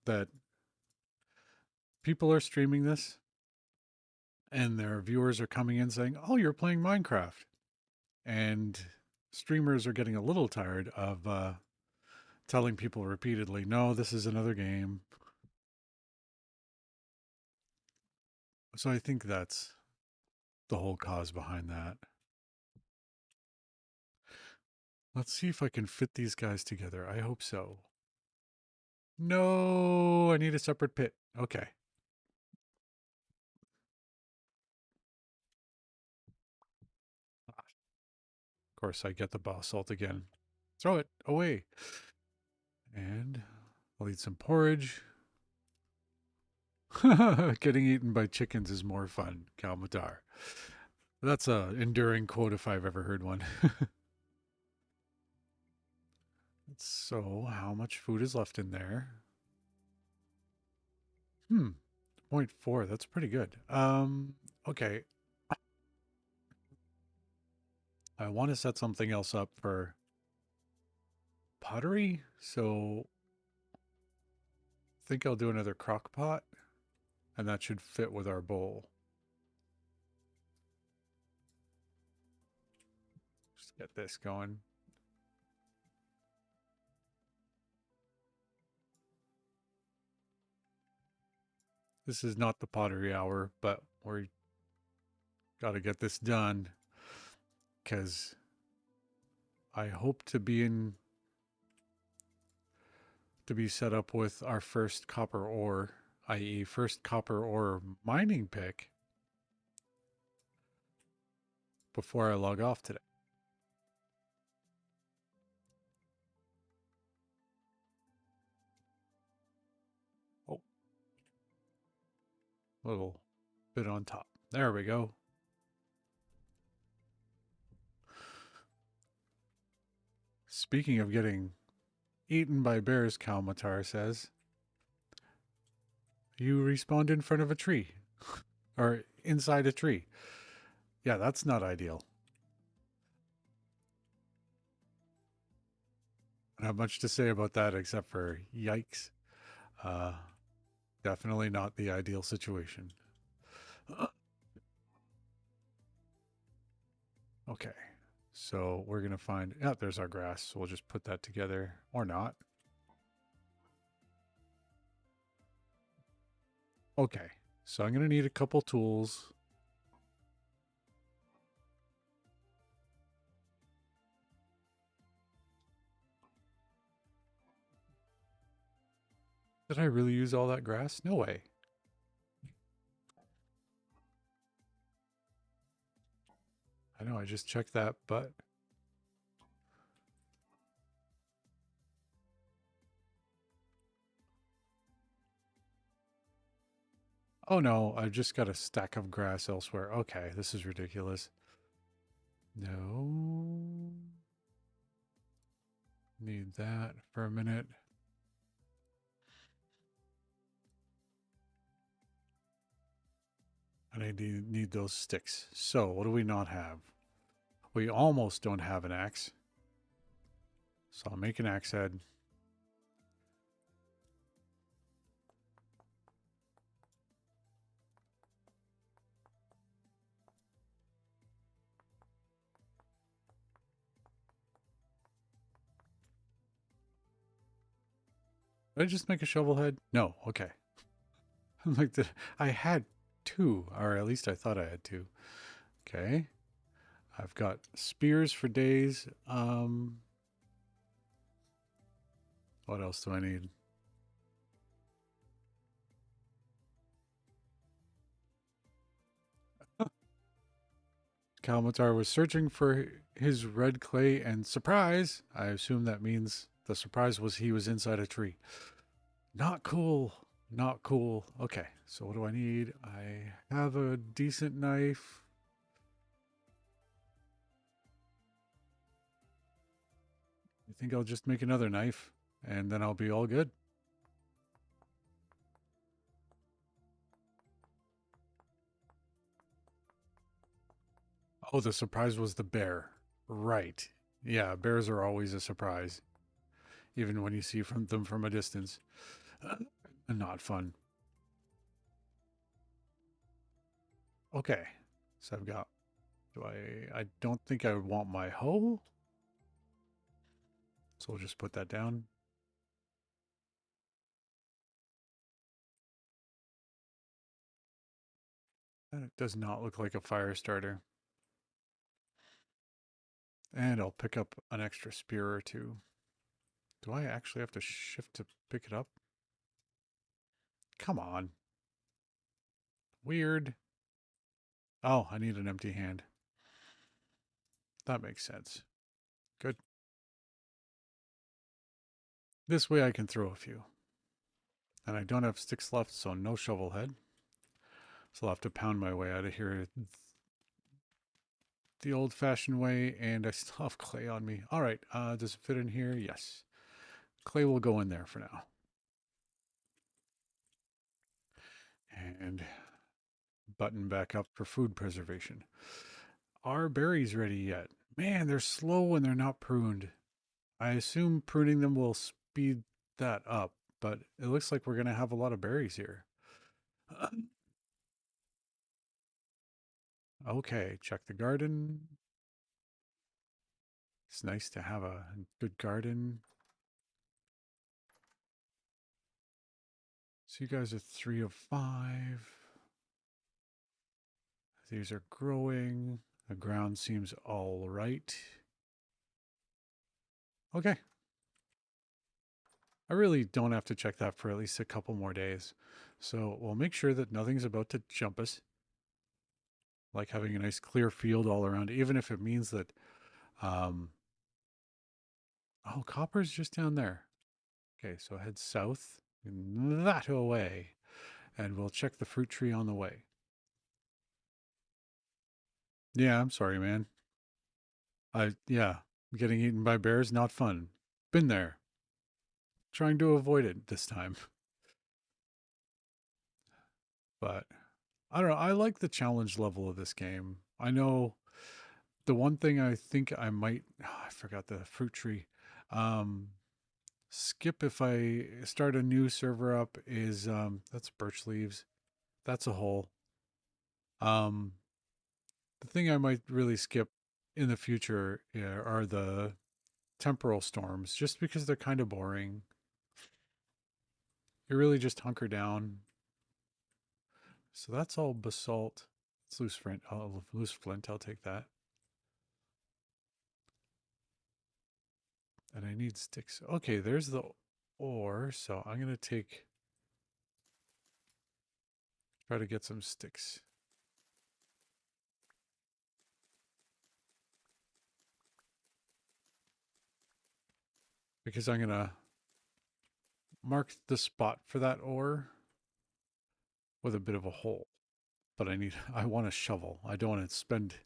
that people are streaming this and their viewers are coming in saying, "Oh, you're playing Minecraft." And streamers are getting a little tired of telling people repeatedly, "No, this is another game." So I think that's the whole cause behind that. Let's see if I can fit these guys together. I hope so. No, I need a separate pit. Okay. Of course, I get the basalt again. Throw it away. And I'll eat some porridge. Getting eaten by chickens is more fun, Kalmatar. That's a enduring quote if I've ever heard one. So, how much food is left in there? Hmm, zero point 0.4. That's pretty good. Okay. I want to set something else up for pottery, so I think I'll do another crock pot, and that should fit with our bowl. Just get this going. This is not the pottery hour, but we got to get this done because I hope to be set up with our first copper ore, i.e., first copper ore mining pick before I log off today. Oh, little bit on top. There we go. Speaking of getting eaten by bears, Kalmatar says, you respawned in front of a tree or inside a tree. Yeah, that's not ideal. Not much to say about that except for yikes. Uh, Definitely not the ideal situation. Okay, so we're going to find, yeah, there's our grass. So we'll just put that together or not. Okay, so I'm going to need a couple tools. Did I really use all that grass? No way. I know, I just checked that, but oh no, I've just got a stack of grass elsewhere. Okay, this is ridiculous. No. Need that for a minute. And I need those sticks. So, what do we not have? We almost don't have an axe. So I'll make an axe head. Did I just make a shovel head? No, okay. I'm like, I had two, or at least I thought I had two. Okay. I've got spears for days. What else do I need? Kalmatar was searching for his red clay and surprise. I assume that means the surprise was he was inside a tree. Not cool. Not cool. Okay, so what do I need? I have a decent knife. think I'll just make another knife, and then I'll be all good. Oh, the surprise was the bear. Right. Yeah, bears are always a surprise, even when you see them from a distance. Not fun. Okay. So I've got, I don't think I would want my hoe. So we'll just put that down. And it does not look like a fire starter. And I'll pick up an extra spear or two. Do I actually have to shift to pick it up? Come on. Weird. Oh, I need an empty hand. That makes sense. Good. This way I can throw a few. And I don't have sticks left, so no shovel head. So I'll have to pound my way out of here the old-fashioned way, and I still have clay on me. All right, does it fit in here? Yes. Clay will go in there for now. And button back up for food preservation. Are berries ready yet? Man, they're slow when they're not pruned. I assume pruning them will speed that up, but it looks like we're going to have a lot of berries here. Okay, check the garden. It's nice to have a good garden. So you guys are 3 of 5. These are growing. The ground seems all right. Okay. I really don't have to check that for at least a couple more days. So we'll make sure that nothing's about to jump us. Like having a nice clear field all around, even if it means that, oh, copper's just down there. Okay, so head south that away, and we'll check the fruit tree on the way. Yeah, I'm sorry, man. Yeah, getting eaten by bears, not fun. Been there. Trying to avoid it this time. But I don't know. I like the challenge level of this game. I know the one thing I think I might, I forgot the fruit tree. Um, skip if I start a new server up is, that's birch leaves. That's a hole. Um, the thing I might really skip in the future are the temporal storms, just because they're kind of boring. You really just hunker down. So that's all basalt. It's loose flint. Loose flint. I'll take that. And I need sticks. Okay, there's the ore. So I'm gonna try to get some sticks. Because I'm gonna mark the spot for that ore with a bit of a hole. But I want a shovel. I don't want to spend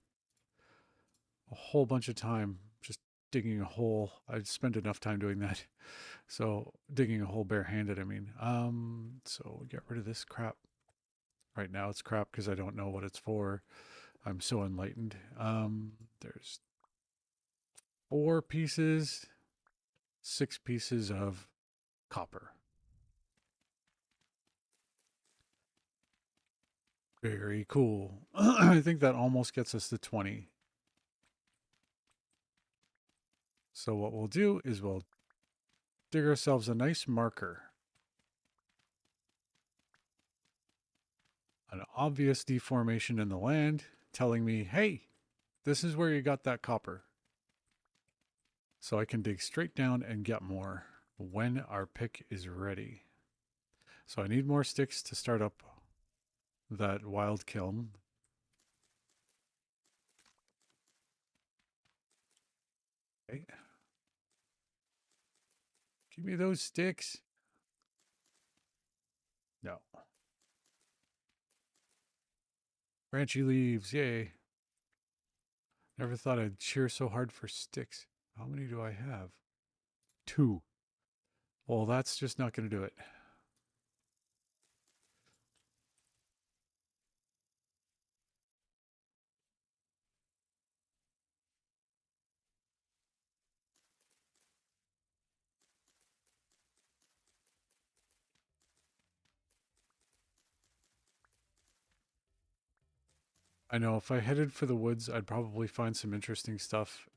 a whole bunch of time just digging a hole. I'd spend enough time doing that. So digging a hole barehanded, I mean. So get rid of this crap. Right now it's crap because I don't know what it's for. I'm so enlightened. There's 4 pieces, 6 pieces of copper. Very cool. I think that almost gets us to 20. So what we'll do is we'll dig ourselves a nice marker. An obvious deformation in the land telling me, hey, this is where you got that copper. So I can dig straight down and get more when our pick is ready. So I need more sticks to start up that wild kiln. Okay. Give me those sticks. No. Branchy leaves, yay. Never thought I'd cheer so hard for sticks. How many do I have? 2. Well, that's just not going to do it. I know if I headed for the woods, I'd probably find some interesting stuff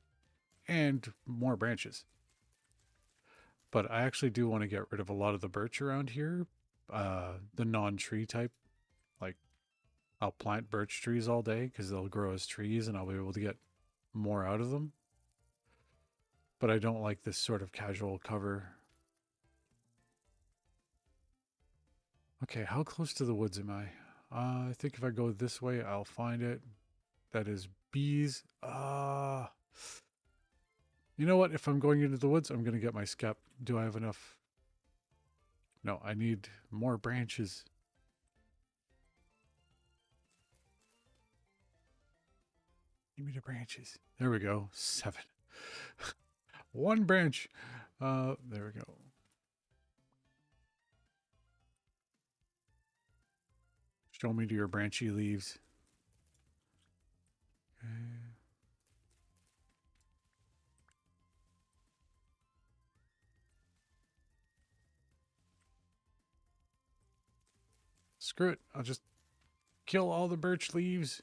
and more branches. But I actually do want to get rid of a lot of the birch around here, the non-tree type. Like I'll plant birch trees all day because they'll grow as trees and I'll be able to get more out of them. But I don't like this sort of casual cover. Okay, how close to the woods am I? I think if I go this way, I'll find it. That is bees. You know what? If I'm going into the woods, I'm going to get my skep. Do I have enough? No, I need more branches. Give me the branches. There we go. 7. One branch. There we go. Show me to your branchy leaves. Okay. Screw it. I'll just kill all the birch leaves.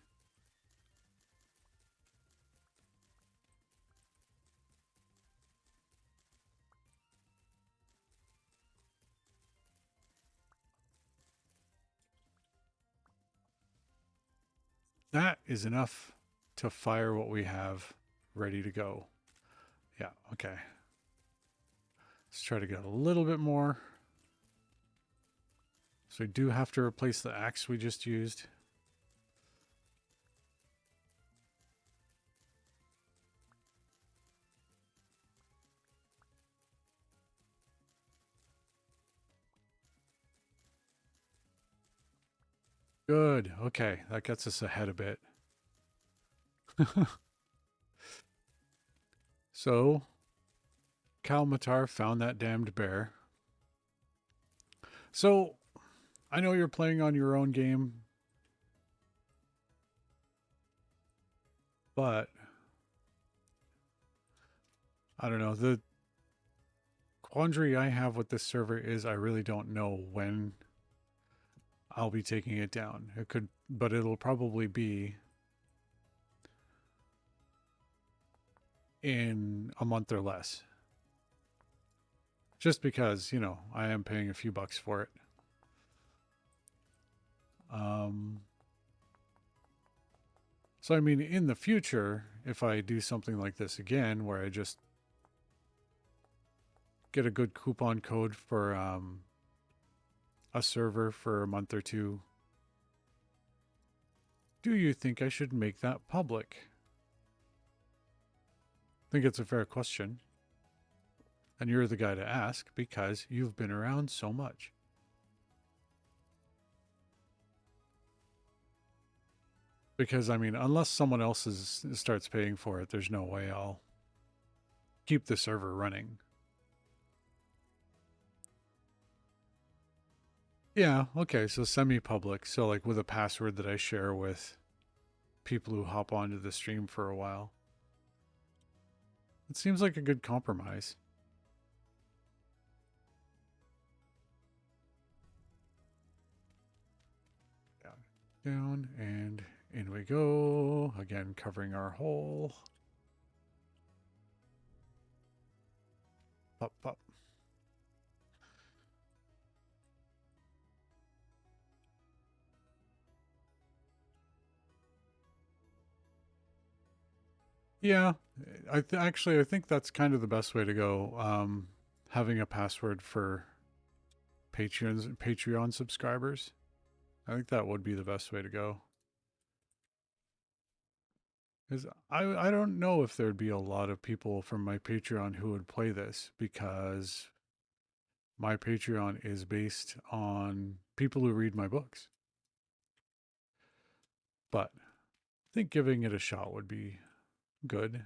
That is enough to fire what we have ready to go. Yeah, okay. Let's try to get a little bit more. So we do have to replace the axe we just used. Good. Okay, that gets us ahead a bit. So, Kalmatar found that damned bear. So, I know you're playing on your own game, but I don't know. The quandary I have with this server is I really don't know when I'll be taking it down. It could, but it'll probably be in a month or less. Just because, you know, I am paying a few bucks for it. So, I mean, in the future, if I do something like this again, where I just get a good coupon code for a server for a month or two, do you think I should make that public? I think it's a fair question. And you're the guy to ask because you've been around so much. Because, I mean, unless someone else starts paying for it, there's no way I'll keep the server running. Yeah, okay, so semi-public. So, like, with a password that I share with people who hop onto the stream for a while. It seems like a good compromise. Down, and in we go. Again, covering our hole. Pop, pop. Yeah, actually I think that's kind of the best way to go. Having a password for Patreon subscribers. I think that would be the best way to go. Because I don't know if there'd be a lot of people from my Patreon who would play this because my Patreon is based on people who read my books. But I think giving it a shot would be good.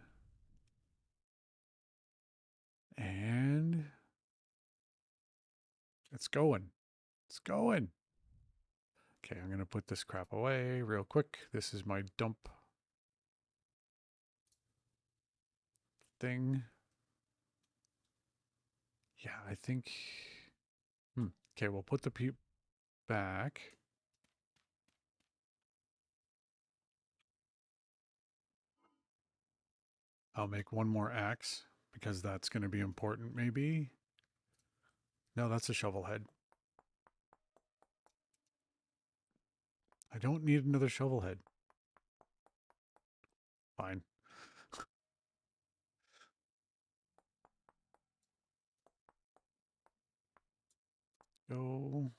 And it's going. It's going. Okay, I'm going to put this crap away real quick. This is my dump thing. Yeah, I think... Okay, we'll put the peat back. I'll make one more axe because that's going to be important maybe. No, that's a shovel head. I don't need another shovel head. Fine. Go.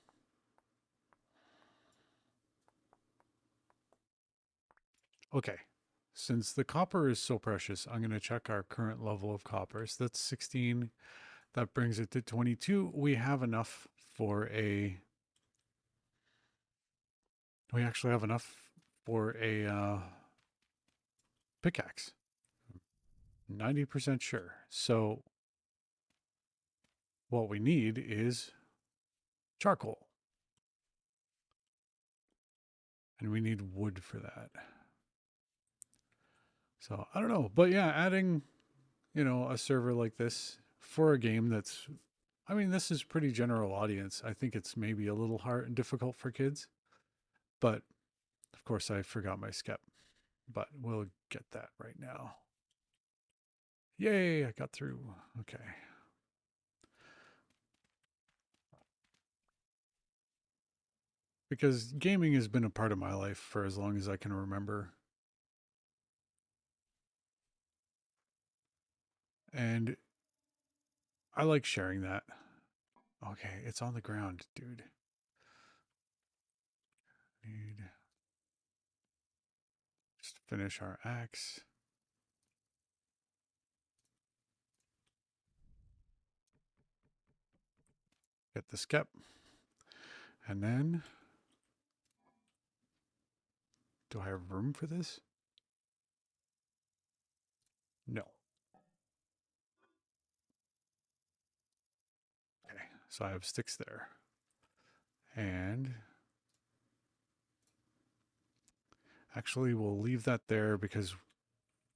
Okay. Since the copper is so precious, I'm going to check our current level of copper. So that's 16. That brings it to 22. We have enough for a... We actually have enough for a pickaxe. 90% sure. So what we need is charcoal. And we need wood for that. So I don't know. But yeah, adding, a server like this for a game that's, I mean, this is pretty general audience. I think it's maybe a little hard and difficult for kids. But of course, I forgot my skep. But we'll get that right now. Yay, I got through. Okay. Because gaming has been a part of my life for as long as I can remember. And I like sharing that. Okay, it's on the ground, dude. Need just finish our axe. Get the skep. And then, do I have room for this? No. Okay, so I have sticks there. And actually, we'll leave that there because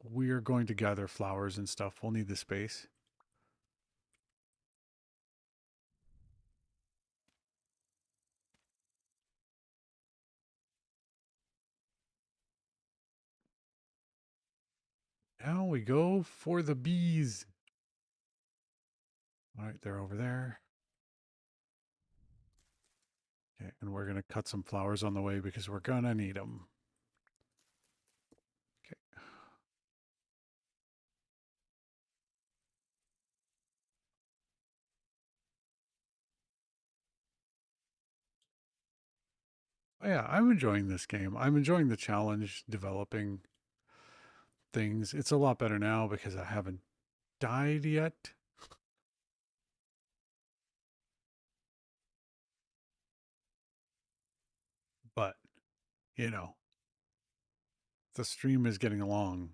we are going to gather flowers and stuff. We'll need the space. Now we go for the bees. All right, they're over there. Okay, and we're going to cut some flowers on the way because we're going to need them. Okay. Oh, yeah, I'm enjoying this game. I'm enjoying the challenge developing things. It's a lot better now because I haven't died yet. But, you know, the stream is getting long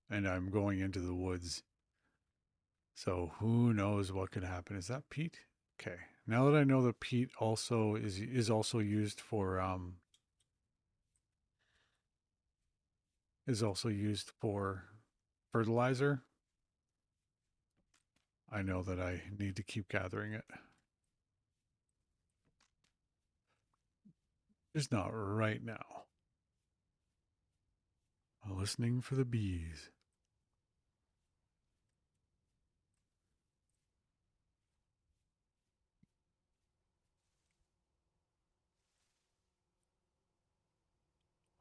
and I'm going into the woods. So who knows what could happen? Is that peat? Okay. Now that I know that peat also is also used for fertilizer, I know that I need to keep gathering it. Just not right now. I'm listening for the bees.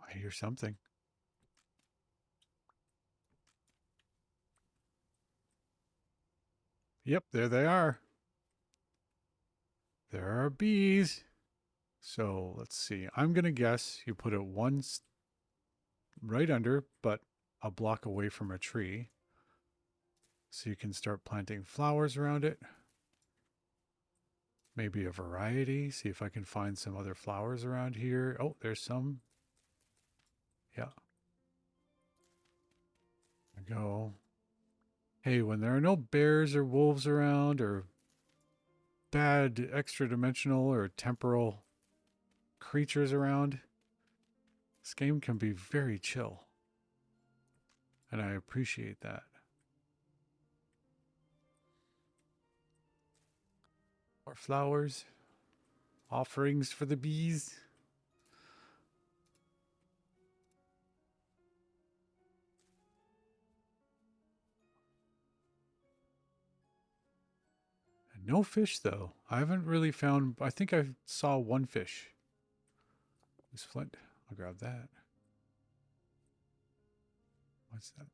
I hear something. Yep, there they are. There are bees. So let's see. I'm going to guess you put it once right under, but a block away from a tree. So you can start planting flowers around it. Maybe a variety. See if I can find some other flowers around here. Oh, there's some. Yeah. There we go. Hey, when there are no bears or wolves around or bad extra dimensional or temporal creatures around, this game can be very chill. And I appreciate that. More flowers, offerings for the bees. No fish, though. I haven't really found. I think I saw one fish. This flint. I'll grab that. What's that?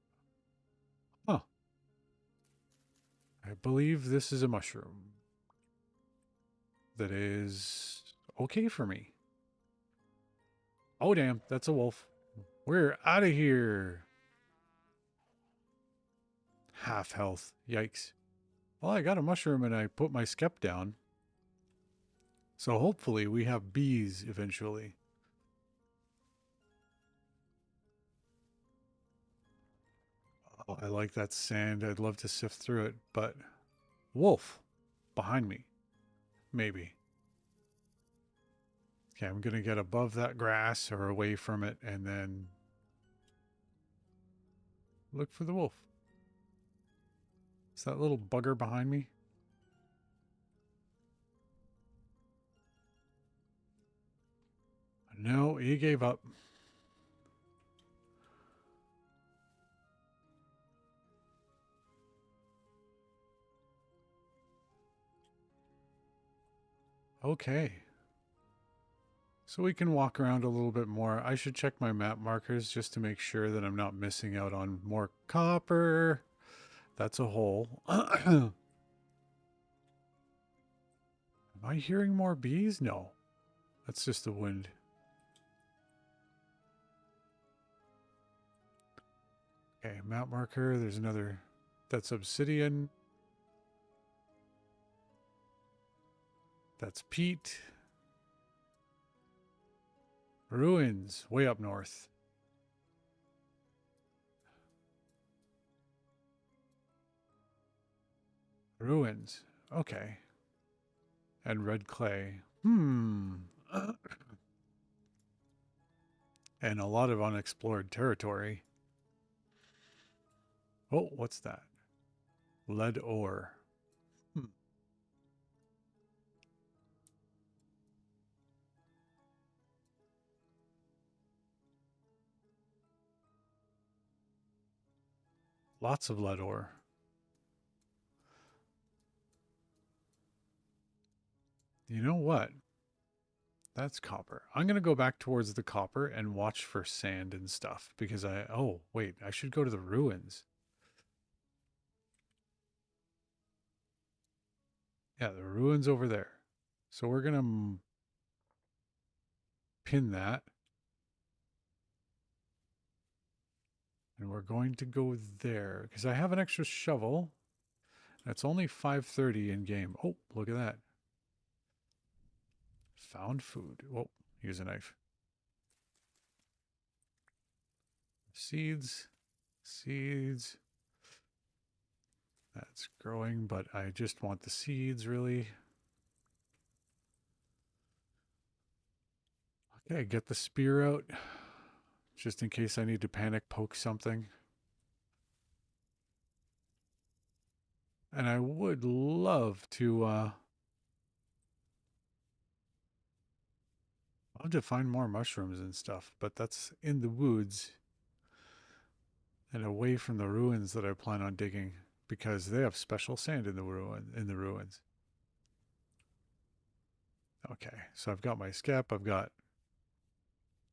Oh, I believe this is a mushroom that is okay for me. Oh, damn. That's a wolf. We're out of here. Half health. Yikes. Well, I got a mushroom and I put my skep down. So hopefully we have bees eventually. Oh, I like that sand. I'd love to sift through it, but wolf behind me. Maybe. Okay, I'm going to get above that grass or away from it and then look for the wolf. Is that little bugger behind me? No, he gave up. Okay. So we can walk around a little bit more. I should check my map markers just to make sure that I'm not missing out on more copper. That's a hole. Am I hearing more bees? No. That's just the wind. Okay, map marker. There's another. That's obsidian. That's peat. Ruins way up north. Ruins. Okay. And red clay. And a lot of unexplored territory. Oh, what's that? Lead ore. Lots of lead ore. You know what? That's copper. I'm going to go back towards the copper and watch for sand and stuff because oh, wait, I should go to the ruins. Yeah, the ruins over there. So we're going to pin that. And we're going to go there because I have an extra shovel. It's only 5:30 in game. Oh, look at that. Found food. Whoa, here's a knife. Seeds. Seeds. That's growing, but I just want the seeds, really. Okay, get the spear out. Just in case I need to panic poke something. And I would love to find more mushrooms and stuff, but that's in the woods and away from the ruins that I plan on digging because they have special sand in the ruins. Okay, so I've got my skep,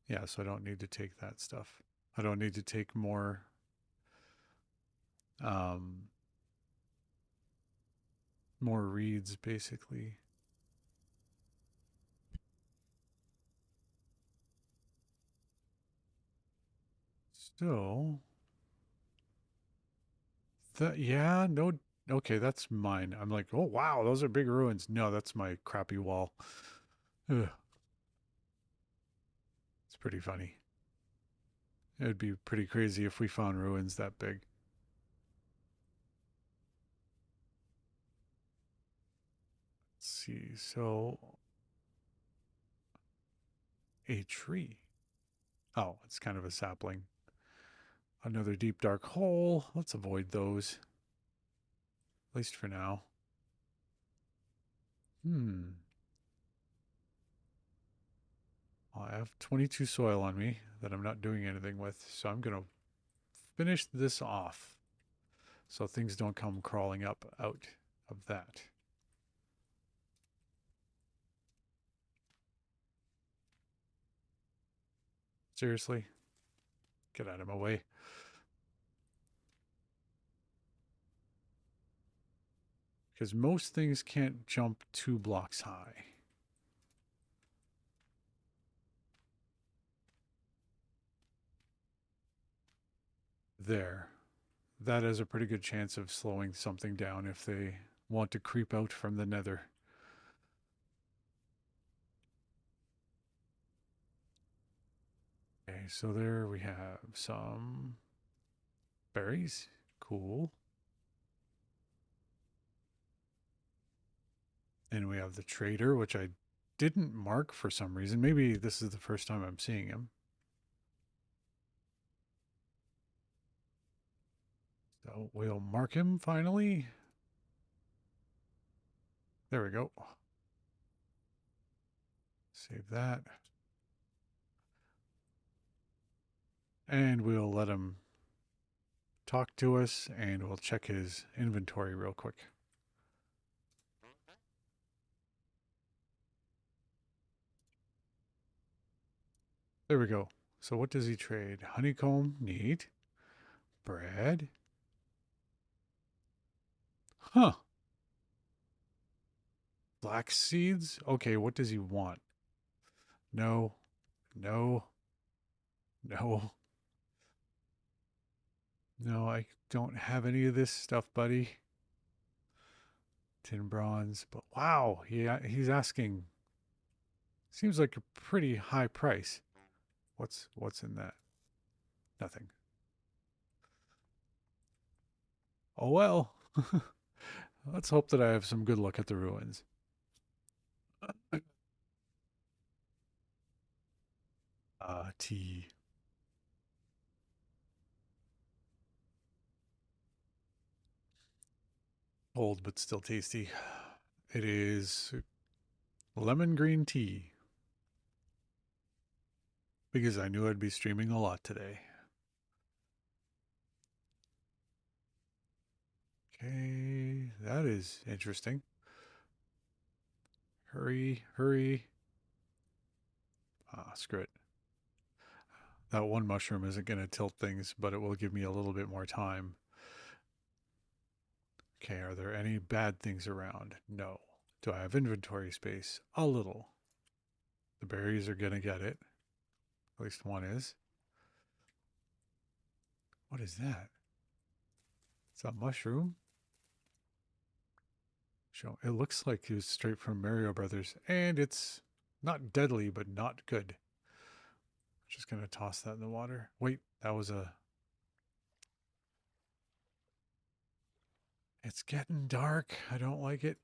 yeah, so I don't need to take that stuff. I don't need to take more um more reeds basically. So yeah, no, okay, that's mine. I'm like, oh wow, those are big ruins. No, that's my crappy wall. Ugh, it's pretty funny. It would be pretty crazy if we found ruins that big. see. So, a tree. Oh, it's kind of a sapling. Another deep dark hole. Let's avoid those. At least for now. I have 22 soil on me that I'm not doing anything with, so I'm going to finish this off so things don't come crawling up out of that. Seriously? Get out of my way. Because most things can't jump 2 blocks high. There. That has a pretty good chance of slowing something down if they want to creep out from the nether. Okay, so there we have some berries. Cool. And we have the trader, which I didn't mark for some reason. Maybe this is the first time I'm seeing him. So we'll mark him finally. There we go. Save that. And we'll let him talk to us and we'll check his inventory real quick. There we go. So what does he trade? Honeycomb, neat. Bread. Huh. Flax seeds? Okay, what does he want? No. No. No. No, I don't have any of this stuff, buddy. Tin bronze. But wow, he's asking. Seems like a pretty high price. What's in that? Nothing. Oh well. Let's hope that I have some good luck at the ruins. Tea. Old but still tasty. It is lemon green tea. Because I knew I'd be streaming a lot today. Okay, that is interesting. Hurry, hurry. Screw it. That one mushroom isn't going to tilt things, but it will give me a little bit more time. Okay, are there any bad things around? No. Do I have inventory space? A little. The berries are going to get it. At least one is. What is that? It's a mushroom. It looks like it was straight from Mario Brothers, and it's not deadly, but not good. Just gonna toss that in the water. Wait, that was a. It's getting dark. I don't like it.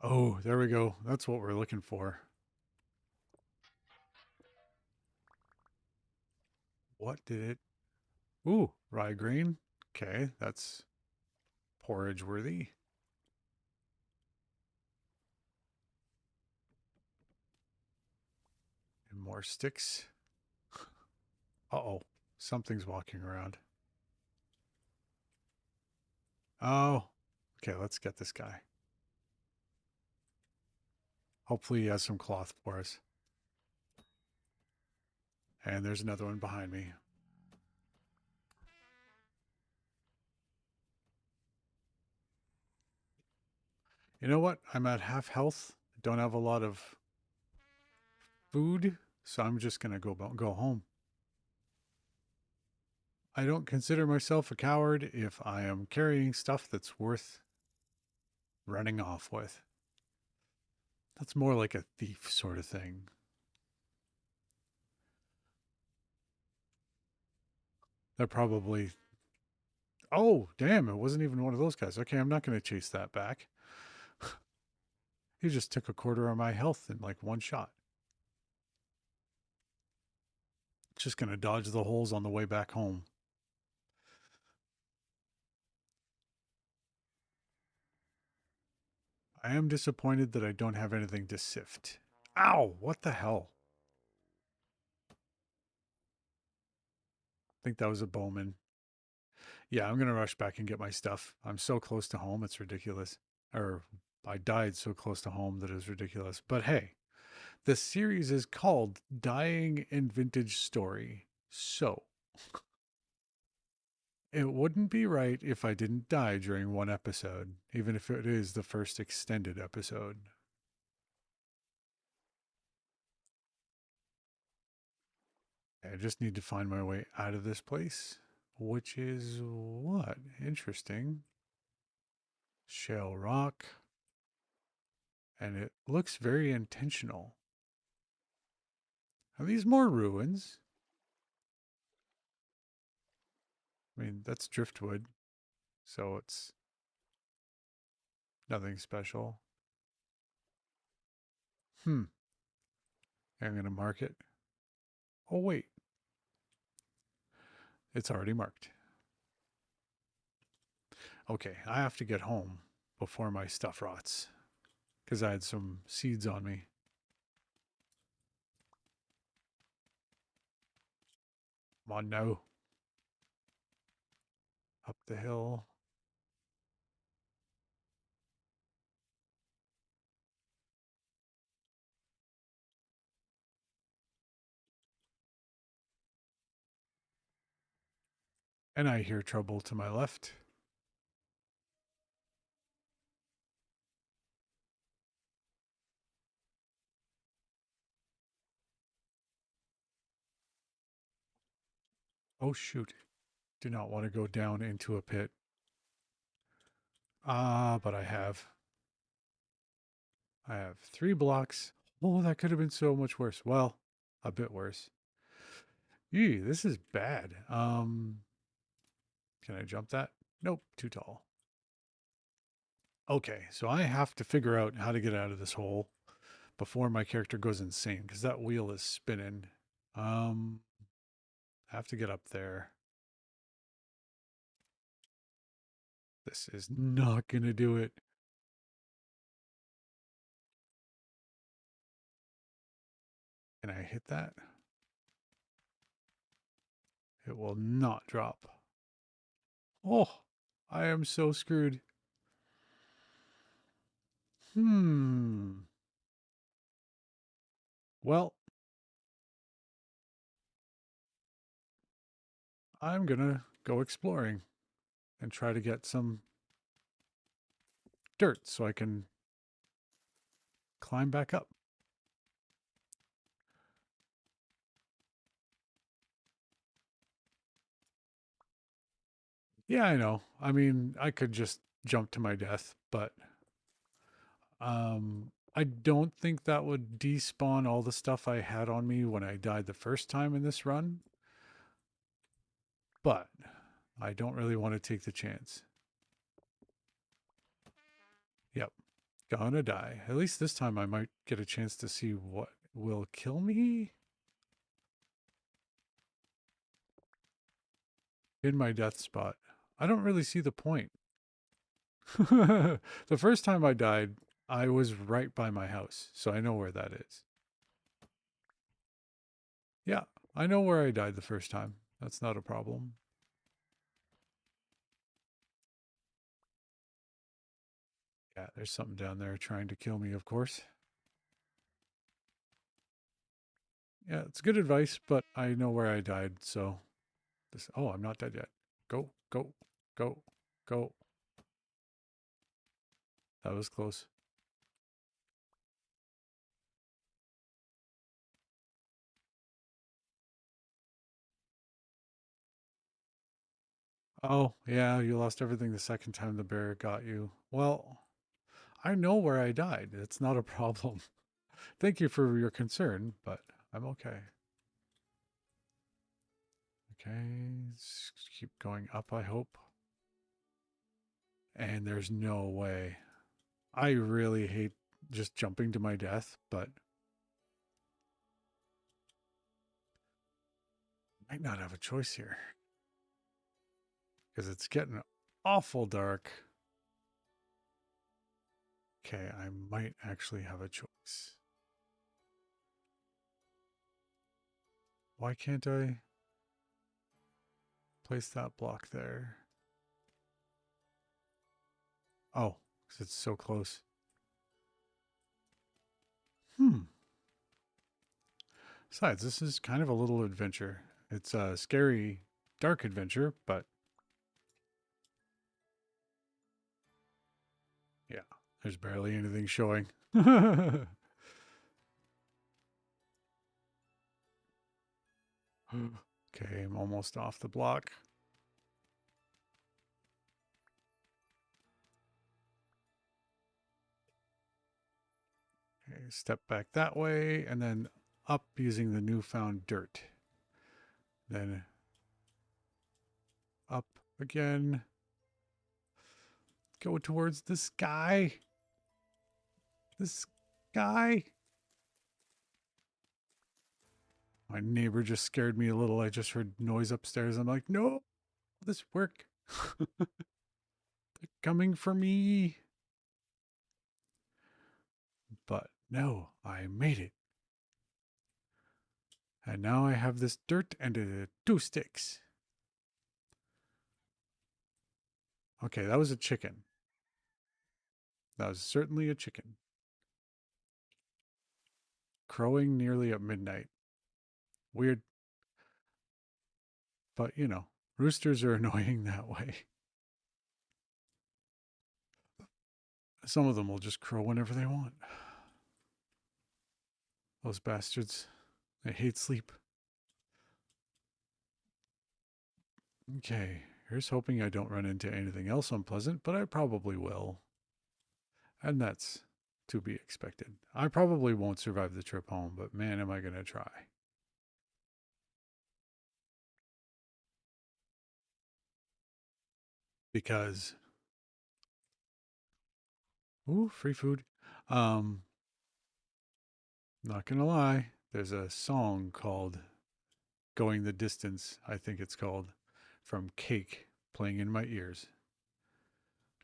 Oh, there we go. That's what we're looking for. What did it? Ooh, rye grain. Okay, that's porridge worthy. And more sticks. Uh-oh, something's walking around. Oh, okay, let's get this guy. Hopefully he has some cloth for us. And there's another one behind me. You know what? I'm at half health. Don't have a lot of food, so I'm just gonna go home. I don't consider myself a coward if I am carrying stuff that's worth running off with. That's more like a thief sort of thing. They're probably Oh, damn, it wasn't even one of those guys. Okay, I'm not going to chase that back. He just took a quarter of my health in like one shot. Just going to dodge the holes on the way back home. I am disappointed that I don't have anything to sift. Ow, what the hell? I think that was a bowman. Yeah, I'm going to rush back and get my stuff. I'm so close to home, it's ridiculous. Or I died so close to home that it's ridiculous. But hey, the series is called Dying in Vintage Story. So it wouldn't be right if I didn't die during one episode, even if it is the first extended episode. I just need to find my way out of this place, which is what? Interesting. Shale rock. And it looks very intentional. Are these more ruins? I mean, that's driftwood, so it's nothing special. Hmm. I'm going to mark it. Oh, wait. It's already marked. Okay, I have to get home before my stuff rots because I had some seeds on me. Come on now. Up the hill. And I hear trouble to my left. Oh, shoot. Do not want to go down into a pit. Ah, but I have. I have 3 blocks. Oh, that could have been so much worse. Well, a bit worse. Eee, this is bad. Can I jump that? Nope, too tall. Okay, so I have to figure out how to get out of this hole before my character goes insane because that wheel is spinning. Um, I have to get up there. This is not gonna do it. Can I hit that? It will not drop. Oh, I am so screwed. Hmm. Well, I'm gonna go exploring and try to get some dirt so I can climb back up. Yeah, I know. I mean, I could just jump to my death, but I don't think that would despawn all the stuff I had on me when I died the first time in this run. But I don't really want to take the chance. Yep, gonna die. At least this time I might get a chance to see what will kill me in my death spot. I don't really see the point. The first time I died, I was right by my house, so I know where that is. Yeah, I know where I died the first time. That's not a problem. Yeah, there's something down there trying to kill me, of course. Yeah, it's good advice, but I know where I died, so this. Oh, I'm not dead yet. Go, go, go, go. That was close. Oh, yeah, you lost everything the second time the bear got you. Well, I know where I died. It's not a problem. Thank you for your concern, but I'm okay. Okay, let's keep going up, I hope. And there's no way. I really hate just jumping to my death, but might not have a choice here because it's getting awful dark. Okay, I might actually have a choice. Why can't I place that block there? Oh, because it's so close. Besides, this is kind of a little adventure. It's a scary, dark adventure, but yeah, there's barely anything showing. Okay, I'm almost off the block. Okay, step back that way and then up using the newfound dirt. Then up again. Go towards the sky. The sky. My neighbor just scared me a little. I just heard noise upstairs. I'm like, no, this work. They're coming for me. But no, I made it. And now I have this dirt and 2 sticks. Okay, that was a chicken. That was certainly a chicken. Crowing nearly at midnight. Weird. But, you know, roosters are annoying that way. Some of them will just crow whenever they want. Those bastards. They hate sleep. Okay, here's hoping I don't run into anything else unpleasant, but I probably will. And that's to be expected. I probably won't survive the trip home, but man, am I going to try. Because, ooh, free food. Um, Not going to lie, there's a song called Going the Distance, I think it's called, from Cake playing in my ears.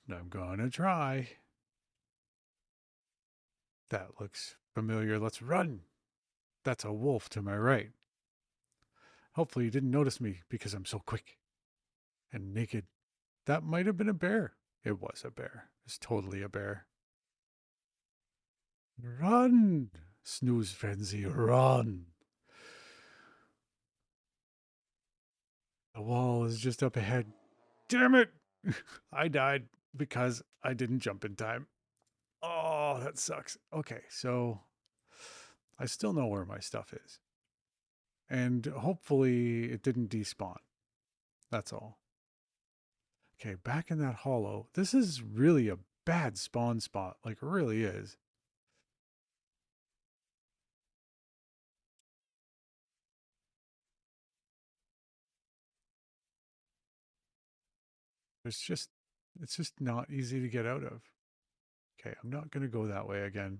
And I'm going to try. That looks familiar. Let's run. That's a wolf to my right. Hopefully, you didn't notice me because I'm so quick and naked. That might have been a bear. It was a bear. It's totally a bear. Run! Snooze frenzy, run! The wall is just up ahead. Damn it! I died because I didn't jump in time. Oh, that sucks. Okay, so I still know where my stuff is. And hopefully it didn't despawn. That's all. Okay, back in that hollow. This is really a bad spawn spot. Like, it really is. It's just, it's just not easy to get out of. Okay, I'm not going to go that way again.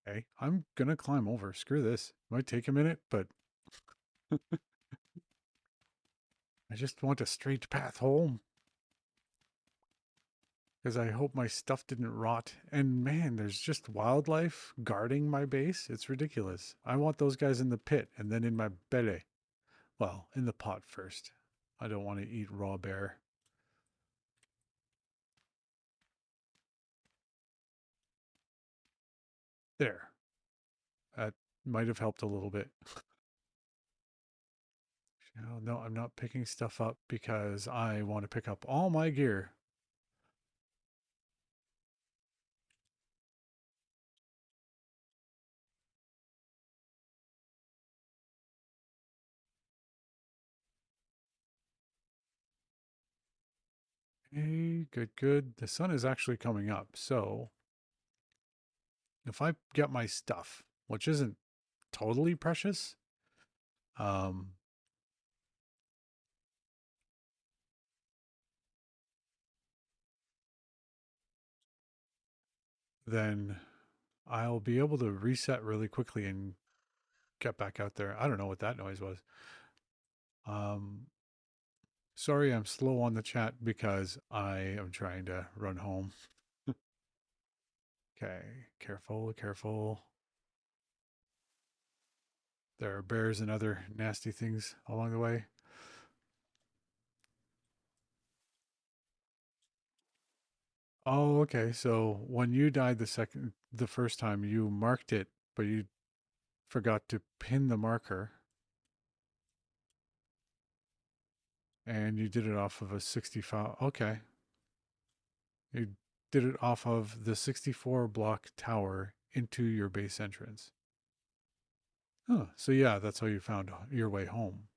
Okay, I'm going to climb over. Screw this. Might take a minute, but I just want a straight path home. Because I hope my stuff didn't rot. And man, there's just wildlife guarding my base. It's ridiculous. I want those guys in the pit and then in my belly. Well, in the pot first. I don't want to eat raw bear. There. That might have helped a little bit. No, I'm not picking stuff up because I want to pick up all my gear. Hey, good, good. The sun is actually coming up. So if I get my stuff, which isn't totally precious, Um, then I'll be able to reset really quickly and get back out there. I don't know what that noise was. Um, Sorry, I'm slow on the chat because I am trying to run home. Okay, careful, careful. There are bears and other nasty things along the way. Oh, okay. So when you died the first time, you marked it, but you forgot to pin the marker, and you did it off of a 65. Okay, you did it off of the 64 block tower into your base entrance. Huh. So yeah, that's how you found your way home.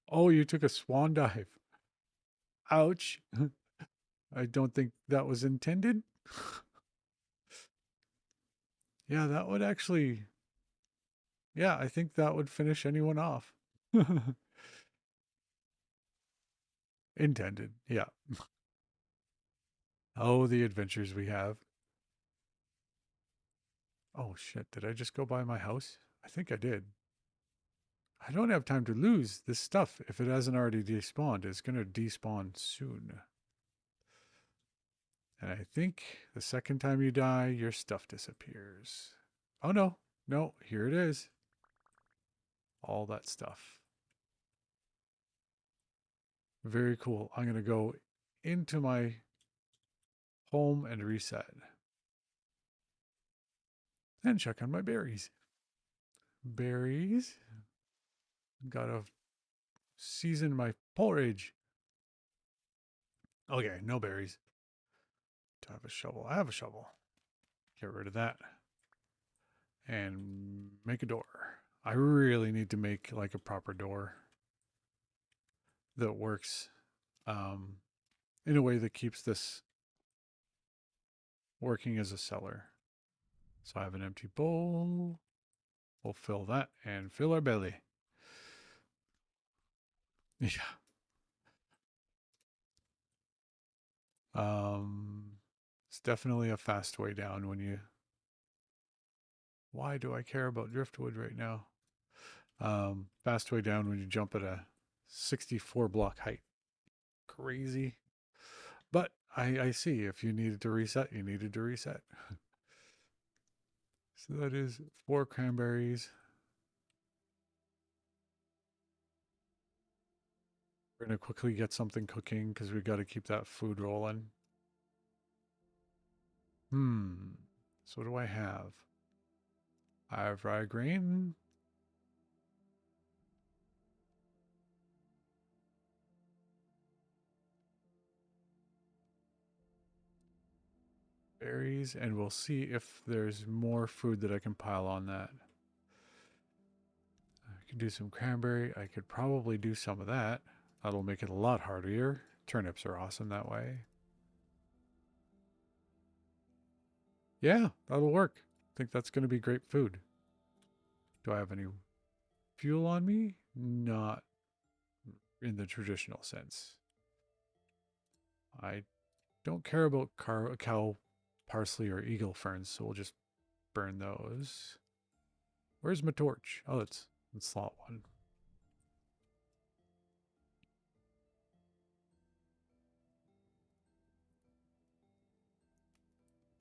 Oh, you took a swan dive. Ouch. I don't think that was intended. Yeah, that would actually, yeah, I think that would finish anyone off. Intended. Yeah. Oh, the adventures we have. Oh, shit. Did I just go by my house? I think I did. I don't have time to lose this stuff. If it hasn't already despawned, it's going to despawn soon. And I think the second time you die, your stuff disappears. Oh, no. No, here it is. All that stuff. Very cool. I'm going to go into my home and reset. And check on my berries. Berries. Gotta season my porridge. Okay, no berries. Do I have a shovel? I have a shovel. Get rid of that. And make a door. I really need to make like a proper door that works um, in a way that keeps this working as a cellar. So I have an empty bowl. We'll fill that and fill our belly. Yeah. It's definitely a fast way down when you. Why do I care about driftwood right now? Fast way down when you jump at a 64 block height. Crazy. But I see if you needed to reset, you needed to reset. So that is 4 cranberries. We're going to quickly get something cooking because we got to keep that food rolling. So what do I have? I have rye grain. Berries, and we'll see if there's more food that I can pile on that. I could do some cranberry. I could probably do some of that. That'll make it a lot harder. Turnips are awesome that way. Yeah, that'll work. I think that's going to be great food. Do I have any fuel on me? Not in the traditional sense. I don't care about cow parsley or eagle ferns, so we'll just burn those. Where's my torch? Oh, it's slot one.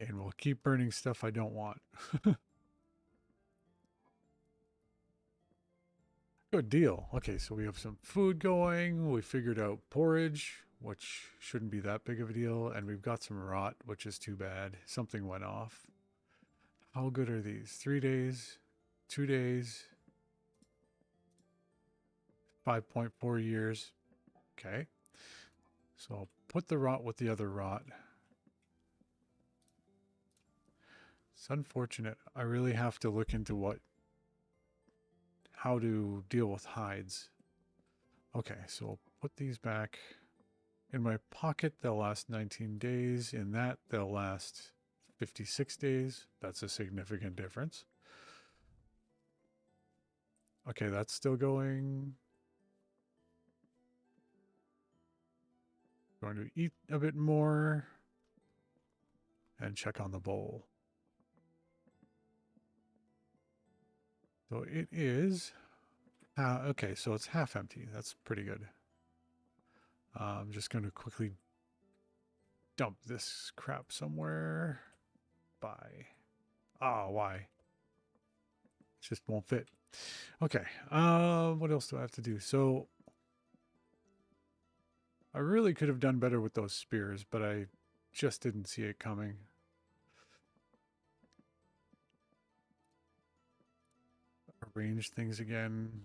And we'll keep burning stuff I don't want. Good deal. Okay, so we have some food going. We figured out porridge, which shouldn't be that big of a deal. And we've got some rot, which is too bad. Something went off. How good are these? 3 days, 2 days, 5.4 years. Okay. So I'll put the rot with the other rot. It's unfortunate. I really have to look into how to deal with hides. Okay, so I'll put these back in my pocket. They'll last 19 days. In that, they'll last 56 days. That's a significant difference. Okay, that's still going. Going to eat a bit more and check on the bowl. So it is. Okay, so it's half empty. That's pretty good. I'm just going to quickly dump this crap somewhere. Bye. Oh, why? It just won't fit. Okay. What else do I have to do? So I really could have done better with those spears, but I just didn't see it coming. Arrange things again.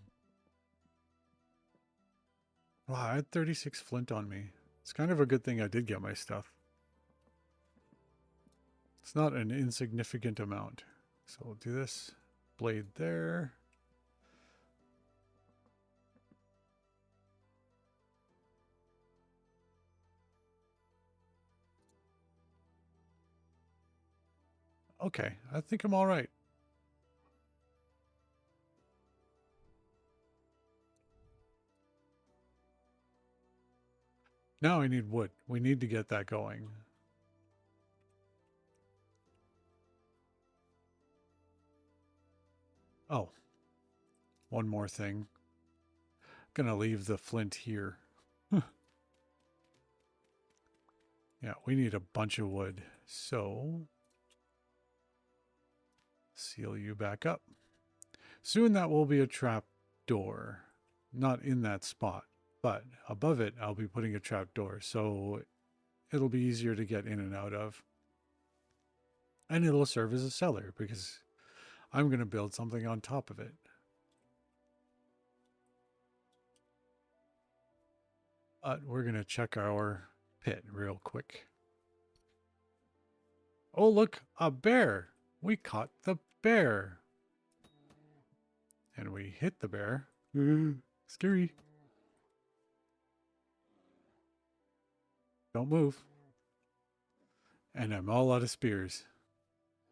Wow, I had 36 flint on me. It's kind of a good thing I did get my stuff. It's not an insignificant amount. So we'll do this. Blade there. Okay, I think I'm all right. Now I need wood. We need to get that going. Oh, one more thing. Gonna leave the flint here. Yeah, we need a bunch of wood. So, seal you back up. Soon that will be a trap door. Not in that spot, but above it I'll be putting a trap door. So it'll be easier to get in and out of. And it'll serve as a cellar because I'm going to build something on top of it. But we're going to check our pit real quick. Oh, look, a bear. We caught the bear. And we hit the bear. Scary. Don't move. And I'm all out of spears.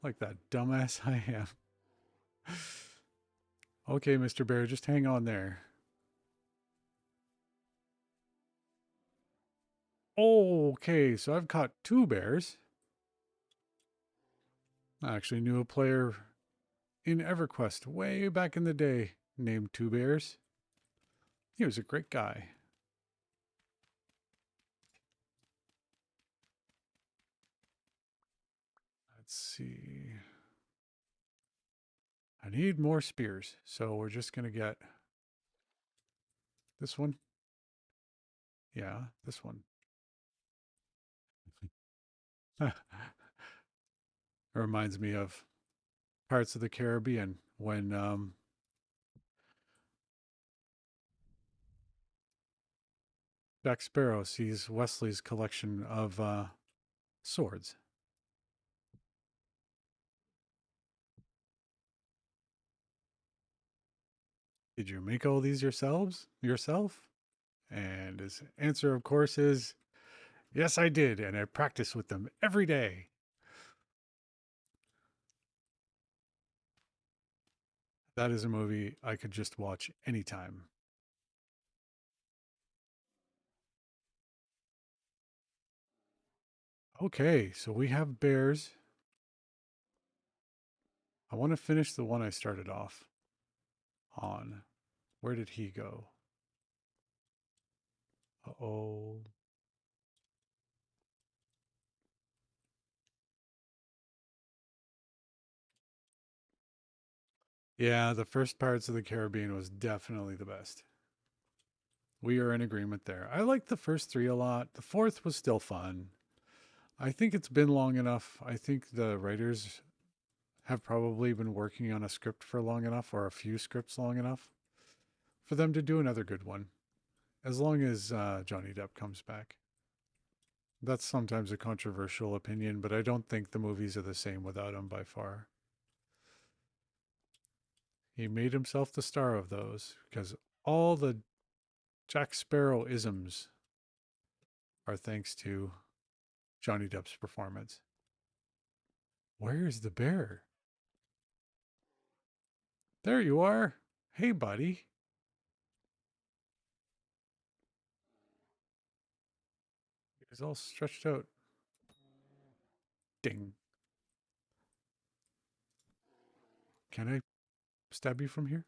Like that dumbass I am. Okay, Mr. Bear, just hang on there. Okay, so I've caught 2 bears. I actually knew a player in EverQuest way back in the day named 2 Bears. He was a great guy. Let's see. I need more spears, so we're just going to get this one. Yeah, this one. It reminds me of Pirates of the Caribbean when Jack Sparrow sees Wesley's collection of swords. Did you make all these yourself? And his answer, of course, is yes, I did, and I practice with them every day. That is a movie I could just watch anytime. Okay, so we have bears. I want to finish the one I started off on. Where did he go? Uh-oh. Yeah, the first Pirates of the Caribbean was definitely the best. We are in agreement there. I liked the first 3 a lot. The fourth was still fun. I think it's been long enough. I think the writers have probably been working on a script for long enough, or a few scripts long enough, for them to do another good one. As long as Johnny Depp comes back. That's sometimes a controversial opinion, but I don't think the movies are the same without him by far. He made himself the star of those because all the Jack Sparrow isms are thanks to Johnny Depp's performance. Where is the bear? There you are. Hey, buddy. He's all stretched out. Ding. Can I stab you from here?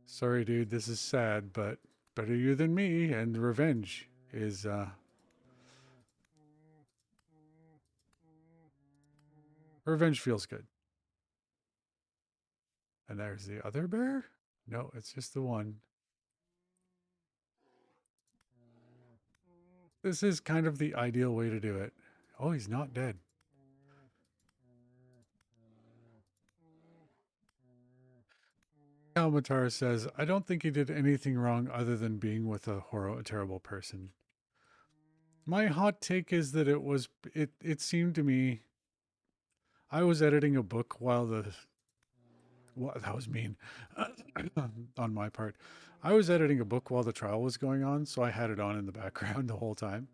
Sorry, dude. This is sad, but better you than me. And revenge is, revenge feels good. And there's the other bear? No, it's just the one. This is kind of the ideal way to do it. Oh, he's not dead. Kalmatar says, I don't think he did anything wrong other than being with a terrible person. My hot take is that it seemed to me I was editing a book while that was mean on my part. I was editing a book while the trial was going on, so I had it on in the background the whole time.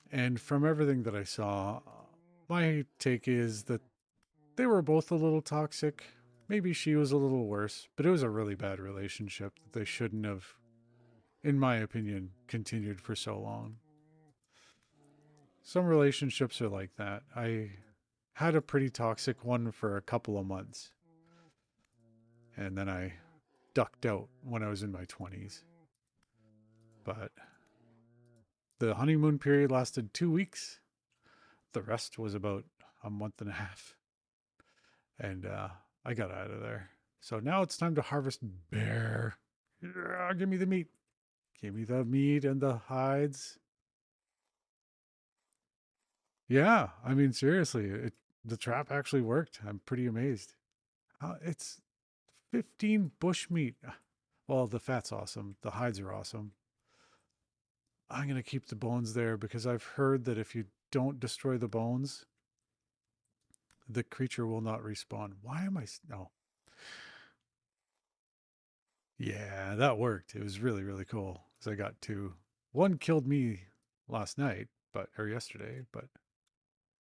And from everything that I saw, my take is that they were both a little toxic. Maybe she was a little worse, but it was a really bad relationship that they shouldn't have, in my opinion, continued for so long. Some relationships are like that. I had a pretty toxic one for a couple of months, and then I ducked out when I was in my 20s. But the honeymoon period lasted 2 weeks. The rest was about a month and a half. And I got out of there. So now it's time to harvest bear. Yeah, give me the meat. Give me the meat and the hides. Yeah, I mean seriously, the trap actually worked. I'm pretty amazed. It's 15 bush meat. Well, the fat's awesome. The hides are awesome. I'm going to keep the bones there because I've heard that if you don't destroy the bones, the creature will not respawn. Why am I? No. Yeah, that worked. It was really, really cool. Because I got two. One killed me last night, or yesterday, but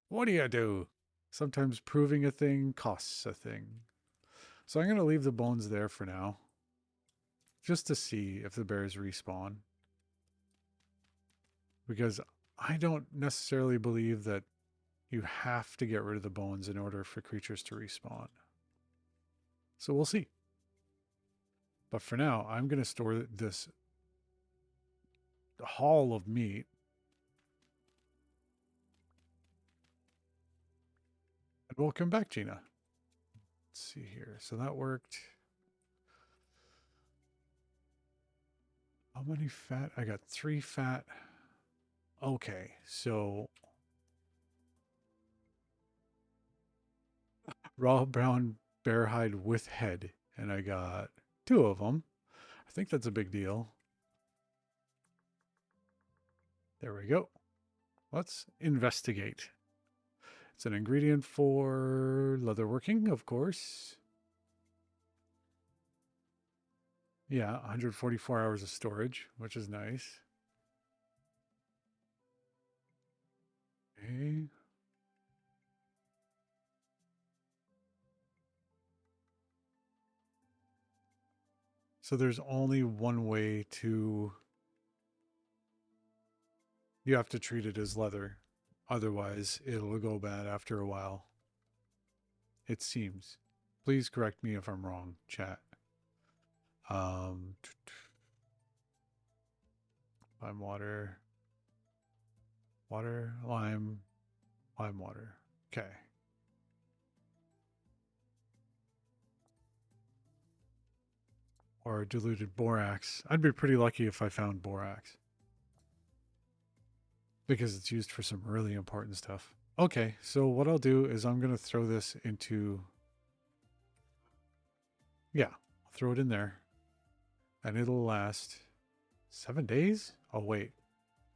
what do you do? Sometimes proving a thing costs a thing. So I'm going to leave the bones there for now, just to see if the bears respawn. Because I don't necessarily believe that you have to get rid of the bones in order for creatures to respawn. So we'll see. But for now, I'm going to store this haul of meat. And we'll come back, Gina. Let's see here. So that worked. How many fat? I got 3 fat. Okay, so raw brown bear hide with head. And I got 2 of them. I think that's a big deal. There we go. Let's investigate. It's an ingredient for leatherworking, of course. Yeah, 144 hours of storage, which is nice. Okay. So there's only one way to... You have to treat it as leather. Otherwise, it'll go bad after a while. It seems. Please correct me if I'm wrong, chat. Lime water. Water, lime, lime water. Okay. Or diluted borax. I'd be pretty lucky if I found borax. Because it's used for some really important stuff. Okay, so what I'll do is I'm going to throw this into... Yeah, I'll throw it in there. And it'll last 7 days? Oh, wait.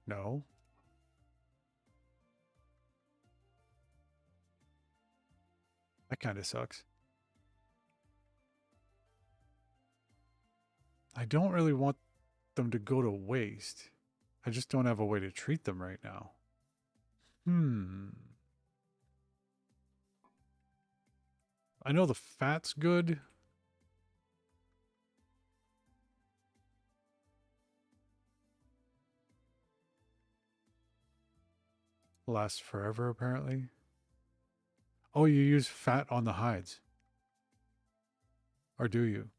No. That kind of sucks. I don't really want them to go to waste. I just don't have a way to treat them right now. I know the fat's good. Lasts forever, apparently. Oh, you use fat on the hides. Or do you?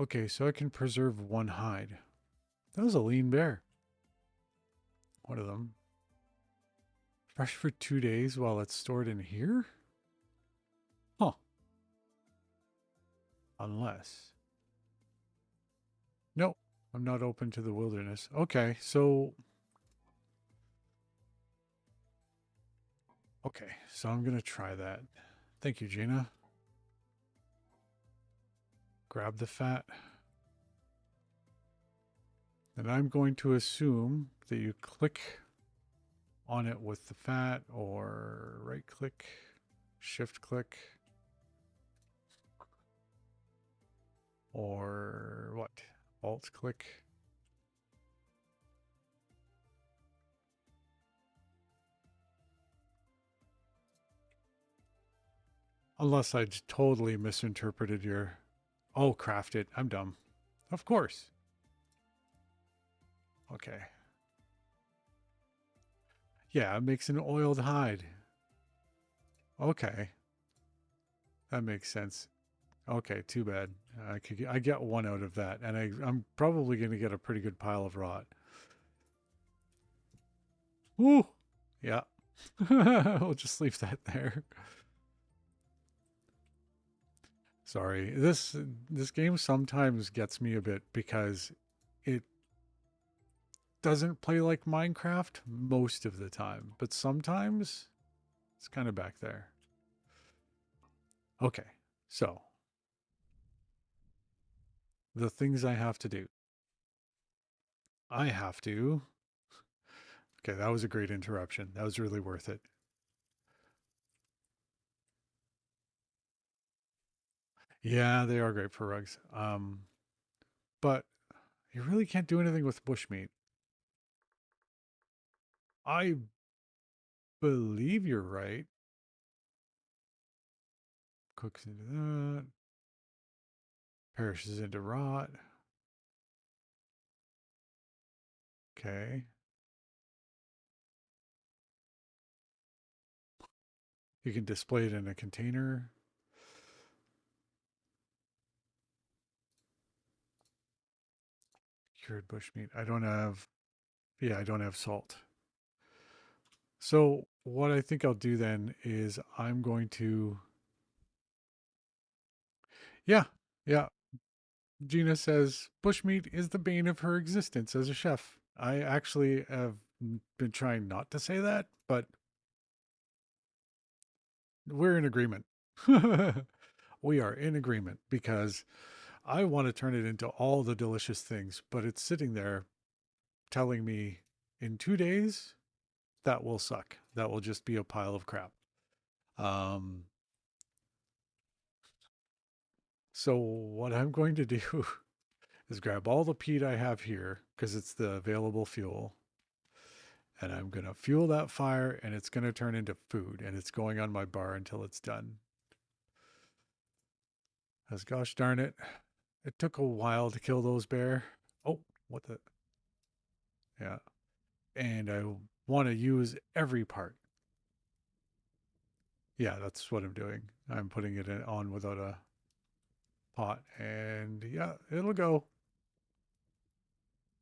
Okay, so I can preserve one hide. That was a lean bear. One of them. Fresh for 2 days while it's stored in here? Huh. Unless. Nope. I'm not open to the wilderness. Okay, so. Okay, so I'm going to try that. Thank you, Gina. Grab the fat. And I'm going to assume that you click on it with the fat or right click, shift click, or what? Alt click. Unless I totally misinterpreted your. Oh, craft it. I'm dumb. Of course. Okay. Yeah, it makes an oiled hide. Okay. That makes sense. Okay, too bad. I get one out of that, and I'm probably going to get a pretty good pile of rot. Woo! Yeah. We'll just leave that there. Sorry. This game sometimes gets me a bit because it doesn't play like Minecraft most of the time, but sometimes it's kind of back there. Okay. So, the things I have to do. I have to. Okay, that was a great interruption. That was really worth it. Yeah, they are great for rugs. But you really can't do anything with bushmeat. I believe you're right. Cooks into that. Perishes into rot. Okay. You can display it in a container. Cured bushmeat. I don't have, yeah, I don't have salt. So what I think I'll do then is I'm going to, yeah, yeah. Gina says bushmeat is the bane of her existence as a chef. I actually have been trying not to say that, but we're in agreement. We are in agreement because I want to turn it into all the delicious things, but it's sitting there telling me in 2 days that will suck. That will just be a pile of crap. Um, so what I'm going to do is grab all the peat I have here because it's the available fuel. And I'm going to fuel that fire and it's going to turn into food and it's going on my bar until it's done. As gosh darn it, it took a while to kill those bear. Oh, what the? Yeah. And I want to use every part. Yeah, that's what I'm doing. I'm putting it on without a pot. And yeah, it'll go.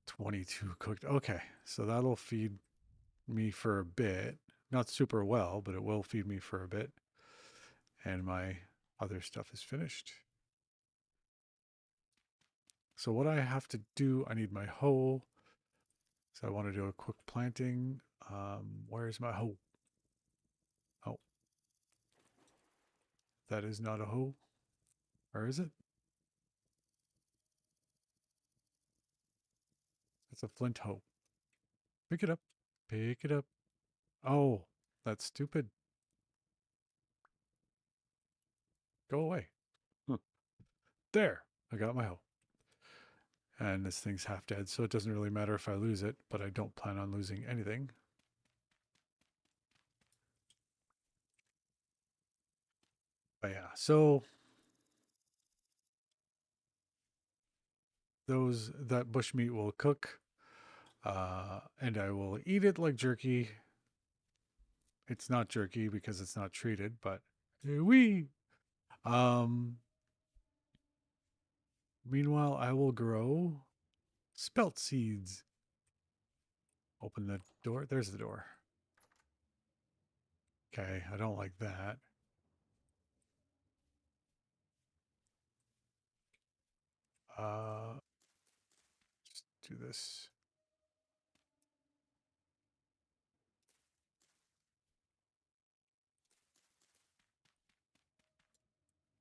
22 cooked. Okay, so that'll feed me for a bit. Not super well, but it will feed me for a bit. And my other stuff is finished. So what I have to do, I need my hoe. So I want to do a quick planting. Where's my hoe? Oh, that is not a hoe. Or is it? It's a flint hoe. Pick it up. Pick it up. Oh, that's stupid. Go away. Huh. There. I got my hoe. And this thing's half dead, so it doesn't really matter if I lose it, but I don't plan on losing anything. But yeah, so that bushmeat will cook, and I will eat it like jerky. It's not jerky because it's not treated, but we. Um, Meanwhile, I will grow spelt seeds. Open the door. There's the door. Okay, I don't like that. Just do this.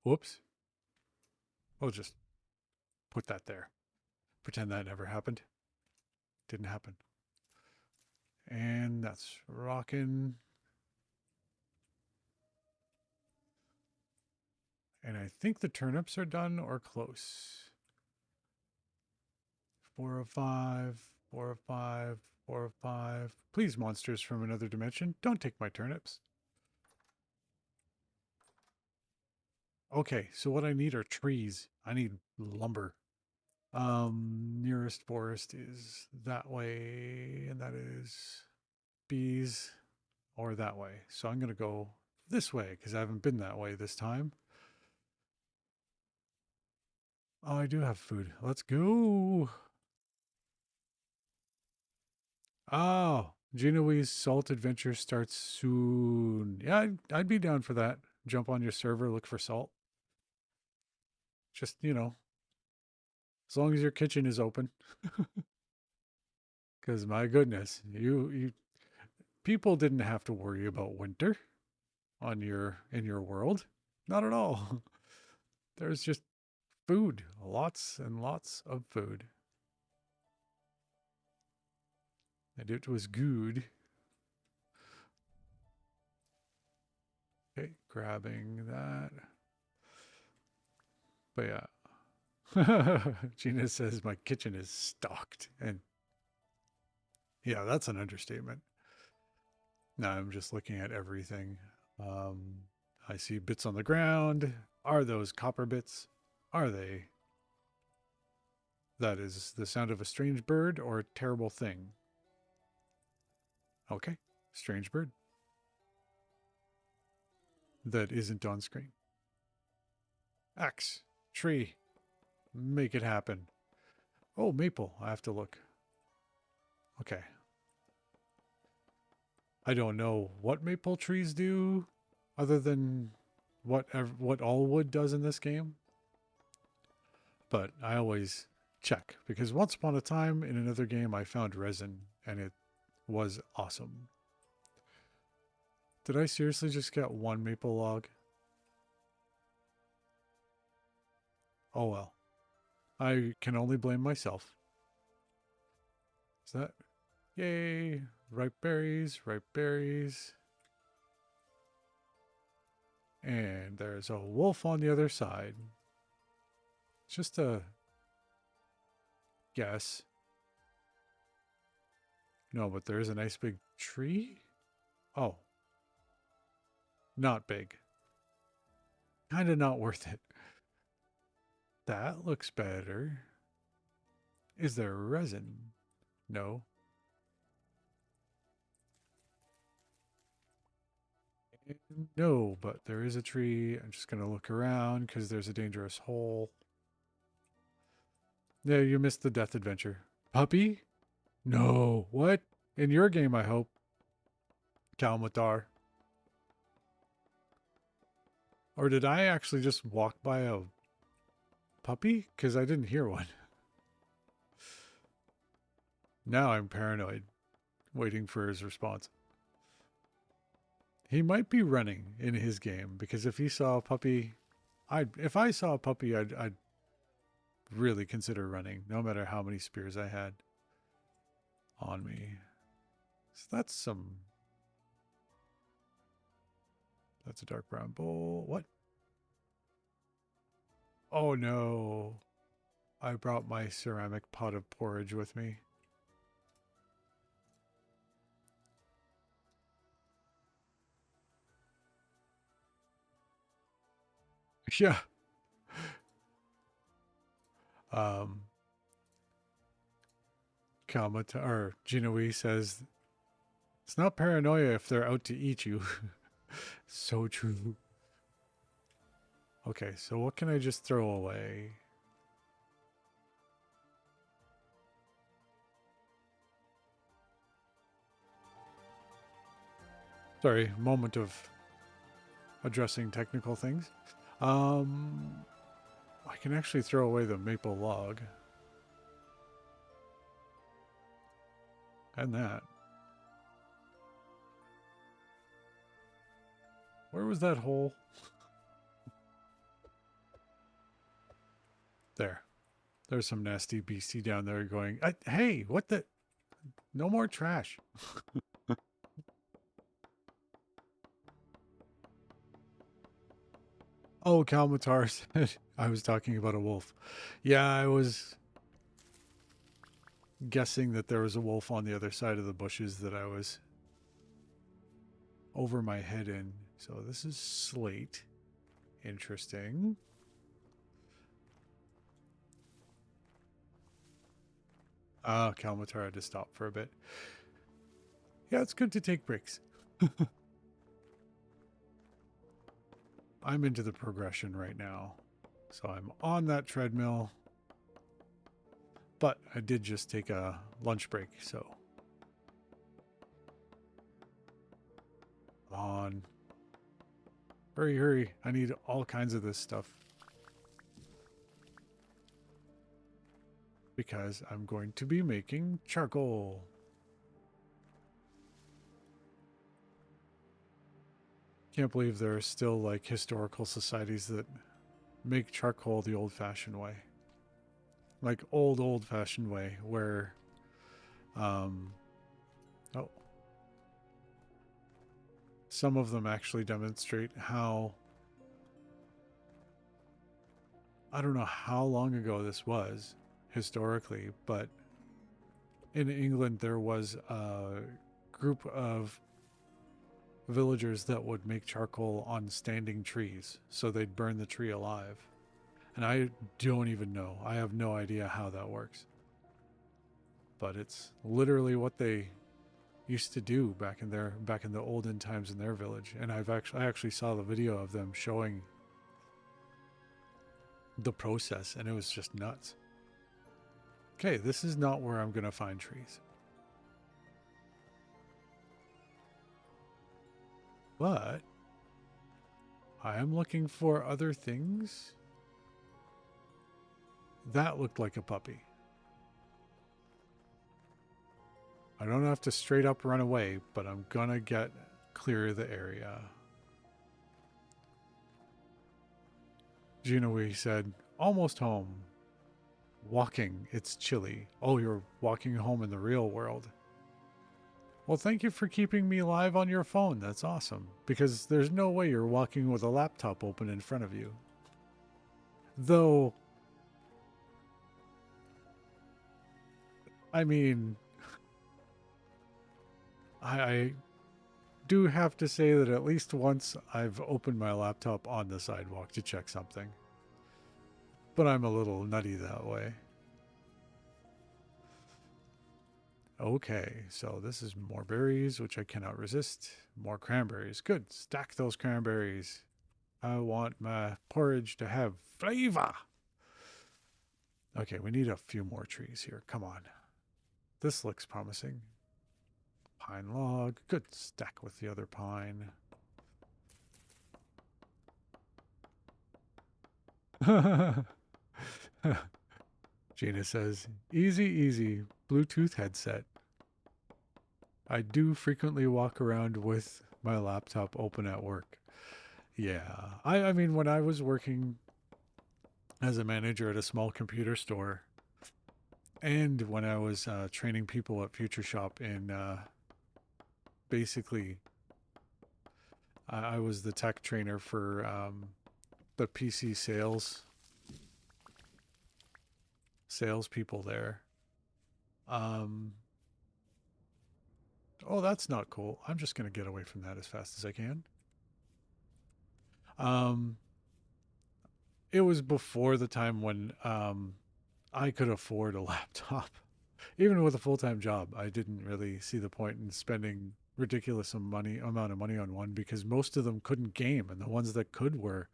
Whoops. We'll just put that there. Pretend that never happened. Didn't happen. And that's rocking. And I think the turnips are done or close. 4 of 5, 4 of 5, 4 of 5. Please, monsters from another dimension, don't take my turnips. Okay, so what I need are trees. I need lumber. Nearest forest is that way, and that is bees or that way. So I'm gonna go this way because I haven't been that way this time. Oh, I do have food. Let's go. Oh, Genoese Salt Adventure starts soon. Yeah, I'd be down for that. Jump on your server, look for salt. Just, as long as your kitchen is open. Because my goodness, you people didn't have to worry about winter in your world. Not at all. There's just food, lots and lots of food. And it was good. Okay, grabbing that. But yeah. Gina says my kitchen is stocked. And yeah, that's an understatement. Now I'm just looking at everything. Um, I see bits on the ground. Are those copper bits? Are they? That is the sound of a strange bird or a terrible thing. Okay, strange bird. That isn't on screen. Axe, tree, make it happen. Oh, maple. I have to look. Okay. I don't know what maple trees do other than what all wood does in this game. But I always check because once upon a time in another game I found resin and it was awesome. Did I seriously just get one maple log? Oh well. I can only blame myself. Is that? Yay! Ripe berries, ripe berries. And there's a wolf on the other side. Just a guess. No, but there is a nice big tree. Oh, not big. Kind of not worth it. That looks better. Is there resin? No. No, but there is a tree. I'm just going to look around because there's a dangerous hole. Yeah, you missed the death adventure. Puppy? No. What? In your game, I hope. Kalmatar. Or did I actually just walk by a puppy? Because I didn't hear one. Now I'm paranoid, waiting for his response. He might be running in his game because if he saw a puppy, if I saw a puppy, I'd really consider running, no matter how many spears I had on me. So that's a dark brown bowl. What? Oh no. I brought my ceramic pot of porridge with me. Yeah. Um, Kamata or Jinoi says it's not paranoia if they're out to eat you. So true. Okay, so what can I just throw away? Sorry, moment of addressing technical things. Um, I can actually throw away the maple log. And that. Where was that hole? There. There's some nasty beastie down there going, hey, what the? No more trash. Oh, Kalmatar said I was talking about a wolf. Yeah, I was guessing that there was a wolf on the other side of the bushes that I was over my head in. So this is slate. Interesting. Ah, Kalmatar had to stop for a bit. Yeah, it's good to take breaks. I'm into the progression right now. So I'm on that treadmill. But I did just take a lunch break, so. Come on. Hurry, hurry. I need all kinds of this stuff. Because I'm going to be making charcoal. Can't believe there are still like historical societies that make charcoal the old-fashioned way. Like old-fashioned way where um oh, some of them actually demonstrate how I don't know how long ago this was historically, but in England there was a group of villagers that would make charcoal on standing trees. So they'd burn the tree alive. And I don't even know. I have no idea how that works. But it's literally what they used to do back in the olden times in their village. And I actually saw the video of them showing the process and it was just nuts. Okay, this is not where I'm going to find trees. But I am looking for other things. That looked like a puppy. I don't have to straight up run away, but I'm gonna clear the area. Jinoi said, almost home. Walking, it's chilly. Oh, you're walking home in the real world. Well, thank you for keeping me live on your phone. That's awesome. Because there's no way you're walking with a laptop open in front of you. Though, I mean, I do have to say that at least once I've opened my laptop on the sidewalk to check something. But I'm a little nutty that way. Okay, so this is more berries, which I cannot resist. More cranberries. Good. Stack those cranberries. I want my porridge to have flavor. Okay, we need a few more trees here. Come on. This looks promising. Pine log. Good. Stack with the other pine. Gina says, easy, easy. Bluetooth headset. I do frequently walk around with my laptop open at work. Yeah. I mean, when I was working as a manager at a small computer store, and when I was training people at Future Shop in basically, I was the tech trainer for the PC salespeople there. Um, oh, that's not cool. I'm just going to get away from that as fast as I can. Um, it was before the time when I could afford a laptop. Even with a full-time job, I didn't really see the point in spending ridiculous amount of money on one because most of them couldn't game, and the ones that could were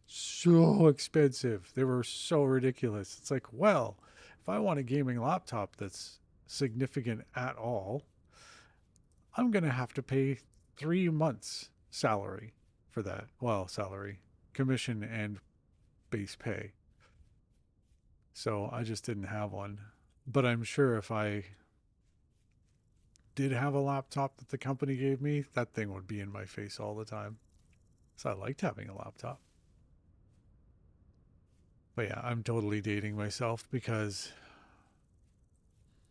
so expensive. They were so ridiculous. It's like, well, if I want a gaming laptop that's significant at all, I'm going to have to pay 3 months salary for that. Well, salary, commission, and base pay. So I just didn't have one. But I'm sure if I did have a laptop that the company gave me, that thing would be in my face all the time. So I liked having a laptop. But yeah, I'm totally dating myself because,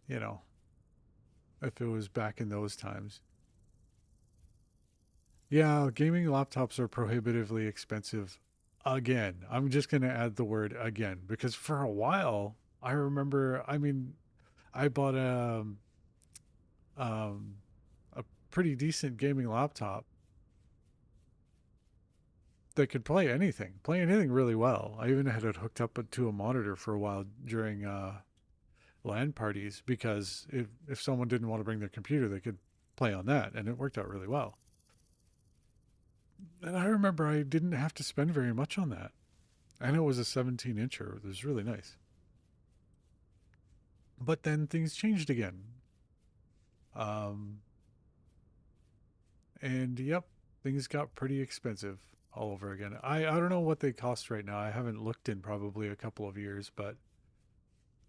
you know, if it was back in those times. Yeah, gaming laptops are prohibitively expensive again. I'm just going to add the word again because for a while, I remember, I mean, I bought um, a pretty decent gaming laptop that could play anything really well. I even had it hooked up to a monitor for a while during LAN parties because if someone didn't want to bring their computer, they could play on that, and it worked out really well. And I remember I didn't have to spend very much on that. And it was a 17-incher. It was really nice. But then things changed again. Um, and yep, things got pretty expensive all over again. I don't know what they cost right now. I haven't looked in probably a couple of years, but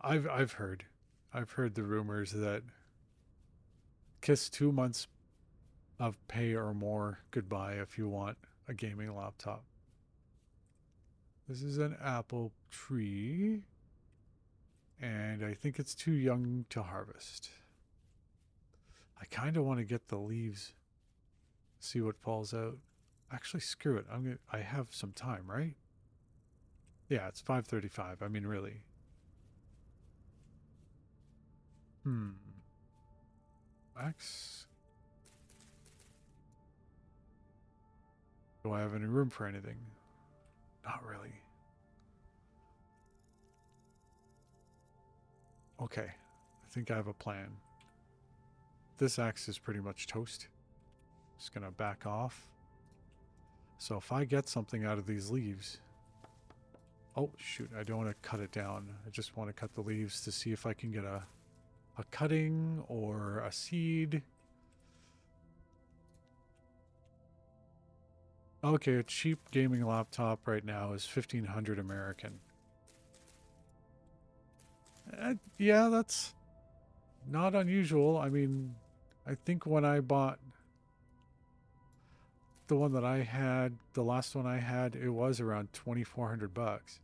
I've heard. I've heard the rumors that kiss 2 months of pay or more goodbye if you want a gaming laptop. This is an apple tree, and I think it's too young to harvest. I kind of want to get the leaves, see what falls out. Actually, screw it. I have some time, right? Yeah, it's 5:35. I mean, really. Hmm. Max, do I have any room for anything? Not really. Okay, I think I have a plan. This axe is pretty much toast. Just gonna back off. So if I get something out of these leaves, oh shoot, I don't want to cut it down. I just want to cut the leaves to see if I can get a cutting or a seed. Okay, a cheap gaming laptop right now is 1,500 American. Yeah, that's not unusual. I mean, I think when I bought the one that I had, the last one I had, it was around 2,400 bucks,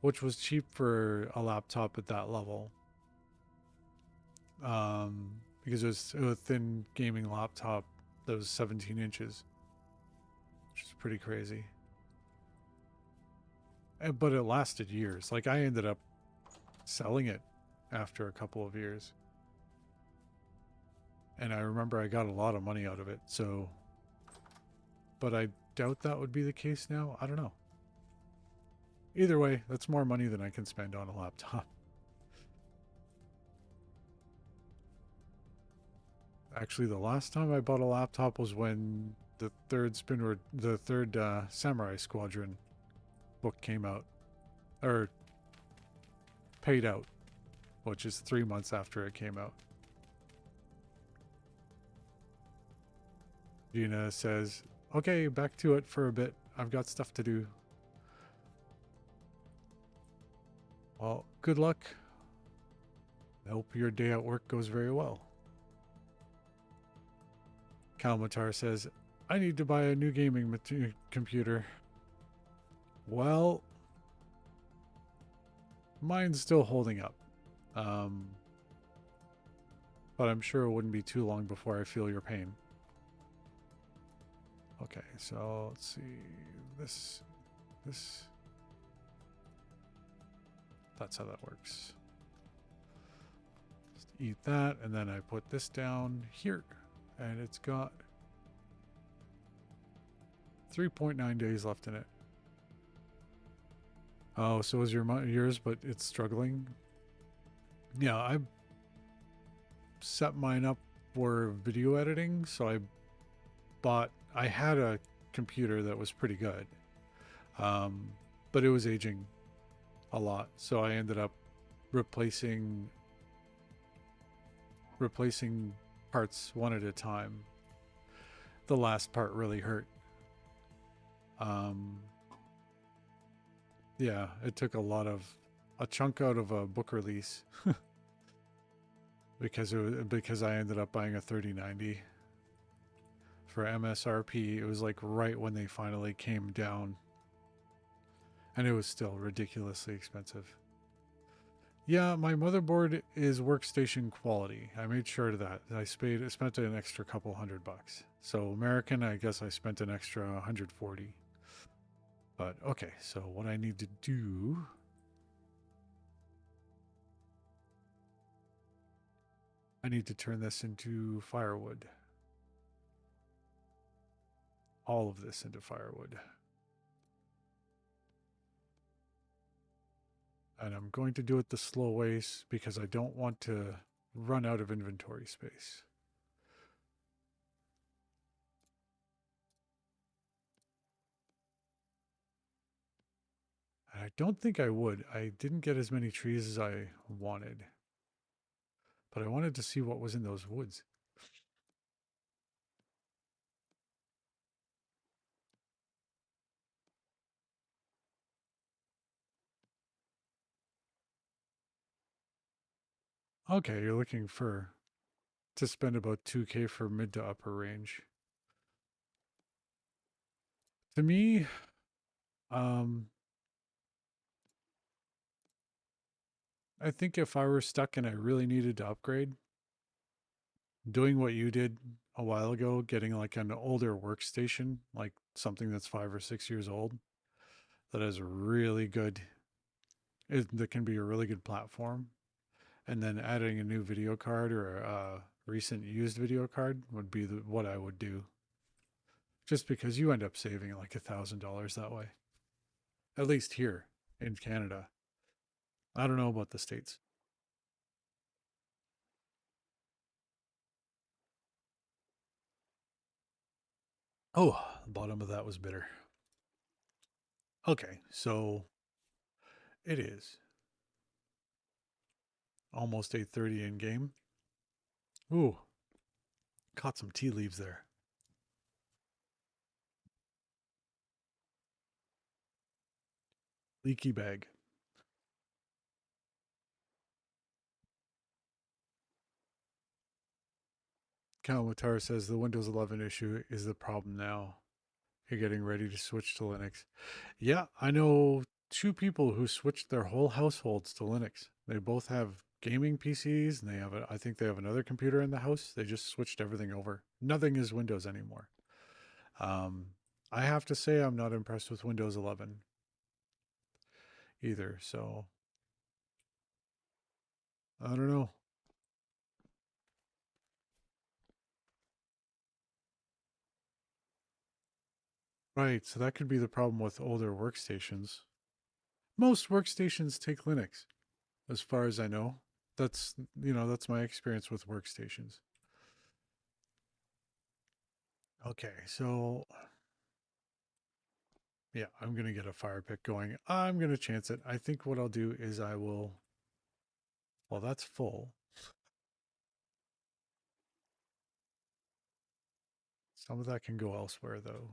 which was cheap for a laptop at that level. Because it was a thin gaming laptop that was 17 inches, which is pretty crazy. But it lasted years. Like I ended up selling it after a couple of years. And I remember I got a lot of money out of it. So, but I doubt that would be the case now. I don't know. Either way, that's more money than I can spend on a laptop. Actually, the last time I bought a laptop was when the third Samurai Squadron book came out, or paid out, which is 3 months after it came out. Gina says, okay, back to it for a bit. I've got stuff to do. Well, good luck. I hope your day at work goes very well. Kalmatar says, I need to buy a new gaming computer. Well, mine's still holding up. But I'm sure it wouldn't be too long before I feel your pain. Okay, so let's see. This. That's how that works. Just eat that, and then I put this down here. And it's got 3.9 days left in it. Oh, so is yours, but it's struggling. Yeah, I set mine up for video editing, so I had a computer that was pretty good, um, but it was aging a lot, so I ended up replacing replacing parts one at a time. The last part really hurt. Um, yeah, it took a chunk out of a book release because I ended up buying a 3090 for MSRP. It was like right when they finally came down, and it was still ridiculously expensive. Yeah, my motherboard is workstation quality. I made sure of that. Spent an extra couple $100. So American, I guess I spent an extra 140. But okay, so what I need to do, I need to turn this into firewood. All of this into firewood. And I'm going to do it the slow ways because I don't want to run out of inventory space. And I don't think I would. I didn't get as many trees as I wanted, but I wanted to see what was in those woods. Okay, you're looking for to spend about 2K for mid to upper range. To me, um, I think if I were stuck and I really needed to upgrade, doing what you did a while ago, getting like an older workstation, like something that's 5 or 6 years old, that has a really good, that can be a really good platform, and then adding a new video card or a recent used video card would be what I would do. Just because you end up saving like $1,000 that way, at least here in Canada. I don't know about the States. Oh, the bottom of that was bitter. Okay, so it is almost 8:30 in game. Ooh, caught some tea leaves there. Leaky bag. Kawatara says the Windows 11 issue is the problem now. You're getting ready to switch to Linux. Yeah, I know two people who switched their whole households to Linux. They both have gaming PCs and I think they have another computer in the house. They just switched everything over. Nothing is Windows anymore. Um, I have to say I'm not impressed with Windows 11 either. So I don't know. Right. So that could be the problem with older workstations. Most workstations take Linux, as far as I know. That's my experience with workstations. Okay. So yeah, I'm going to get a fire pit going. I'm going to chance it. I think what I'll do is well, that's full. Some of that can go elsewhere though.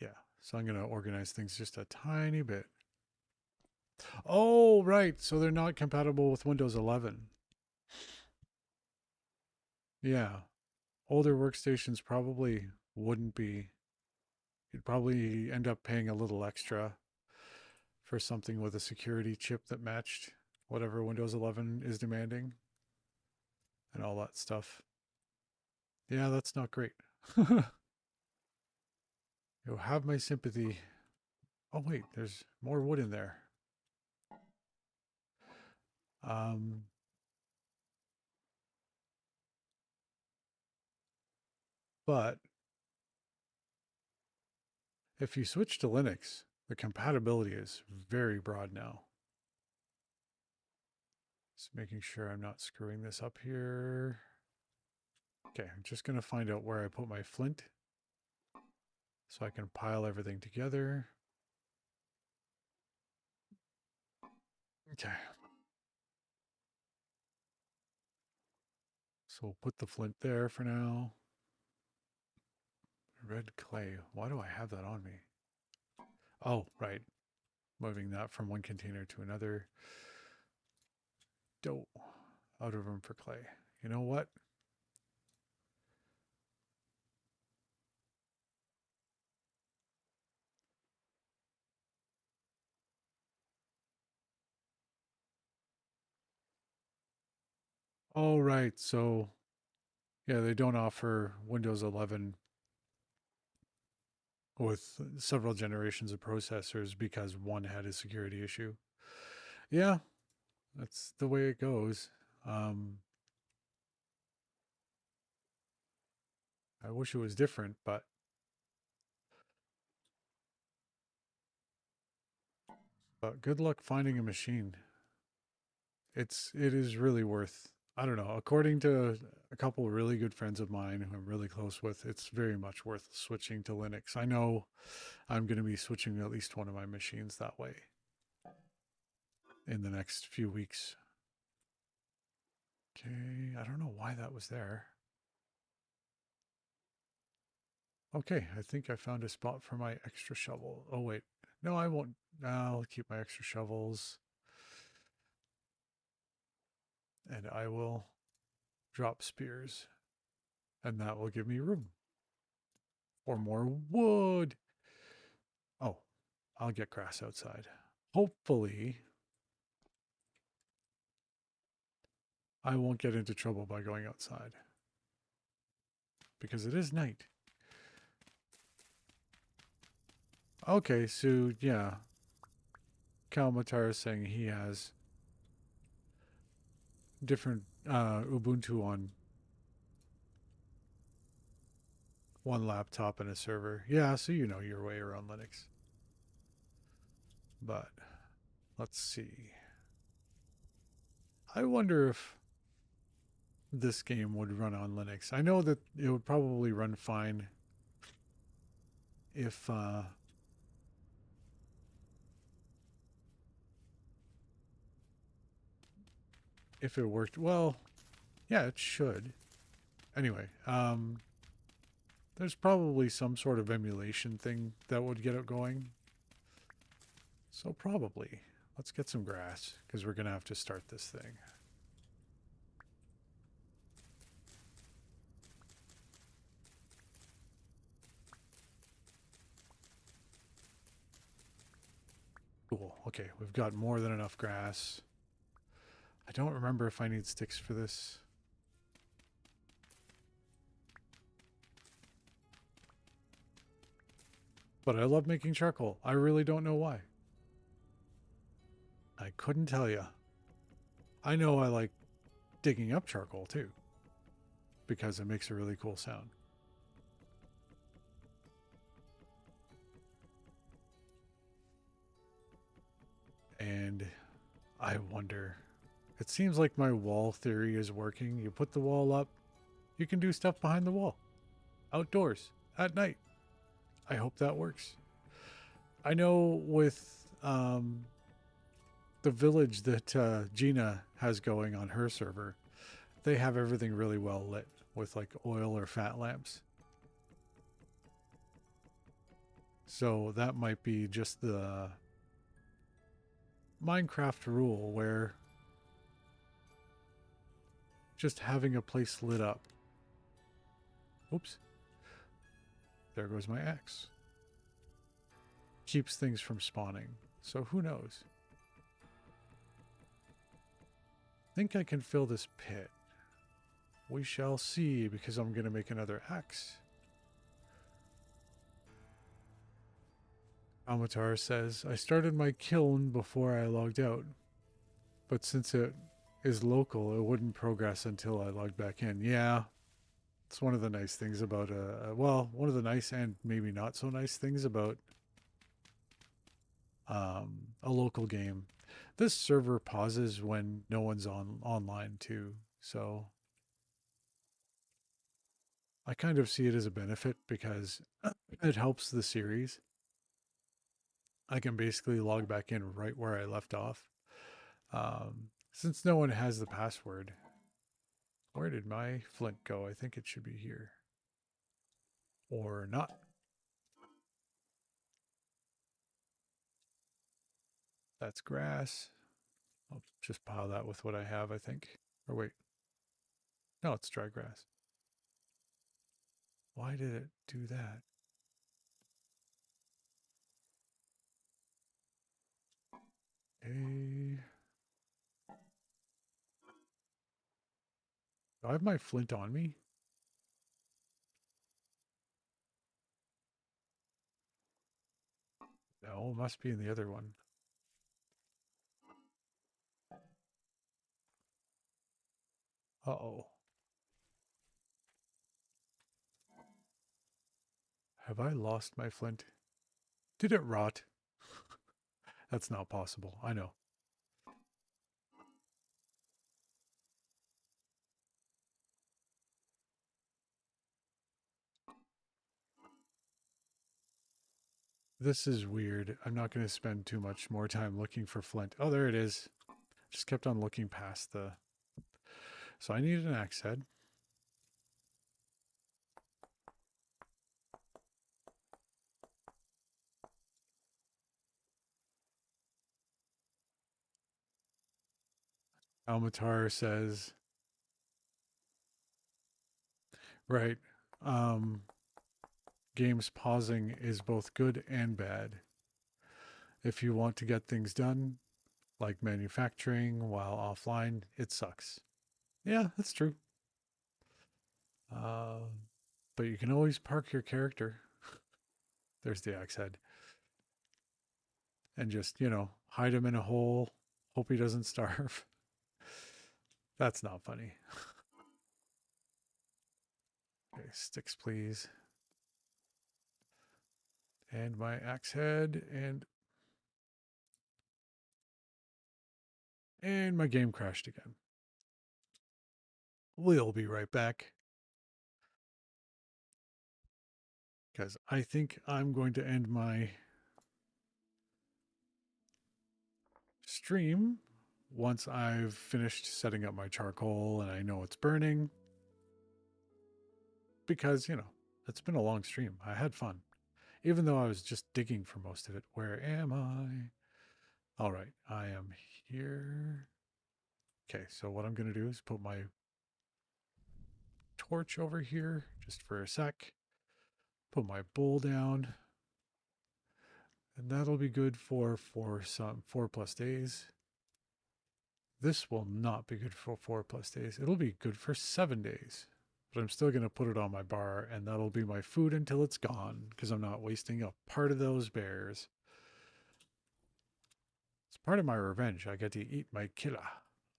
Yeah. So I'm going to organize things just a tiny bit. Oh, right. So they're not compatible with Windows 11. Yeah. Older workstations probably wouldn't be. You'd probably end up paying a little extra for something with a security chip that matched whatever Windows 11 is demanding and all that stuff. Yeah, that's not great. You'll have my sympathy. Oh, wait, there's more wood in there. Um, but if you switch to Linux, The compatibility is very broad now. Just making sure I'm not screwing this up here. Okay, I'm just going to find out where I put my flint so I can pile everything together. Okay. So we'll put the flint there for now. Red clay. Why do I have that on me? Oh, right. Moving that from one container to another. Dope. Out of room for clay. You know what? Oh, right. So, yeah, they don't offer Windows 11 with several generations of processors because one had a security issue. Yeah, that's the way it goes. Um, I wish it was different, but good luck finding a machine. It is really worth. I don't know. According to a couple of really good friends of mine who I'm really close with, it's very much worth switching to Linux. I know I'm going to be switching at least one of my machines that way in the next few weeks. Okay, I don't know why that was there. Okay, I think I found a spot for my extra shovel. Oh, wait. No, I won't. I'll keep my extra shovels. And I will drop spears. And that will give me room for more wood. Oh, I'll get grass outside. Hopefully, I won't get into trouble by going outside. Because it is night. Okay, so yeah. Kalmatar is saying he has different Ubuntu on one laptop and a server. Yeah, so you know your way around Linux. But let's see. I wonder if this game would run on Linux. I know that it would probably run fine if it worked well. Yeah, it should. Anyway, there's probably some sort of emulation thing that would get it going. So probably. Let's get some grass because we're going to have to start this thing. Cool. Okay, we've got more than enough grass. I don't remember if I need sticks for this. But I love making charcoal. I really don't know why. I couldn't tell you. I know I like digging up charcoal too, because it makes a really cool sound. And I wonder, it seems like my wall theory is working. You put the wall up, you can do stuff behind the wall, outdoors, at night. I hope that works. I know with the village that Gina has going on her server, they have everything really well lit with like oil or fat lamps. So that might be just the Minecraft rule where just having a place lit up. Oops. There goes my axe. Keeps things from spawning. So who knows? Think I can fill this pit. We shall see because I'm going to make another axe. Amatar says, I started my kiln before I logged out. But since it is local, it wouldn't progress until I logged back in. Yeah, it's one of the nice things about, well, one of the nice and maybe not so nice things about a local game. This server pauses when no one's online too, so I kind of see it as a benefit because it helps the series. I can basically log back in right where I left off. Since no one has the password, where did my flint go? I think it should be here. Or not. That's grass. I'll just pile that with what I have, I think. Or wait. No, it's dry grass. Why did it do that? Hey. Do I have my flint on me? No, it must be in the other one. Uh-oh. Have I lost my flint? Did it rot? That's not possible. I know. This is weird. I'm not going to spend too much more time looking for flint. Oh, there it is. Just kept on looking past the... So I need an axe head. Almatar says... Right. Um, games pausing is both good and bad. If you want to get things done, like manufacturing while offline, it sucks. Yeah, that's true. Uh, but you can always park your character. There's the axe head. And just, hide him in a hole, hope he doesn't starve. That's not funny. Okay, sticks, please. And my axe head, and my game crashed again. We'll be right back. Because I think I'm going to end my stream once I've finished setting up my charcoal and I know it's burning. Because, it's been a long stream. I had fun. Even though I was just digging for most of it. Where am I? All right, I am here. Okay, so what I'm going to do is put my torch over here just for a sec. Put my bowl down. And that'll be good for 4+ days. This will not be good for 4+ days. It'll be good for 7 days. But I'm still going to put it on my bar, and that'll be my food until it's gone, because I'm not wasting a part of those bears. It's part of my revenge. I get to eat my killer.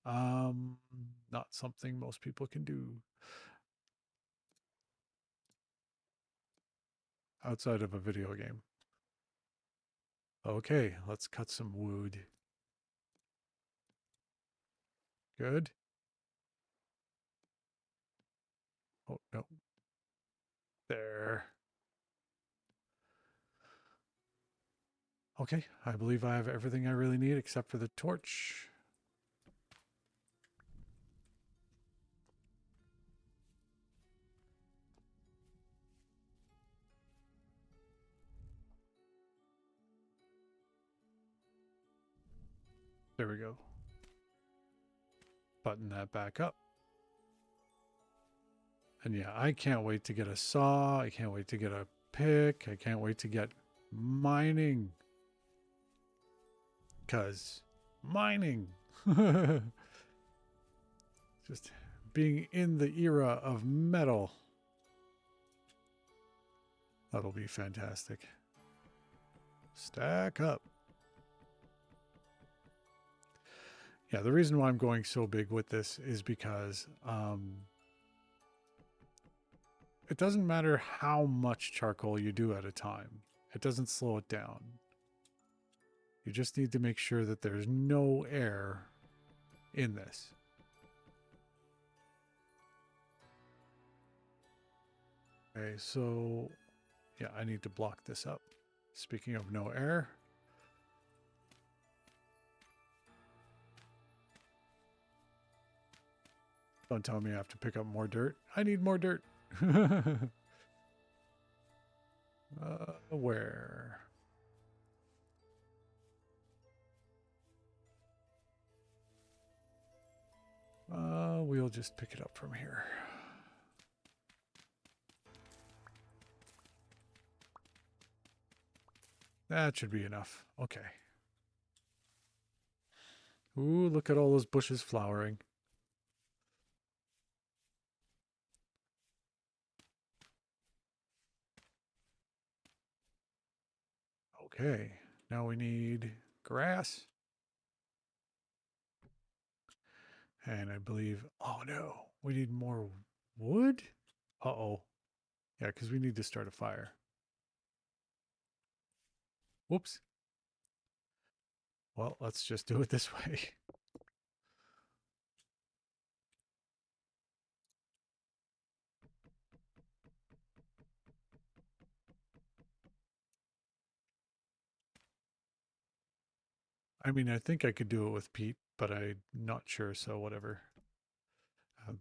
Not something most people can do. Outside of a video game. Okay, let's cut some wood. Good. Oh, no. There. Okay, I believe I have everything I really need except for the torch. There we go. Button that back up. And yeah, I can't wait to get a saw. I can't wait to get a pick. I can't wait to get mining. Because mining. Just being in the era of metal. That'll be fantastic. Stack up. Yeah, the reason why I'm going so big with this is because it doesn't matter how much charcoal you do at a time. It doesn't slow it down. You just need to make sure that there's no air in this. Okay, so yeah, I need to block this up. Speaking of no air, don't tell me I have to pick up more dirt. I need more dirt. Where? We'll just pick it up from here. That should be enough. Okay. Ooh, look at all those bushes flowering. Okay, now we need grass. And I believe, oh no, we need more wood? Uh-oh. Yeah, because we need to start a fire. Whoops. Well, let's just do it this way. I mean, I think I could do it with peat, but I'm not sure, so whatever.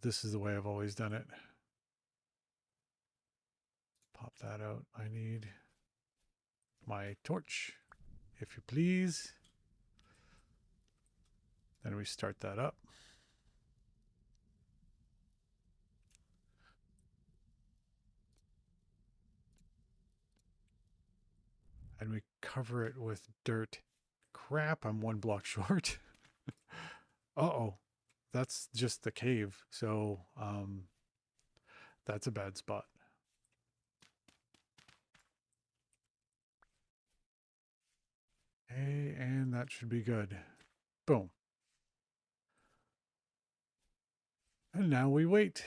This is the way I've always done it. Pop that out. I need my torch, if you please. Then we start that up. And we cover it with dirt. Crap, I'm one block short. Uh-oh. That's just the cave. So, that's a bad spot. Okay, and that should be good. Boom. And now we wait.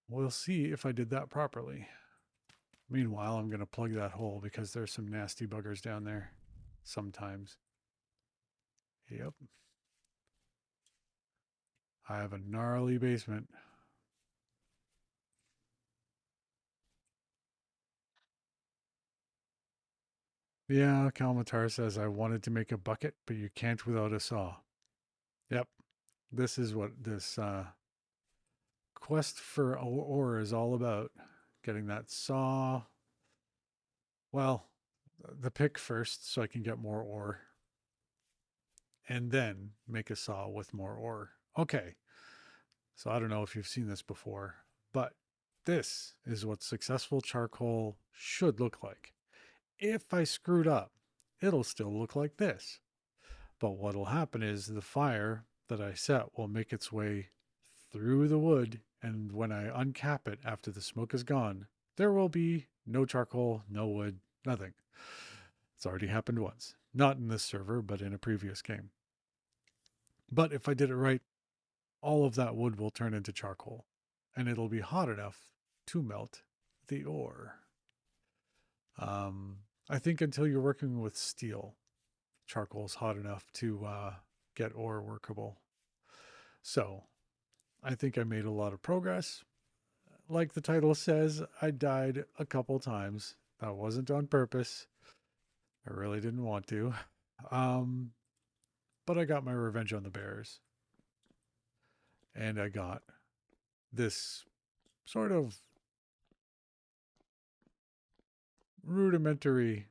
We'll see if I did that properly. Meanwhile, I'm going to plug that hole because there's some nasty buggers down there sometimes. Yep. I have a gnarly basement. Yeah, Kalmatar says I wanted to make a bucket, but you can't without a saw. Yep. This is what this quest for ore is all about. Getting that saw. Well, the pick first so I can get more ore. And then make a saw with more ore. Okay. So I don't know if you've seen this before, but this is what successful charcoal should look like. If I screwed up, it'll still look like this. But what'll happen is the fire that I set will make its way through the wood, and when I uncap it after the smoke is gone, there will be no charcoal, no wood, nothing. It's already happened once. Not in this server, but in a previous game. But if I did it right, all of that wood will turn into charcoal, and it'll be hot enough to melt the ore. I think until you're working with steel, charcoal is hot enough to get ore workable. So I think I made a lot of progress. Like the title says, I died a couple times. That wasn't on purpose. I really didn't want to. Um, but I got my revenge on the bears. And I got this sort of rudimentary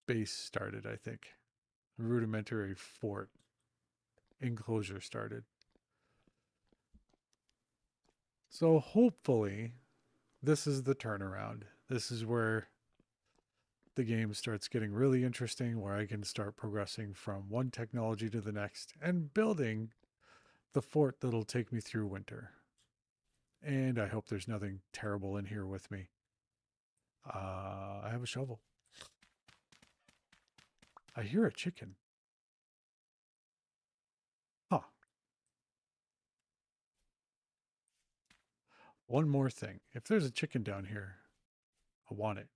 base started, I think. Rudimentary fort enclosure started. So hopefully, this is the turnaround. This is where the game starts getting really interesting, where I can start progressing from one technology to the next and building the fort that'll take me through winter. And I hope there's nothing terrible in here with me. I have a shovel. I hear a chicken. Huh. One more thing. If there's a chicken down here, I want it.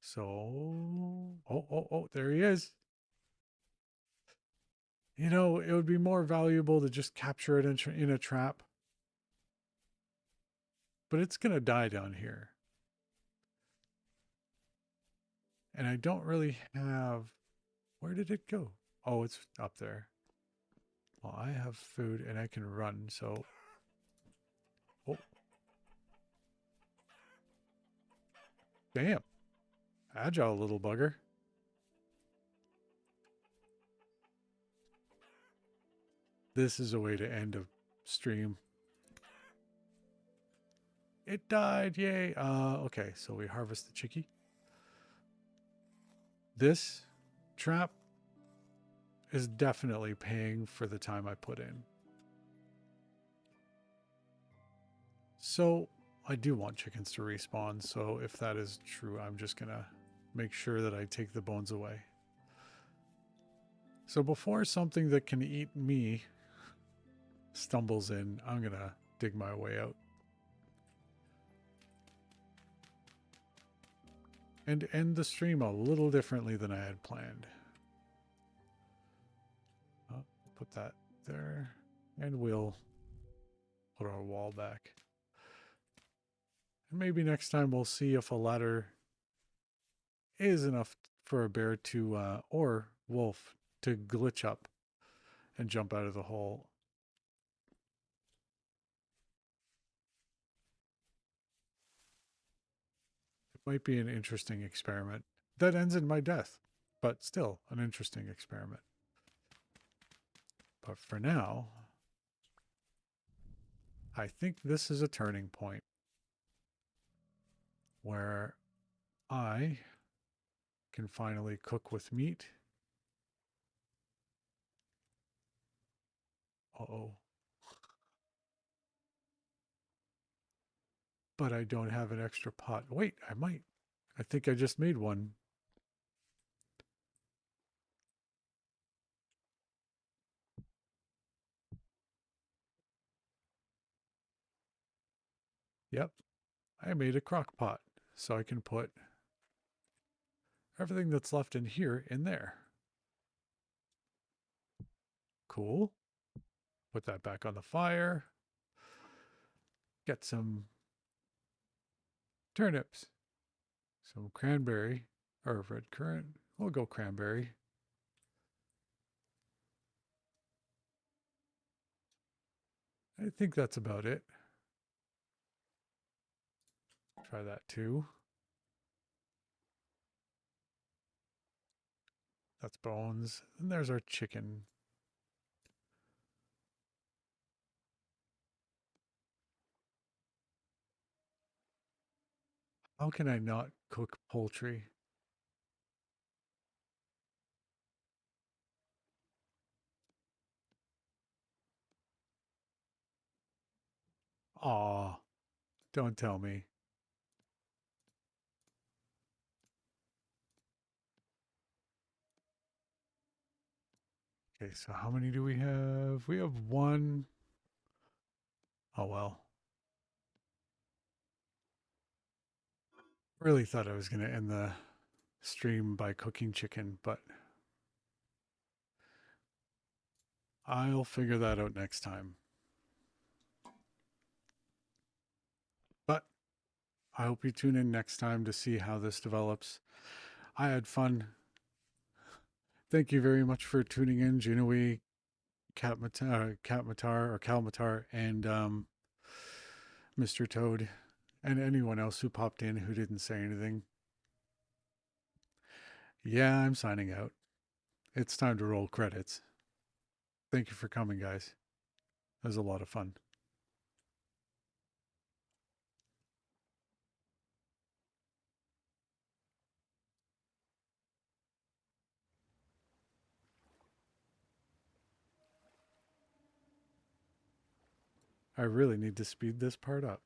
So, oh, there he is. You know, it would be more valuable to just capture it in a trap, but it's going to die down here. And I don't really have. Where did it go? Oh, it's up there. Well, I have food and I can run, so. Oh, damn. Agile little bugger. This is a way to end a stream. It died, yay. Okay, so we harvest the chickie. This trap is definitely paying for the time I put in. So I do want chickens to respawn, so if that is true, I'm just gonna make sure that I take the bones away. So before something that can eat me stumbles in, I'm gonna dig my way out. And end the stream a little differently than I had planned. Put that there, and we'll put our wall back. And maybe next time we'll see if a ladder is enough for a bear to, or wolf, to glitch up and jump out of the hole. It might be an interesting experiment that ends in my death, but still an interesting experiment. But for now, I think this is a turning point where I can finally cook with meat. Uh-oh. But I don't have an extra pot. Wait, I might. I think I just made one. Yep, I made a crock pot. So I can put everything that's left in here in there. Cool. Put that back on the fire. Get some turnips, some cranberry, or red currant. We'll go cranberry. I think that's about it. Try that too. That's bones. And there's our chicken. How can I not cook poultry? Aw, don't tell me. Okay, so how many do we have? We have one. Oh well. Really thought I was going to end the stream by cooking chicken, but I'll figure that out next time. But I hope you tune in next time to see how this develops. I had fun. Thank you very much for tuning in, Junui, Kalmatar, and Mr. Toad, and anyone else who popped in who didn't say anything. Yeah, I'm signing out. It's time to roll credits. Thank you for coming, guys. It was a lot of fun. I really need to speed this part up.